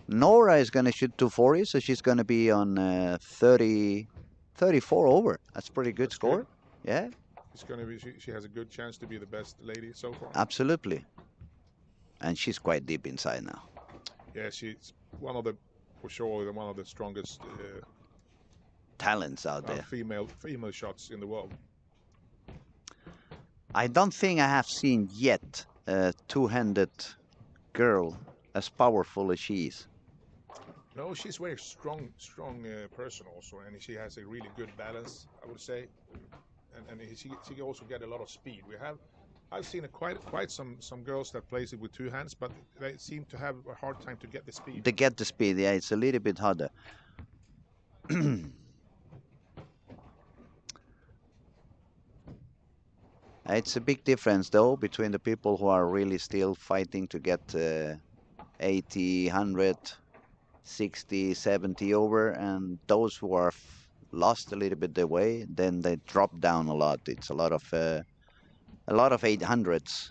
Nora is gonna shoot 240, so she's gonna be on 34 over. That's pretty good score. Good. Yeah. It's gonna be. She has a good chance to be the best lady so far. Absolutely. And she's quite deep inside now. Yeah, she's one of the, for sure, one of the strongest Talents out there. female shots in the world. I don't think I have seen yet a two-handed girl as powerful as she is. No, she's very strong person also, and she has a really good balance, I would say, and she also get a lot of speed. I've seen quite some girls that plays it with two hands, but they seem to have a hard time to get the speed. To get the speed, yeah, it's a little bit harder. It's a big difference, though, between the people who are really still fighting to get 80, 100, 60, 70 over, and those who are lost a little bit their way, then they drop down a lot. It's a lot of 800s.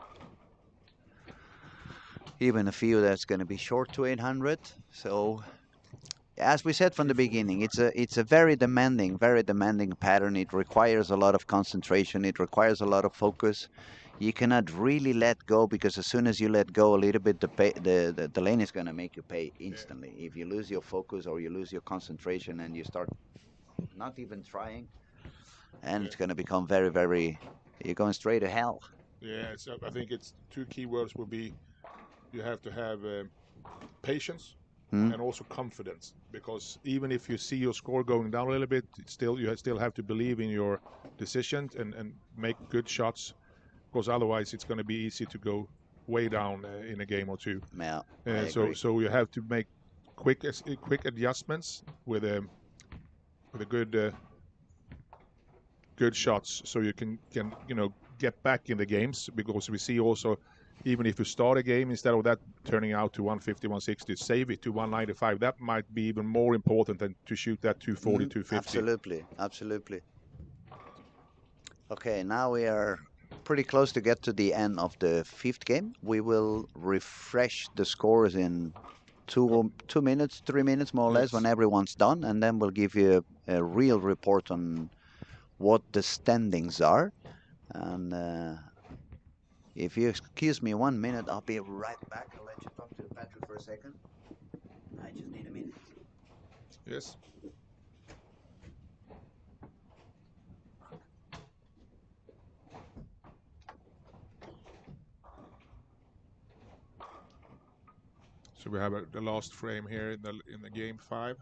Even a few that's going to be short to 800. So, as we said from the beginning, it's a very demanding pattern. It requires a lot of concentration. It requires a lot of focus. You cannot really let go, because as soon as you let go a little bit, the lane is going to make you pay instantly. Yeah. If you lose your focus or you lose your concentration and you start not even trying, and it's going to become very, very, you're going straight to hell. Yeah, so I think it's two key words will be, you have to have patience and also confidence, because even if you see your score going down a little bit, you still have to believe in your decision and make good shots, because otherwise it's going to be easy to go way down in a game or two. Yeah, so you have to make quick adjustments with a good shots, so you can get back in the games, because we see also, even if you start a game, instead of that turning out to 150, 160, save it to 195. That might be even more important than to shoot that 240, 250. Absolutely. Okay, now we are pretty close to get to the end of the fifth game. We will refresh the scores in 2 minutes, 3 minutes more or less, when everyone's done, and then we'll give you a real report on what the standings are. And if you excuse me 1 minute, I'll be right back. I'll let you talk to Patrick for a second. I just need a minute. Yes. So we have the last frame here in the game 5.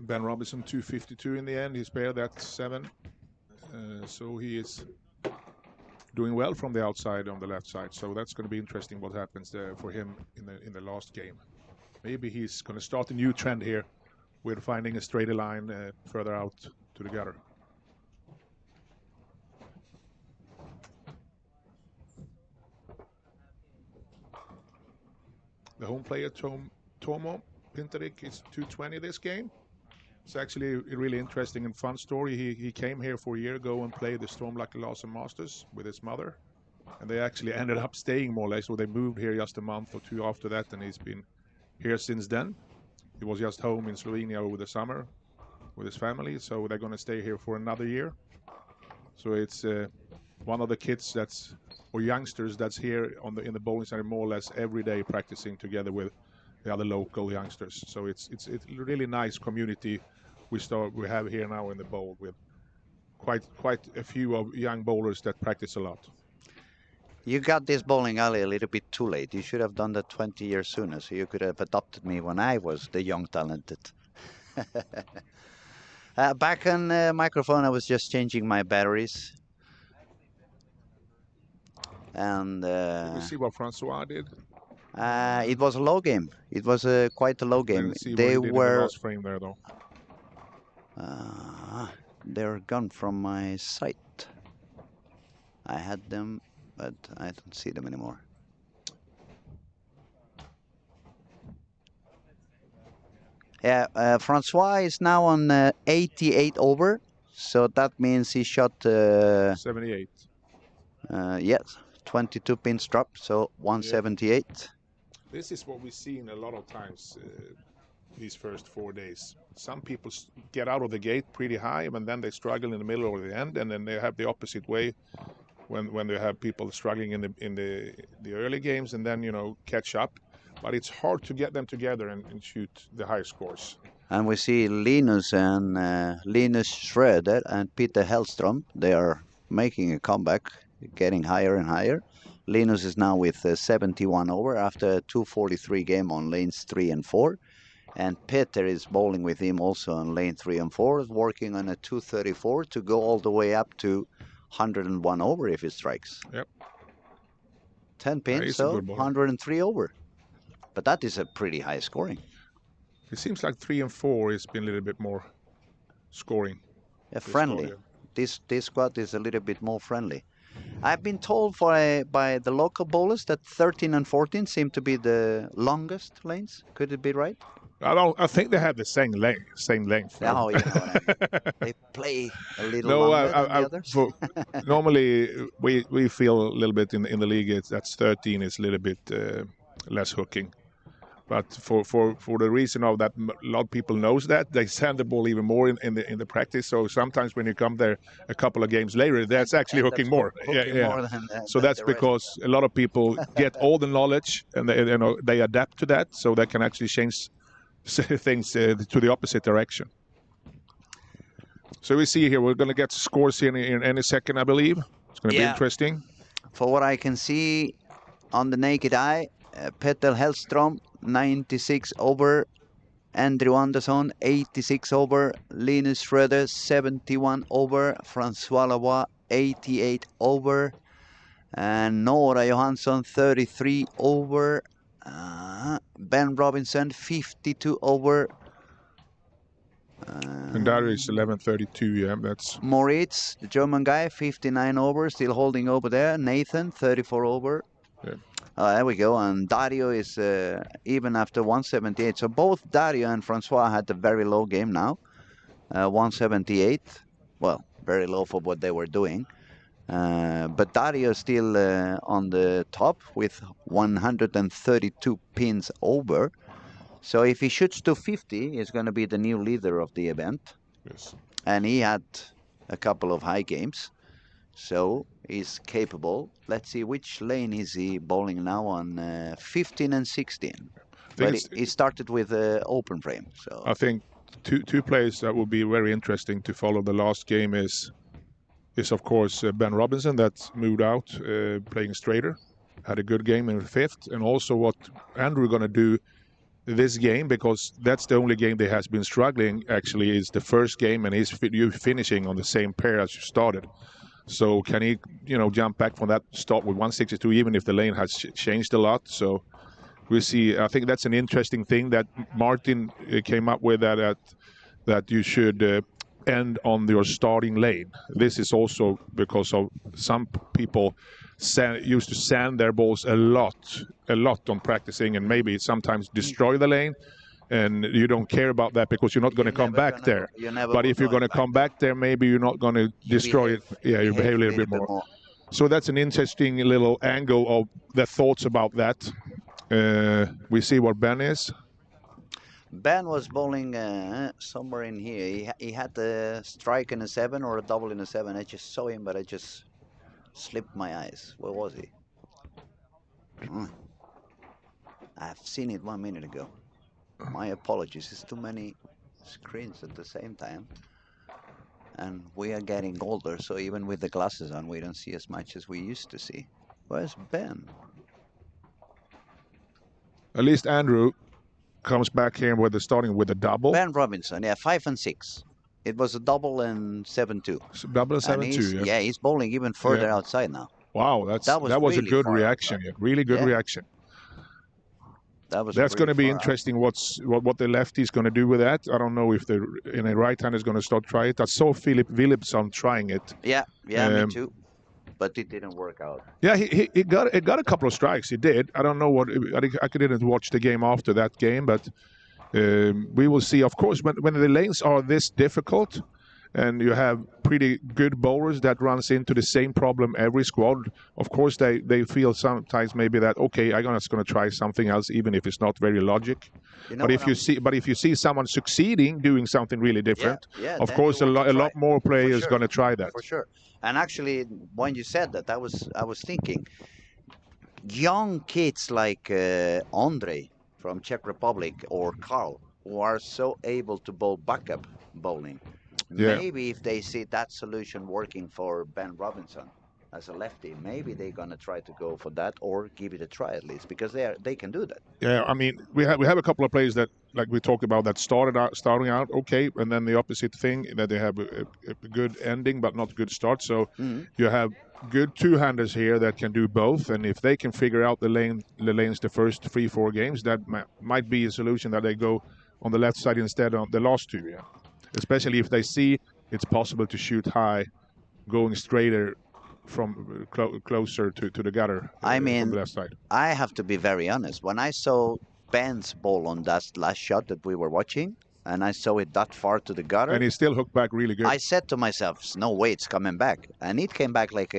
Ben Robinson 252 in the end. He spared that 7. So he is doing well from the outside on the left side. So that's going to be interesting what happens there for him in the last game. Maybe he's going to start a new trend here with finding a straighter line further out to the gutter. The home player, Tomo Pintarik, is 220 this game. It's actually a really interesting and fun story. He came here 4 years ago and played the Stormlucky Larsen Masters with his mother. And they actually ended up staying more or less. So they moved here just a month or two after that, and he's been here since then. He was just home in Slovenia over the summer with his family, so they're going to stay here for another year. So it's one of the kids or youngsters that's here in the bowling center more or less every day practicing together with the other local youngsters. So it's a really nice community we have here now in the bowl with quite a few of young bowlers that practice a lot. You got this bowling alley a little bit too late. You should have done that 20 years sooner, so you could have adopted me when I was the young talented. Back on microphone, I was just changing my batteries. And we see what Francois did. It was a low game. It was quite a low game. Didn't see what he did in the last frame there, though. They're gone from my site. I had them, but I don't see them anymore. Yeah, Francois is now on 88 over, so that means he shot 78. Yes, 22 pins drop, so 178. Yeah. This is what we've seen a lot of times these first 4 days. Some people get out of the gate pretty high, and then they struggle in the middle or the end, and then they have the opposite way when they have people struggling in the early games, and then catch up. But it's hard to get them together and shoot the high scores. And we see Linus and Linus Schroeder and Peter Hellström. They are making a comeback, getting higher and higher. Linus is now with 71 over after a 243 game on lanes 3 and 4. And Peter is bowling with him also on lane 3 and 4, working on a 234 to go all the way up to 101 over if he strikes. Yep. 10 pins, so 103 over. But that is a pretty high scoring. It seems like 3 and 4 has been a little bit more scoring. Yeah, friendly. This squad is a little bit more friendly. I've been told by the local bowlers that 13 and 14 seem to be the longest lanes. Could it be right? I think they have the same length. Oh, you know what I mean. They play a little longer than the others. Normally, we feel a little bit in the league that's 13 is a little bit less hooking. But for the reason of that, a lot of people knows that they sand the ball even more in the practice. So sometimes when you come there a couple of games later, that's actually hooking more. More so that's because a lot of people get all the knowledge and they adapt to that, so they can actually change things to the opposite direction. So we see here we're going to get scores here in any second, I believe. It's going to be interesting. For what I can see on the naked eye, Peter Hellström 96 over, Andrew Andersson 86 over, Linus Schroeder 71 over, Francois Lavoie 88 over, and Nora Johansson 33 over, Ben Robinson 52 over. And that is 11:32. Yeah, that's Moritz, the German guy, 59 over, still holding over there. Nathan 34 over. Yeah. There we go, and Dario is even after 178. So both Dario and Francois had a very low game now. 178, well, very low for what they were doing. But Dario is still on the top with 132 pins over. So if he shoots to 50, he's going to be the new leader of the event. Yes. And he had a couple of high games. So he's capable. Let's see, which lane is he bowling now on? 15 and 16. But he started with open frame. So I think two players that would be very interesting to follow the last game is of course Ben Robinson that moved out playing straighter, had a good game in the 5th, and also what Andrew going to do this game, because that's the only game that has been struggling actually is the first game, and he's finishing on the same pair as you started. So can he, jump back from that start with 162, even if the lane has changed a lot? So we see. I think that's an interesting thing that Martin came up with, that you should end on your starting lane. This is also because of some people used to sand their balls a lot on practicing, and maybe sometimes destroy the lane. And you don't care about that because you're not going to come back there. But if you're going to come back there, maybe you're not going to destroy it. Yeah, you behave a little bit more. So that's an interesting little angle of the thoughts about that. We see what Ben is. Ben was bowling somewhere in here. He had a strike in a 7 or a double in a 7. I just saw him, but I just slipped my eyes. Where was he? I've seen it 1 minute ago. My apologies. It's too many screens at the same time. And we are getting older, so even with the glasses on, we don't see as much as we used to see. Where's Ben? At least Andrew comes back here with starting with a double. Ben Robinson, yeah, 5 and 6. It was a double and 7-2. So double and 7-2. Yeah, he's bowling even further outside now. Wow, that was really a good reaction. Yeah, really good reaction. That's really going to be interesting. What the lefty is going to do with that. I don't know if the right hand is going to start trying it. I saw Philip Willipson trying it. Yeah, me too. But it didn't work out. Yeah, he got a couple of strikes. He did. I don't know what. I didn't watch the game after that game, but we will see. Of course, when the lanes are this difficult, and you have pretty good bowlers that runs into the same problem every squad, of course they feel sometimes maybe that, okay, I'm just going to try something else, even if it's not very logic. But if you see someone succeeding doing something really different, of course a lot more players going to try that. For sure. And actually, when you said that, I was thinking, young kids like Andre from Czech Republic or Carl, who are so able to bowl backup bowling. Yeah. Maybe if they see that solution working for Ben Robinson as a lefty, maybe they're gonna try to go for that or give it a try at least, because they can do that. Yeah, I mean we have a couple of players that, like we talked about, that starting out okay, and then the opposite thing, that they have a good ending but not good start. So you have good two-handers here that can do both, and if they can figure out the lanes the first 3-4 games, that might be a solution that they go on the left side instead of the last two. Yeah. Especially if they see it's possible to shoot high, going straighter from closer to the gutter. I mean, from the left side. I have to be very honest. When I saw Ben's ball on that last shot that we were watching, and I saw it that far to the gutter, and he still hooked back really good. I said to myself, no way it's coming back. And it came back like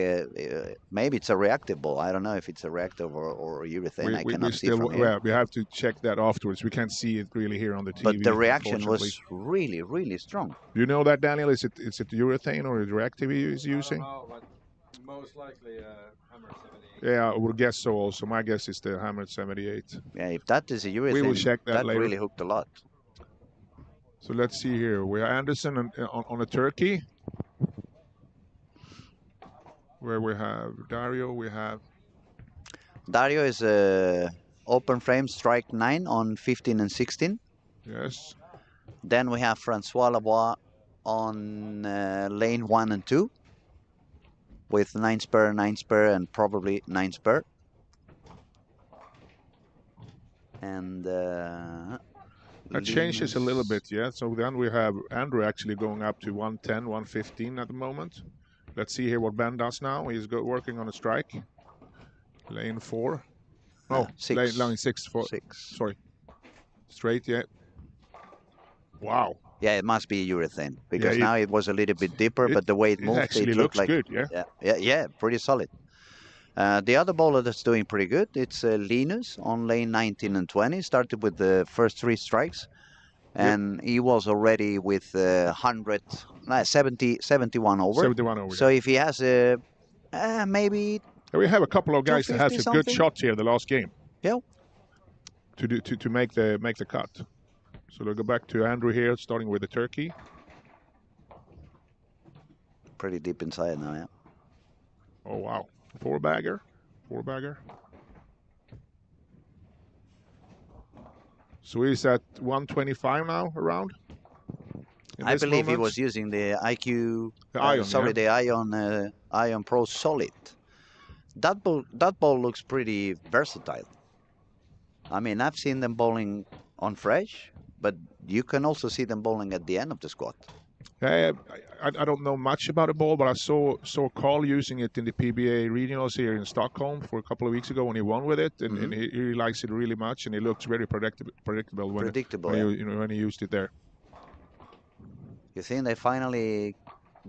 maybe it's a reactive ball. I don't know if it's a reactive or urethane. I cannot see from here. Yeah, we have to check that afterwards. We can't see it really here on the TV. But the reaction was really, really strong. You know that, Daniel? Is it urethane or reactive he is using? I don't know, but most likely hammer 78. Yeah, I would guess so also. My guess is the hammer 78. Yeah, if that is a urethane, we will check that later. Really hooked a lot. So let's see here. We have Anderson on a turkey. Where we have Dario, Dario is a open frame strike 9 on 15 and 16. Yes. Then we have Francois Lavoie on lane 1 and 2 with 9 spur, 9 spur, and probably 9 spur. And that changes a little bit, yeah. So then we have Andrew actually going up to 110, 115 at the moment. Let's see here what Ben does now. He's working on a strike. Lane 4. Oh, 6. Lane 6. 6. Sorry. Straight, yeah. Wow. Yeah, it must be a urethane, because now it was a little bit deeper, but the way it moved, actually it looked looks like good, yeah. Yeah, pretty solid. The other bowler that's doing pretty good, it's Linus on lane 19 and 20. Started with the first 3 strikes, and he was already with 71 over. 71 over. So if he has a maybe. We have a couple of guys that has a good shot here the last game. Yeah. To make the cut. So we'll go back to Andrew here, starting with the turkey. Pretty deep inside now, yeah. Oh wow. 4-bagger. So he's at 125 now, around? I believe he was using the IQ, the Ion Pro Solid. That ball looks pretty versatile. I mean, I've seen them bowling on fresh, but you can also see them bowling at the end of the squat. I don't know much about the ball, but I saw Carl using it in the PBA regionals here in Stockholm for a couple of weeks ago when he won with it, and he likes it really much, and it looks very predictable when when he used it there. You think they finally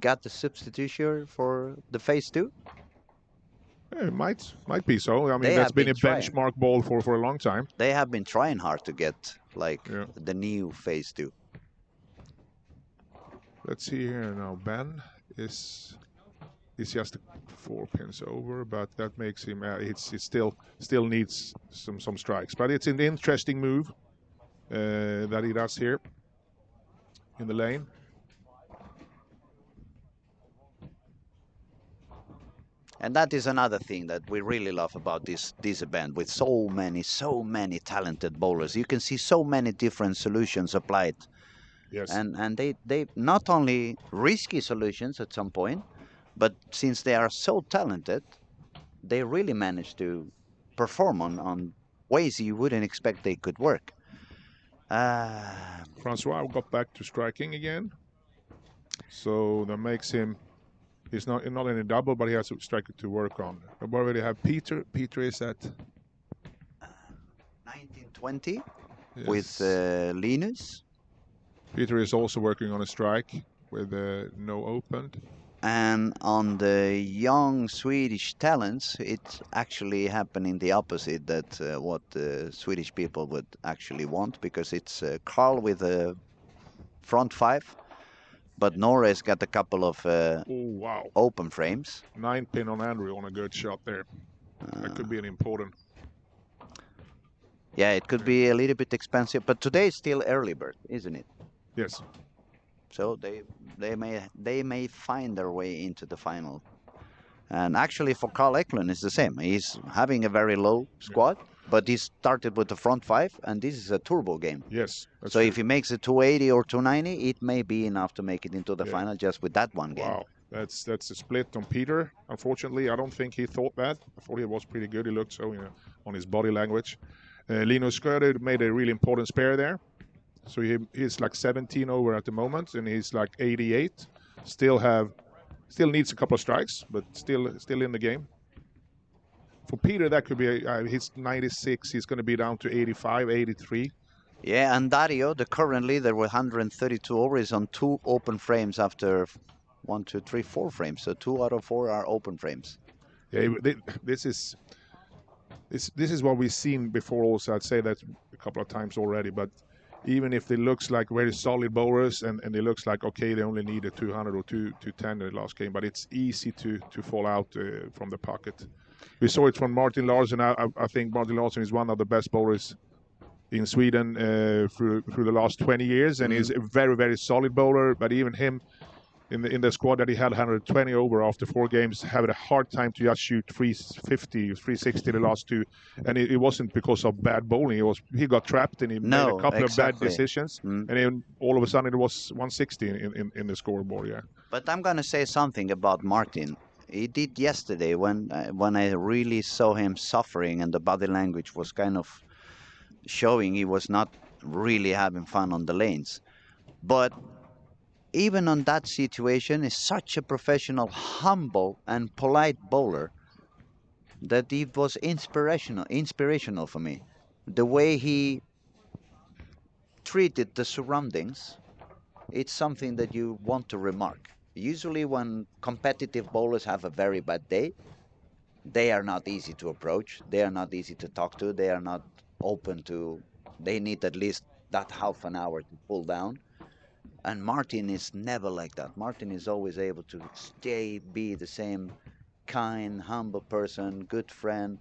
got the substitution for the phase 2? It might be so. I mean, They that's have been a been trying. benchmark ball for a long time. They have been trying hard to get the new phase 2. Let's see here now. Ben is just 4 pins over, but that makes him. It still needs some strikes, but it's an interesting move that he does here in the lane. And that is another thing that we really love about this event with so many talented bowlers. You can see so many different solutions applied. Yes. And they not only risky solutions at some point, but since they are so talented, they really manage to perform on ways you wouldn't expect they could work. Francois got back to striking again, so that makes him. He's not in a double, but he has a striker to work on. We already have Peter. Peter is at 1920 with Linus. Peter is also working on a strike with no opened. And on the young Swedish talents, it's actually happening the opposite that what the Swedish people would actually want, because it's Carl with a front 5, but Norris got a couple of open frames. 9 pin on Andrew on a good shot there. That could be an important. Yeah, it could be a little bit expensive, but today is still early bird, isn't it? Yes. So they may find their way into the final. And actually for Carl Eklund it's the same. He's having a very low squad, but he started with the front 5, and this is a turbo game. Yes. So if he makes it 280 or 290, it may be enough to make it into the final just with that one game. Wow, that's a split on Peter. Unfortunately, I don't think he thought that. I thought he was pretty good. He looked so, on his body language. Linus Sköder made a really important spare there. So he's like 17 over at the moment, and he's like 88. Still needs a couple of strikes, but still in the game. For Peter, that could be he's 96. He's going to be down to 85, 83. Yeah, and Dario, the current leader with 132 over, is on 2 open frames after 1, 2, 3, 4 frames. So 2 out of 4 are open frames. Yeah, this is what we've seen before. Also, I'd say that a couple of times already, but. Even if it looks like very solid bowlers and it looks like, okay, they only need a 200 or 210 in the last game, but it's easy to fall out from the pocket. We saw it from Martin Larsen. I think Martin Larsen is one of the best bowlers in Sweden through the last 20 years, and he's a very, very solid bowler, but even him in the squad that he had 120 over after 4 games, having a hard time to just shoot 350, 360 the last 2, and it wasn't because of bad bowling. He got trapped and he made a couple of bad decisions, and then all of a sudden it was 160 in the scoreboard. Yeah. But I'm gonna say something about Martin. He did yesterday when I really saw him suffering and the body language was kind of showing he was not really having fun on the lanes, but. Even on that situation, is such a professional, humble and polite bowler that it was inspirational for me. The way he treated the surroundings, it's something that you want to remark. Usually when competitive bowlers have a very bad day, they are not easy to approach, they are not easy to talk to, they are not open to, they need at least that half an hour to pull down. And Martin is never like that. Martin is always able to be the same kind, humble person, good friend.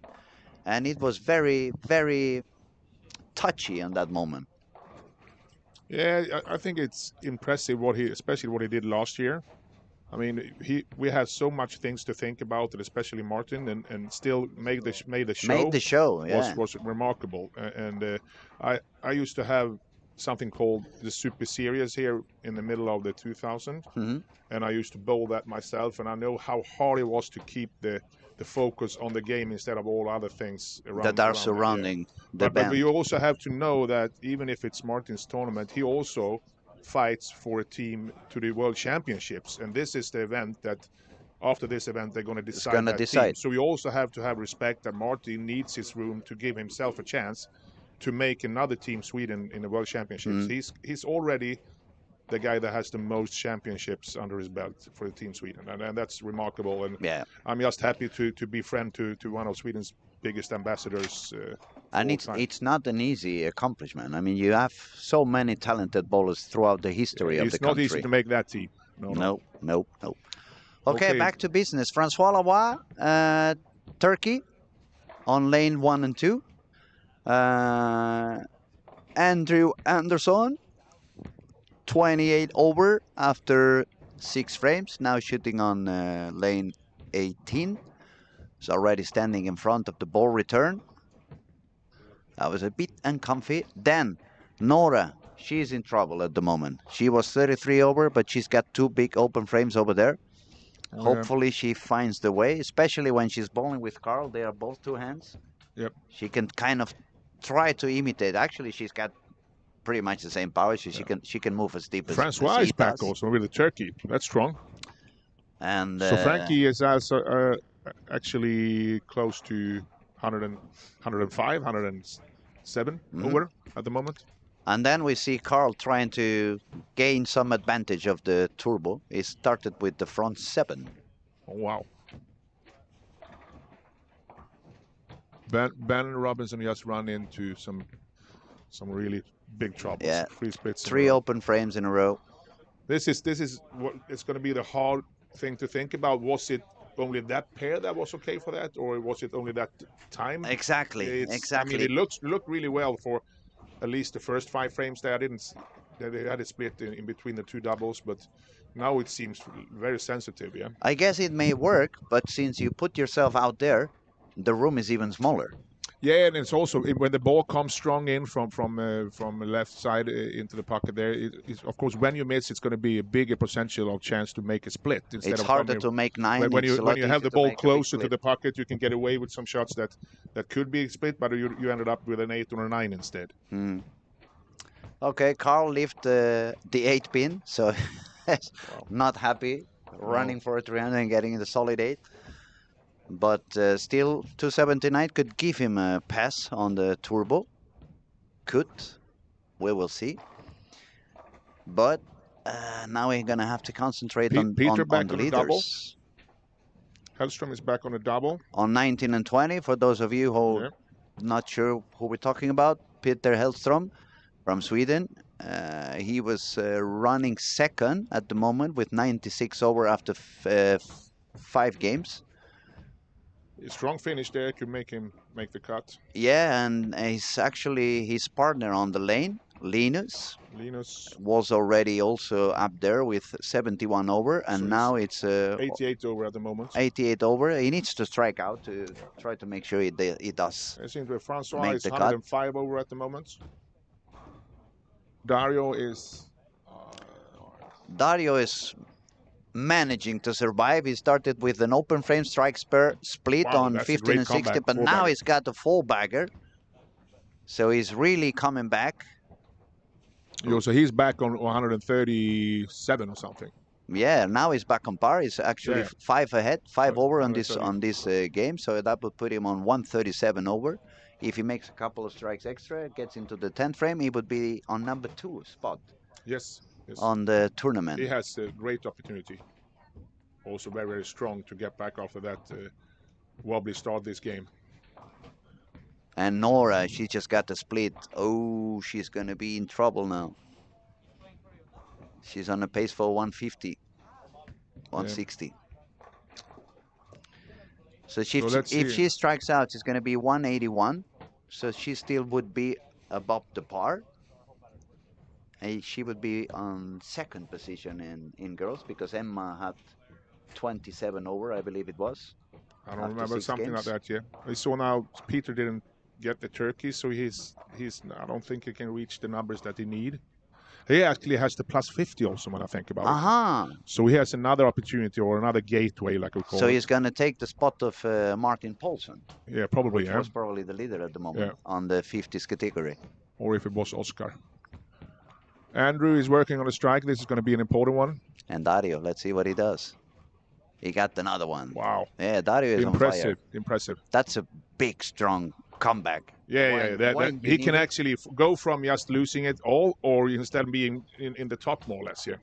And it was very, very touchy on that moment. Yeah, I think it's impressive especially what he did last year. I mean, we had so much things to think about, and especially Martin, and still made the show. Made the show, yeah. Was remarkable. And I used to have something called the Super Series here in the middle of the 2000, Mhm. and I used to bowl that myself, and I know how hard it was to keep the focus on the game instead of all other things around. That are around it, yeah. surrounding the But band. you also have to know that even if it's Martin's tournament, he also fights for a team to the World Championships, and this is the event that after this event they're going to decide gonna that decide. team. So we also have to have respect that Martin needs his room to give himself a chance to make another team Sweden in the World Championships. He's already the guy that has the most championships under his belt for the team Sweden, and that's remarkable. And Yeah. I'm just happy to be friend to one of Sweden's biggest ambassadors. And it's not an easy accomplishment. I mean, you have so many talented bowlers throughout the history of the It's not country. easy to make that team. No. No. Okay, Okay. back to business. Francois Lavoie, Turkey, on lane 1 and 2. Andrew Anderson, 28 over after 6 frames, now shooting on lane 18. He's already standing in front of the ball return. That was a bit uncomfy. Then Nora, she's in trouble at the moment. She was 33 over, but she's got 2 big open frames over there. Hopefully she finds the way, especially when she's bowling with Carl. They are both 2 hands. Yep. She can kind of try to imitate. Actually, she's got pretty much the same power. She can move as deep as Francois he is back does. also with the Turkey. That's strong. And So Frankie is also actually close to 105, 107 over at the moment. And then we see Carl trying to gain some advantage of the turbo. He started with the front 7. Oh, wow. Ben Robinson just run into some really big troubles. Yeah. 3 splits. 3 open frames in a row. This is what it's going to be the hard thing to think about. Was it only that pair that was okay for that, or was it only that time? Exactly. I mean, it looked really well for at least the first 5 frames there. They had it split in between the 2 doubles, but now it seems very sensitive. Yeah. I guess it may work, but since you put yourself out there, the room is even smaller. Yeah, and it's also when the ball comes strong in from the left side into the pocket there. Of course, when you miss, it's going to be a bigger potential of chance to make a split. Instead It's of harder to make 9. When you have the ball closer to the the pocket, you can get away with some shots that could be a split, but you ended up with an 8 or a 9 instead. Okay, Carl left the 8 pin, so not happy running for a 300 and getting the solid 8. But still, 279 could give him a pass on the turbo. Could. We will see. But now we're going to have to concentrate on the leaders. Hellström is back on the double. On 19 and 20, for those of you who are not sure who we're talking about, Peter Hellström from Sweden. He was running second at the moment with 96 over after 5 games. A strong finish there could make him make the cut. Yeah, and he's actually his partner on the lane, Linus, was already also up there with 71 over, and so now it's 88 over at the moment. 88 over. He needs to strike out to try to make sure he does. It seems that Francois is 105 over at the moment. Dario is managing to survive. He started with an open frame strike split on 15 and 60, but now he's got a full bagger. So he's really coming back. So he's back on 137 or something. Yeah, now he's back on par. He's actually 5 ahead, 5 over on this game. So that would put him on 137 over. If he makes a couple of strikes extra, gets into the 10th frame, he would be on number 2 spot. Yes. On the tournament. He has a great opportunity. Also very, very strong to get back after that wobbly start this game. And Nora, she just got the split. Oh, she's going to be in trouble now. She's on a pace for 150, 160. So if she strikes out, it's going to be 181. So she still would be above the par. She would be on 2nd position in girls because Emma had 27 over, I believe it was. I don't remember something like that. Yeah, I saw now Peter didn't get the turkey, so he's. I don't think he can reach the numbers that he need. He actually has the plus 50 also when I think about it. So he has another opportunity or another gateway, like we call it. So he's going to take the spot of Martin Paulson. Yeah, probably. Which was probably the leader at the moment on the 50s category. Or if it was Oscar. Andrew is working on a strike. This is going to be an important one. And Dario, let's see what he does. He got another one. Wow. Yeah, Dario is impressive, on fire. Impressive. That's a big, strong comeback. He can actually go from just losing it all, or instead being in the top more or less here.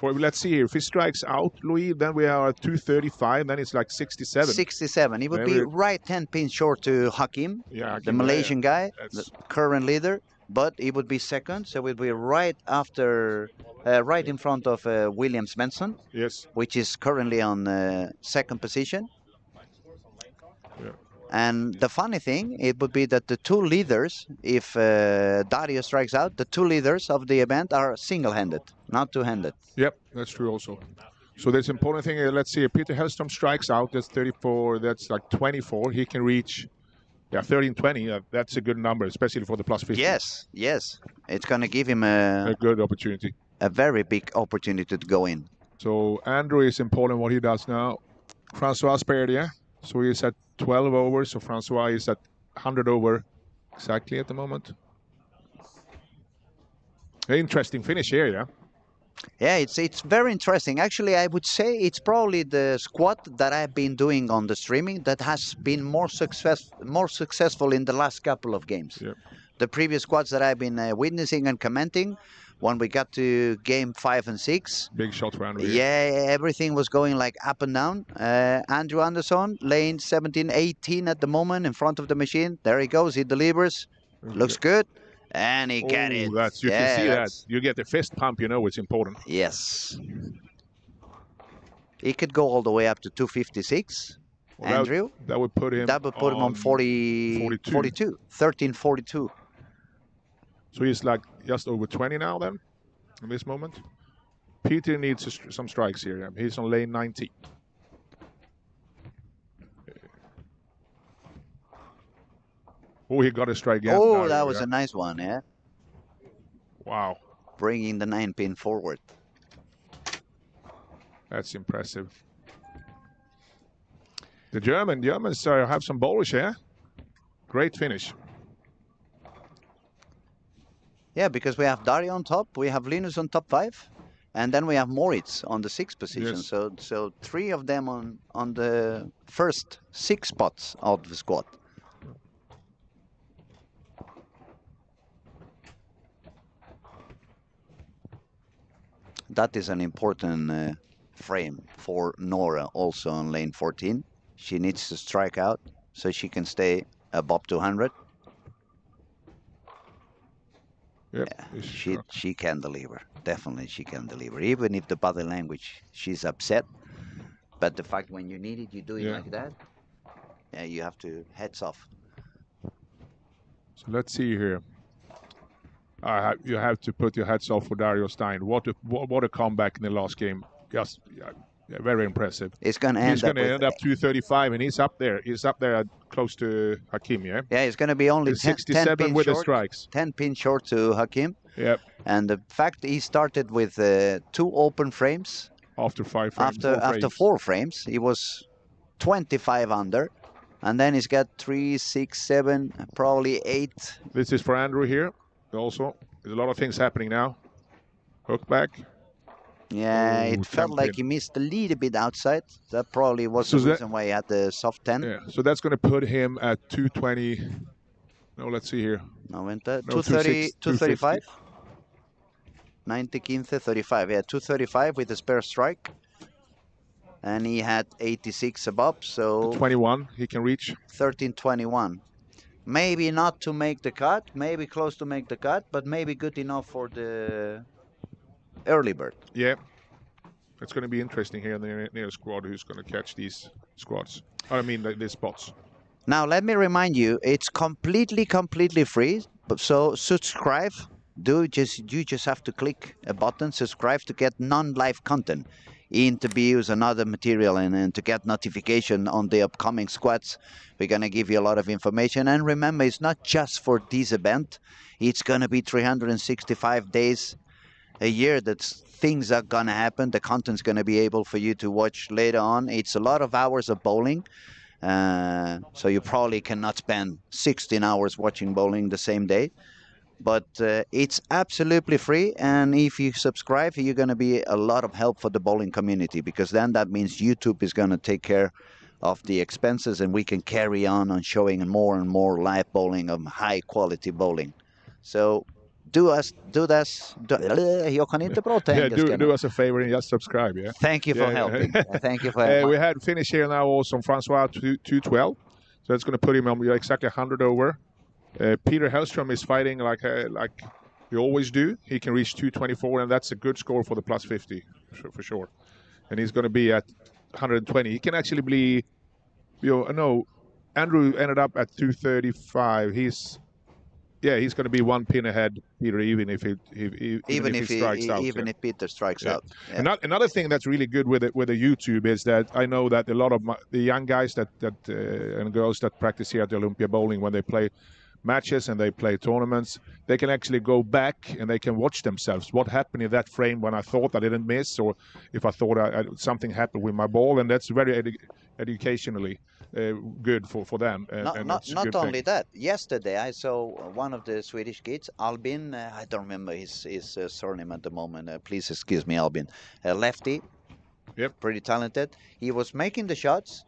Let's see here. If he strikes out, Louis, then we are at 235. Then it's like 67. 67. He would be right 10 pins short to Hakim, the Malaysian guy, the current leader. But he would be second, so it would be right after, right in front of William Svensson. Yes. Which is currently on second position. Yeah. And the funny thing, it would be that the two leaders, if Dario strikes out, the two leaders of the event are single-handed, not two-handed. Yep, that's true also. So there's important thing. Let's see. If Peter Hellstrom strikes out, that's 34. That's like 24. He can reach. Yeah, 13-20. That's a good number, especially for the plus 50. Yes, yes. It's going to give him a good opportunity. A very big opportunity to go in. So Andrew is important what he does now. Francois Perdier. So he's at 12 over. So Francois is at 100 over exactly at the moment. Interesting finish here, yeah? Yeah, it's very interesting. Actually, I would say it's probably the squad that I've been doing on the streaming that has been more successful in the last couple of games. Yeah. The previous squads that I've been witnessing and commenting, when we got to game 5 and 6. Big shot for Andrew. Yeah, everything was going like up and down. Andrew Anderson, lane 17, 18 at the moment in front of the machine. There he goes, he delivers. Looks good. And he got it. You can see that. You get the fist pump, you know it's important. Yes. He could go all the way up to 256. Well, Andrew. That would put him on 42. 1342. So he's like just over 20 now then, in this moment. Peter needs some strikes here. He's on lane 19. Oh, he got a strike again. Oh, that was a nice one, yeah. Wow. Bringing the 9-pin forward. That's impressive. The Germans have some bowlers here. Great finish. Yeah, because we have Dario on top, we have Linus on top 5, and then we have Moritz on the 6th position. Yes. So 3 of them on the first 6 spots of the squad. That is an important frame for Nora also on lane 14. She needs to strike out so she can stay above 200. Yep, yeah, she can deliver. Definitely she can deliver. Even if the body language, she's upset. But the fact when you need it, you do it like that. Yeah, you have to heads off. So let's see here. You have to put your hats off for Dario Stein. What a comeback in the last game. Just very impressive. It's going to end up 235, and he's up there. He's up there close to Hakim, yeah? Yeah, it's going to be only 67 with short, the strikes. 10 pins short to Hakim. Yep. And the fact he started with 2 open frames. After 5 frames. After 4 frames, he was 25 under. And then he's got 3, 6, 7, probably 8. This is for Andrew here. Also, there's a lot of things happening now. Hook back. Yeah, it felt like he missed a little bit outside. That probably was the reason why he had the soft 10. Yeah, so that's going to put him at 220. No, let's see here. No, 230, 235. 90, 15, 35. Yeah, 235 with a spare strike. And he had 86 above, so... 21 he can reach. 1321. Maybe not to make the cut, maybe close to make the cut, but maybe good enough for the early bird. Yeah. It's going to be interesting here in the near squad who's going to catch these squads. I mean, these spots. Now, let me remind you, it's completely free. So subscribe. You just have to click a button, subscribe to get non-live content. interviews and other material, and to get notification on the upcoming squads. We're going to give you a lot of information. And remember, it's not just for this event. It's going to be 365 days a year that things are going to happen. The content's going to be able for you to watch later on. It's a lot of hours of bowling. So you probably cannot spend 16 hours watching bowling the same day. But it's absolutely free, and if you subscribe, you're going to be a lot of help for the bowling community, because then that means YouTube is going to take care of the expenses, and we can carry on showing more and more live bowling of high quality bowling. So jag kan inte prata Yeah, engelska do nu. us a favor and just subscribe. Yeah. Thank you for Yeah. helping. Thank you for We had finish here now also on Francois 212. So that's going to put him on exactly 100 over. Peter Hellstrom is fighting like we always do. He can reach 224, and that's a good score for the plus 50 for sure. And he's going to be at 120. He can actually be, no, Andrew ended up at 235. He's going to be one pin ahead, Peter, even if he strikes out. Even if Peter strikes out. Yeah. Another thing that's really good with the YouTube is that I know that a lot of the young guys that and girls that practice here at the Olympia Bowling, when they play matches and they play tournaments, they can actually go back and they can watch themselves. What happened in that frame when I thought I didn't miss, or if I thought something happened with my ball, and that's very educationally good for them. Not only that. Yesterday I saw one of the Swedish kids, Albin. I don't remember his surname at the moment. Please excuse me, Albin. Lefty. Yep. Pretty talented. He was making the shots,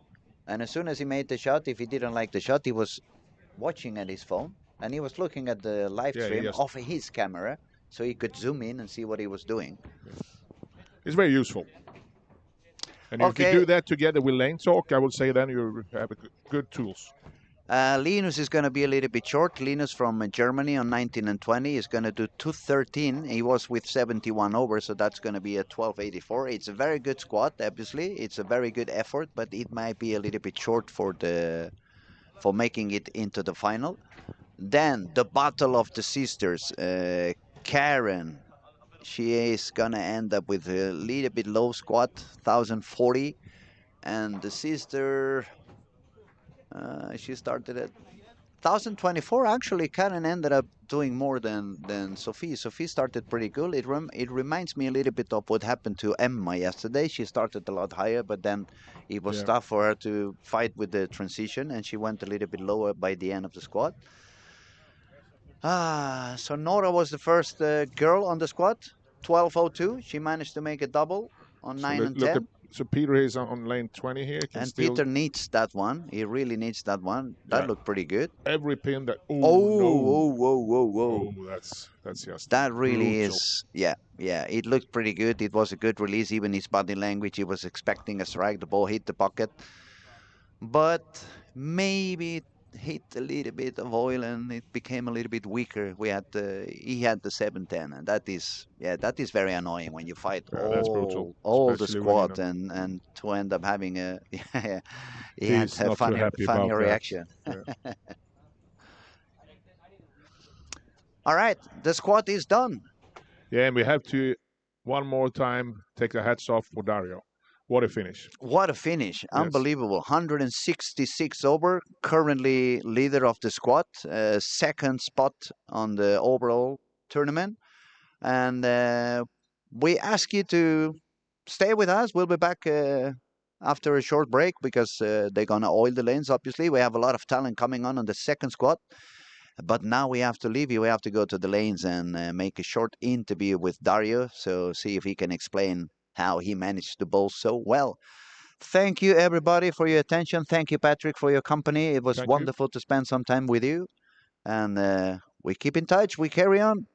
and as soon as he made the shot, if he didn't like the shot, he was watching at his phone, and he was looking at the live stream off his camera, so he could zoom in and see what he was doing. It's very useful. And if you do that together with Lane Talk, I would say then you have good tools. Linus is going to be a little bit short. Linus from Germany on 19 and 20 is going to do 213. He was with 71 over, so that's going to be a 1284. It's a very good squad, obviously. It's a very good effort, but it might be a little bit short for making it into the final. Then the Battle of the Sisters. Karen, she is going to end up with a little bit low squad, 1040. And the sister, she started at 1024. Actually, Karen ended up doing more than Sophie. Sophie started pretty good. It reminds me a little bit of what happened to Emma yesterday. She started a lot higher, but then it was tough for her to fight with the transition, and she went a little bit lower by the end of the squad. So Nora was the first girl on the squad, 1202. She managed to make a double on 9 and 10. So Peter is on lane 20 here. And Peter needs that one. He really needs that one. That looked pretty good. Every pin that. Whoa. That's just. That really brutal. is. Yeah. It looked pretty good. It was a good release. Even his body language, he was expecting a strike. The ball hit the pocket, but maybe it hit a little bit of oil and it became a little bit weaker. He had the 710, and that is very annoying when you fight all the squad and to end up having a he had a funny reaction. Yeah. All right, the squad is done. Yeah, and we have to one more time take the hats off for Dario. What a finish. What a finish. Yes. Unbelievable. 166 over, currently leader of the squad, second spot on the overall tournament. And we ask you to stay with us. We'll be back after a short break because they're going to oil the lanes, obviously. We have a lot of talent coming on the second squad. But now we have to leave you. We have to go to the lanes and make a short interview with Dario. So see if he can explain how he managed to bowl so well. Thank you, everybody, for your attention. Thank you, Patrick, for your company. It was wonderful to spend some time with you. And we keep in touch. We carry on.